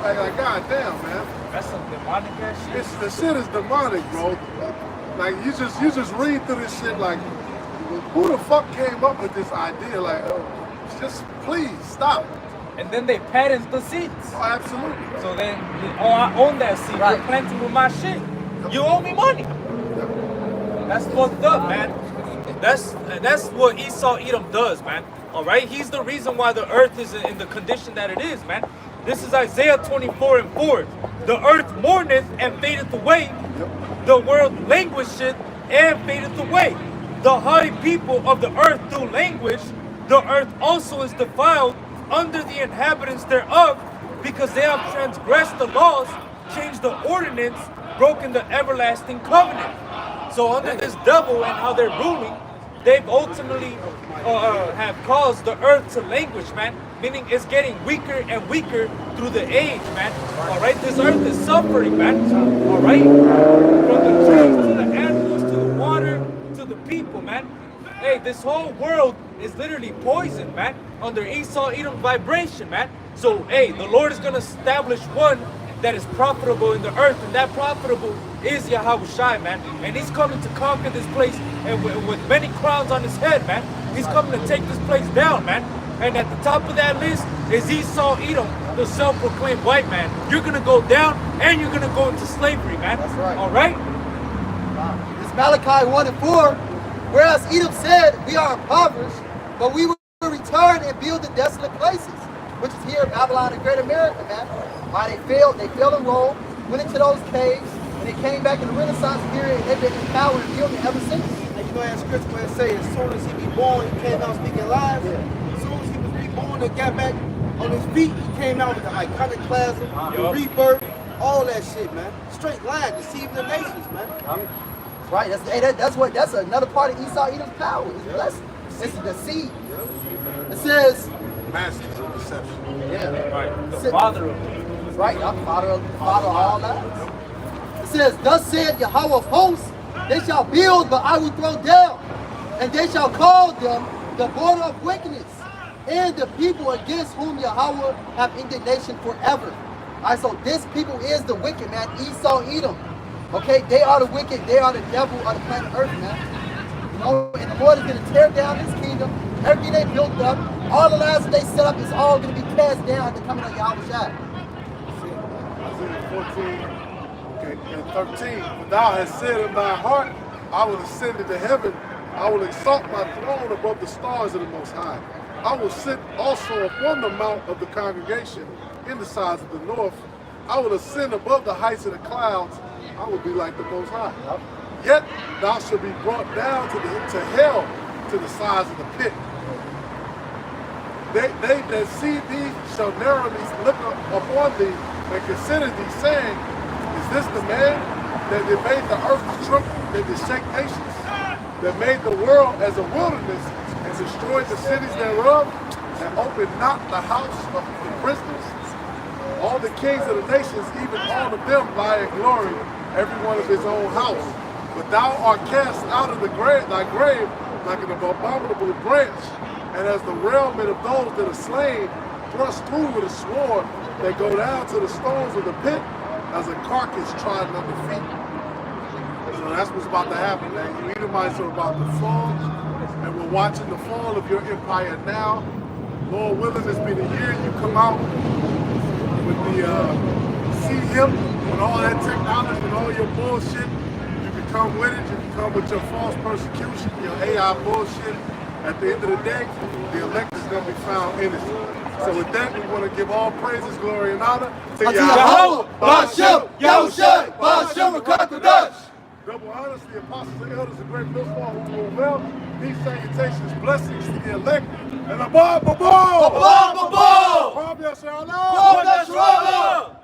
like God damn, man. That's some demonic ass shit. The shit is demonic, bro. Like you just read through this shit like, who the fuck came up with this idea? Like, just please stop. And then they patent the seeds. Oh, absolutely. So then, I own that seed. Right. You're planting with my shit. You owe me money. That's fucked up, man. That's what Esau Edom does, man. All right, he's the reason why the earth is in the condition that it is, man. This is Isaiah 24 and 4. The earth mourneth and fadeth away. The world languisheth and fadeth away. The haughty people of the earth do languish. The earth also is defiled under the inhabitants thereof, because they have transgressed the laws, changed the ordinance, broken the everlasting covenant. So under this devil and how they're ruling, they've ultimately have caused the earth to languish, man. Meaning it's getting weaker and weaker through the age, man. All right, this earth is suffering, man. All right, from the trees to the animals to the water to the people, man. Hey, this whole world is literally poisoned, man, under Esau Edom vibration, man. So, hey, the Lord is gonna establish one that is profitable in the earth, and that profitable is Yahushua, man. And he's coming to conquer this place, and with many crowns on his head, man. He's coming to take this place down, man. And at the top of that list is Esau Edom, the self-proclaimed white man. You're gonna go down, and you're gonna go into slavery, man. That's right. All right? It's Malachi 1 and 4. Whereas Edom said, we are impoverished, but we will return and build the desolate places, which is here in Babylon and Great America, man. Why they failed in Rome, went into those caves, and and it came back in the Renaissance period, and they've been in power and building ever since. And you know, as Scripture would say, as soon as he be born, he came out speaking lies. As soon as he was reborn and got back on his feet, he came out with the iconoclasm, the rebirth, all that shit, man. Straight line, deceiving the nations, man. Right, that's another part of Esau Edom's power. His blessing. It's the seed. It says, Masters of deception. yeah, Right. The father of it. right, I'm father of all lies. It says, thus said Yahweh of hosts, they shall build, but I will throw down, and they shall call them the border of wickedness, and the people against whom Yahweh have indignation forever. All right, so this people is the wicked, man. Esau, Edom. Okay, they are the wicked. They are the devil of the planet Earth, man. You know, and the Lord is going to tear down His kingdom. Everything they built up, all the lies that they set up, is all going to be cast down at the coming of Yahweh Shai. Isaiah 14, okay, and 13. For thou hast said in thy heart, I will ascend into heaven. I will exalt my throne above the stars of the Most High. I will sit also upon the mount of the congregation in the sides of the north. I will ascend above the heights of the clouds. I will be like the Most High. Yet thou shalt be brought down to hell, to the sides of the pit. They that see thee shall narrowly look upon thee and consider thee, saying, is this the man that made the earth to tremble, that did shake nations, that made the world as a wilderness, and destroyed the cities thereof, and opened not the house of the prisoners? All the kings of the nations, even all of them, lie in glory, every one of his own house. But thou art cast out of thy grave like an abominable branch, and as the raiment of those that are slain, thrust through with a sword, that go down to the stones of the pit, as a carcass trodden under feet. So that's what's about to happen, man. You Edomites are about to fall, and we're watching the fall of your empire now. Lord willing, this be the year you come out with the see him with all that technology and all your bullshit. You can come with it. You can come with your false persecution, your AI bullshit. At the end of the day, the elect is going to be found innocent. So with that, we want to give all praises, glory, and honor to Yahweh, Ba'ashem, Yahushai, Ba'ashem, Rakakadosh. Double honors to the apostles and elders of great millstone who rule well. These salutations, blessings to the elect. And above, above, Above, above. Kwam Yasharala. Kwam Yasharala.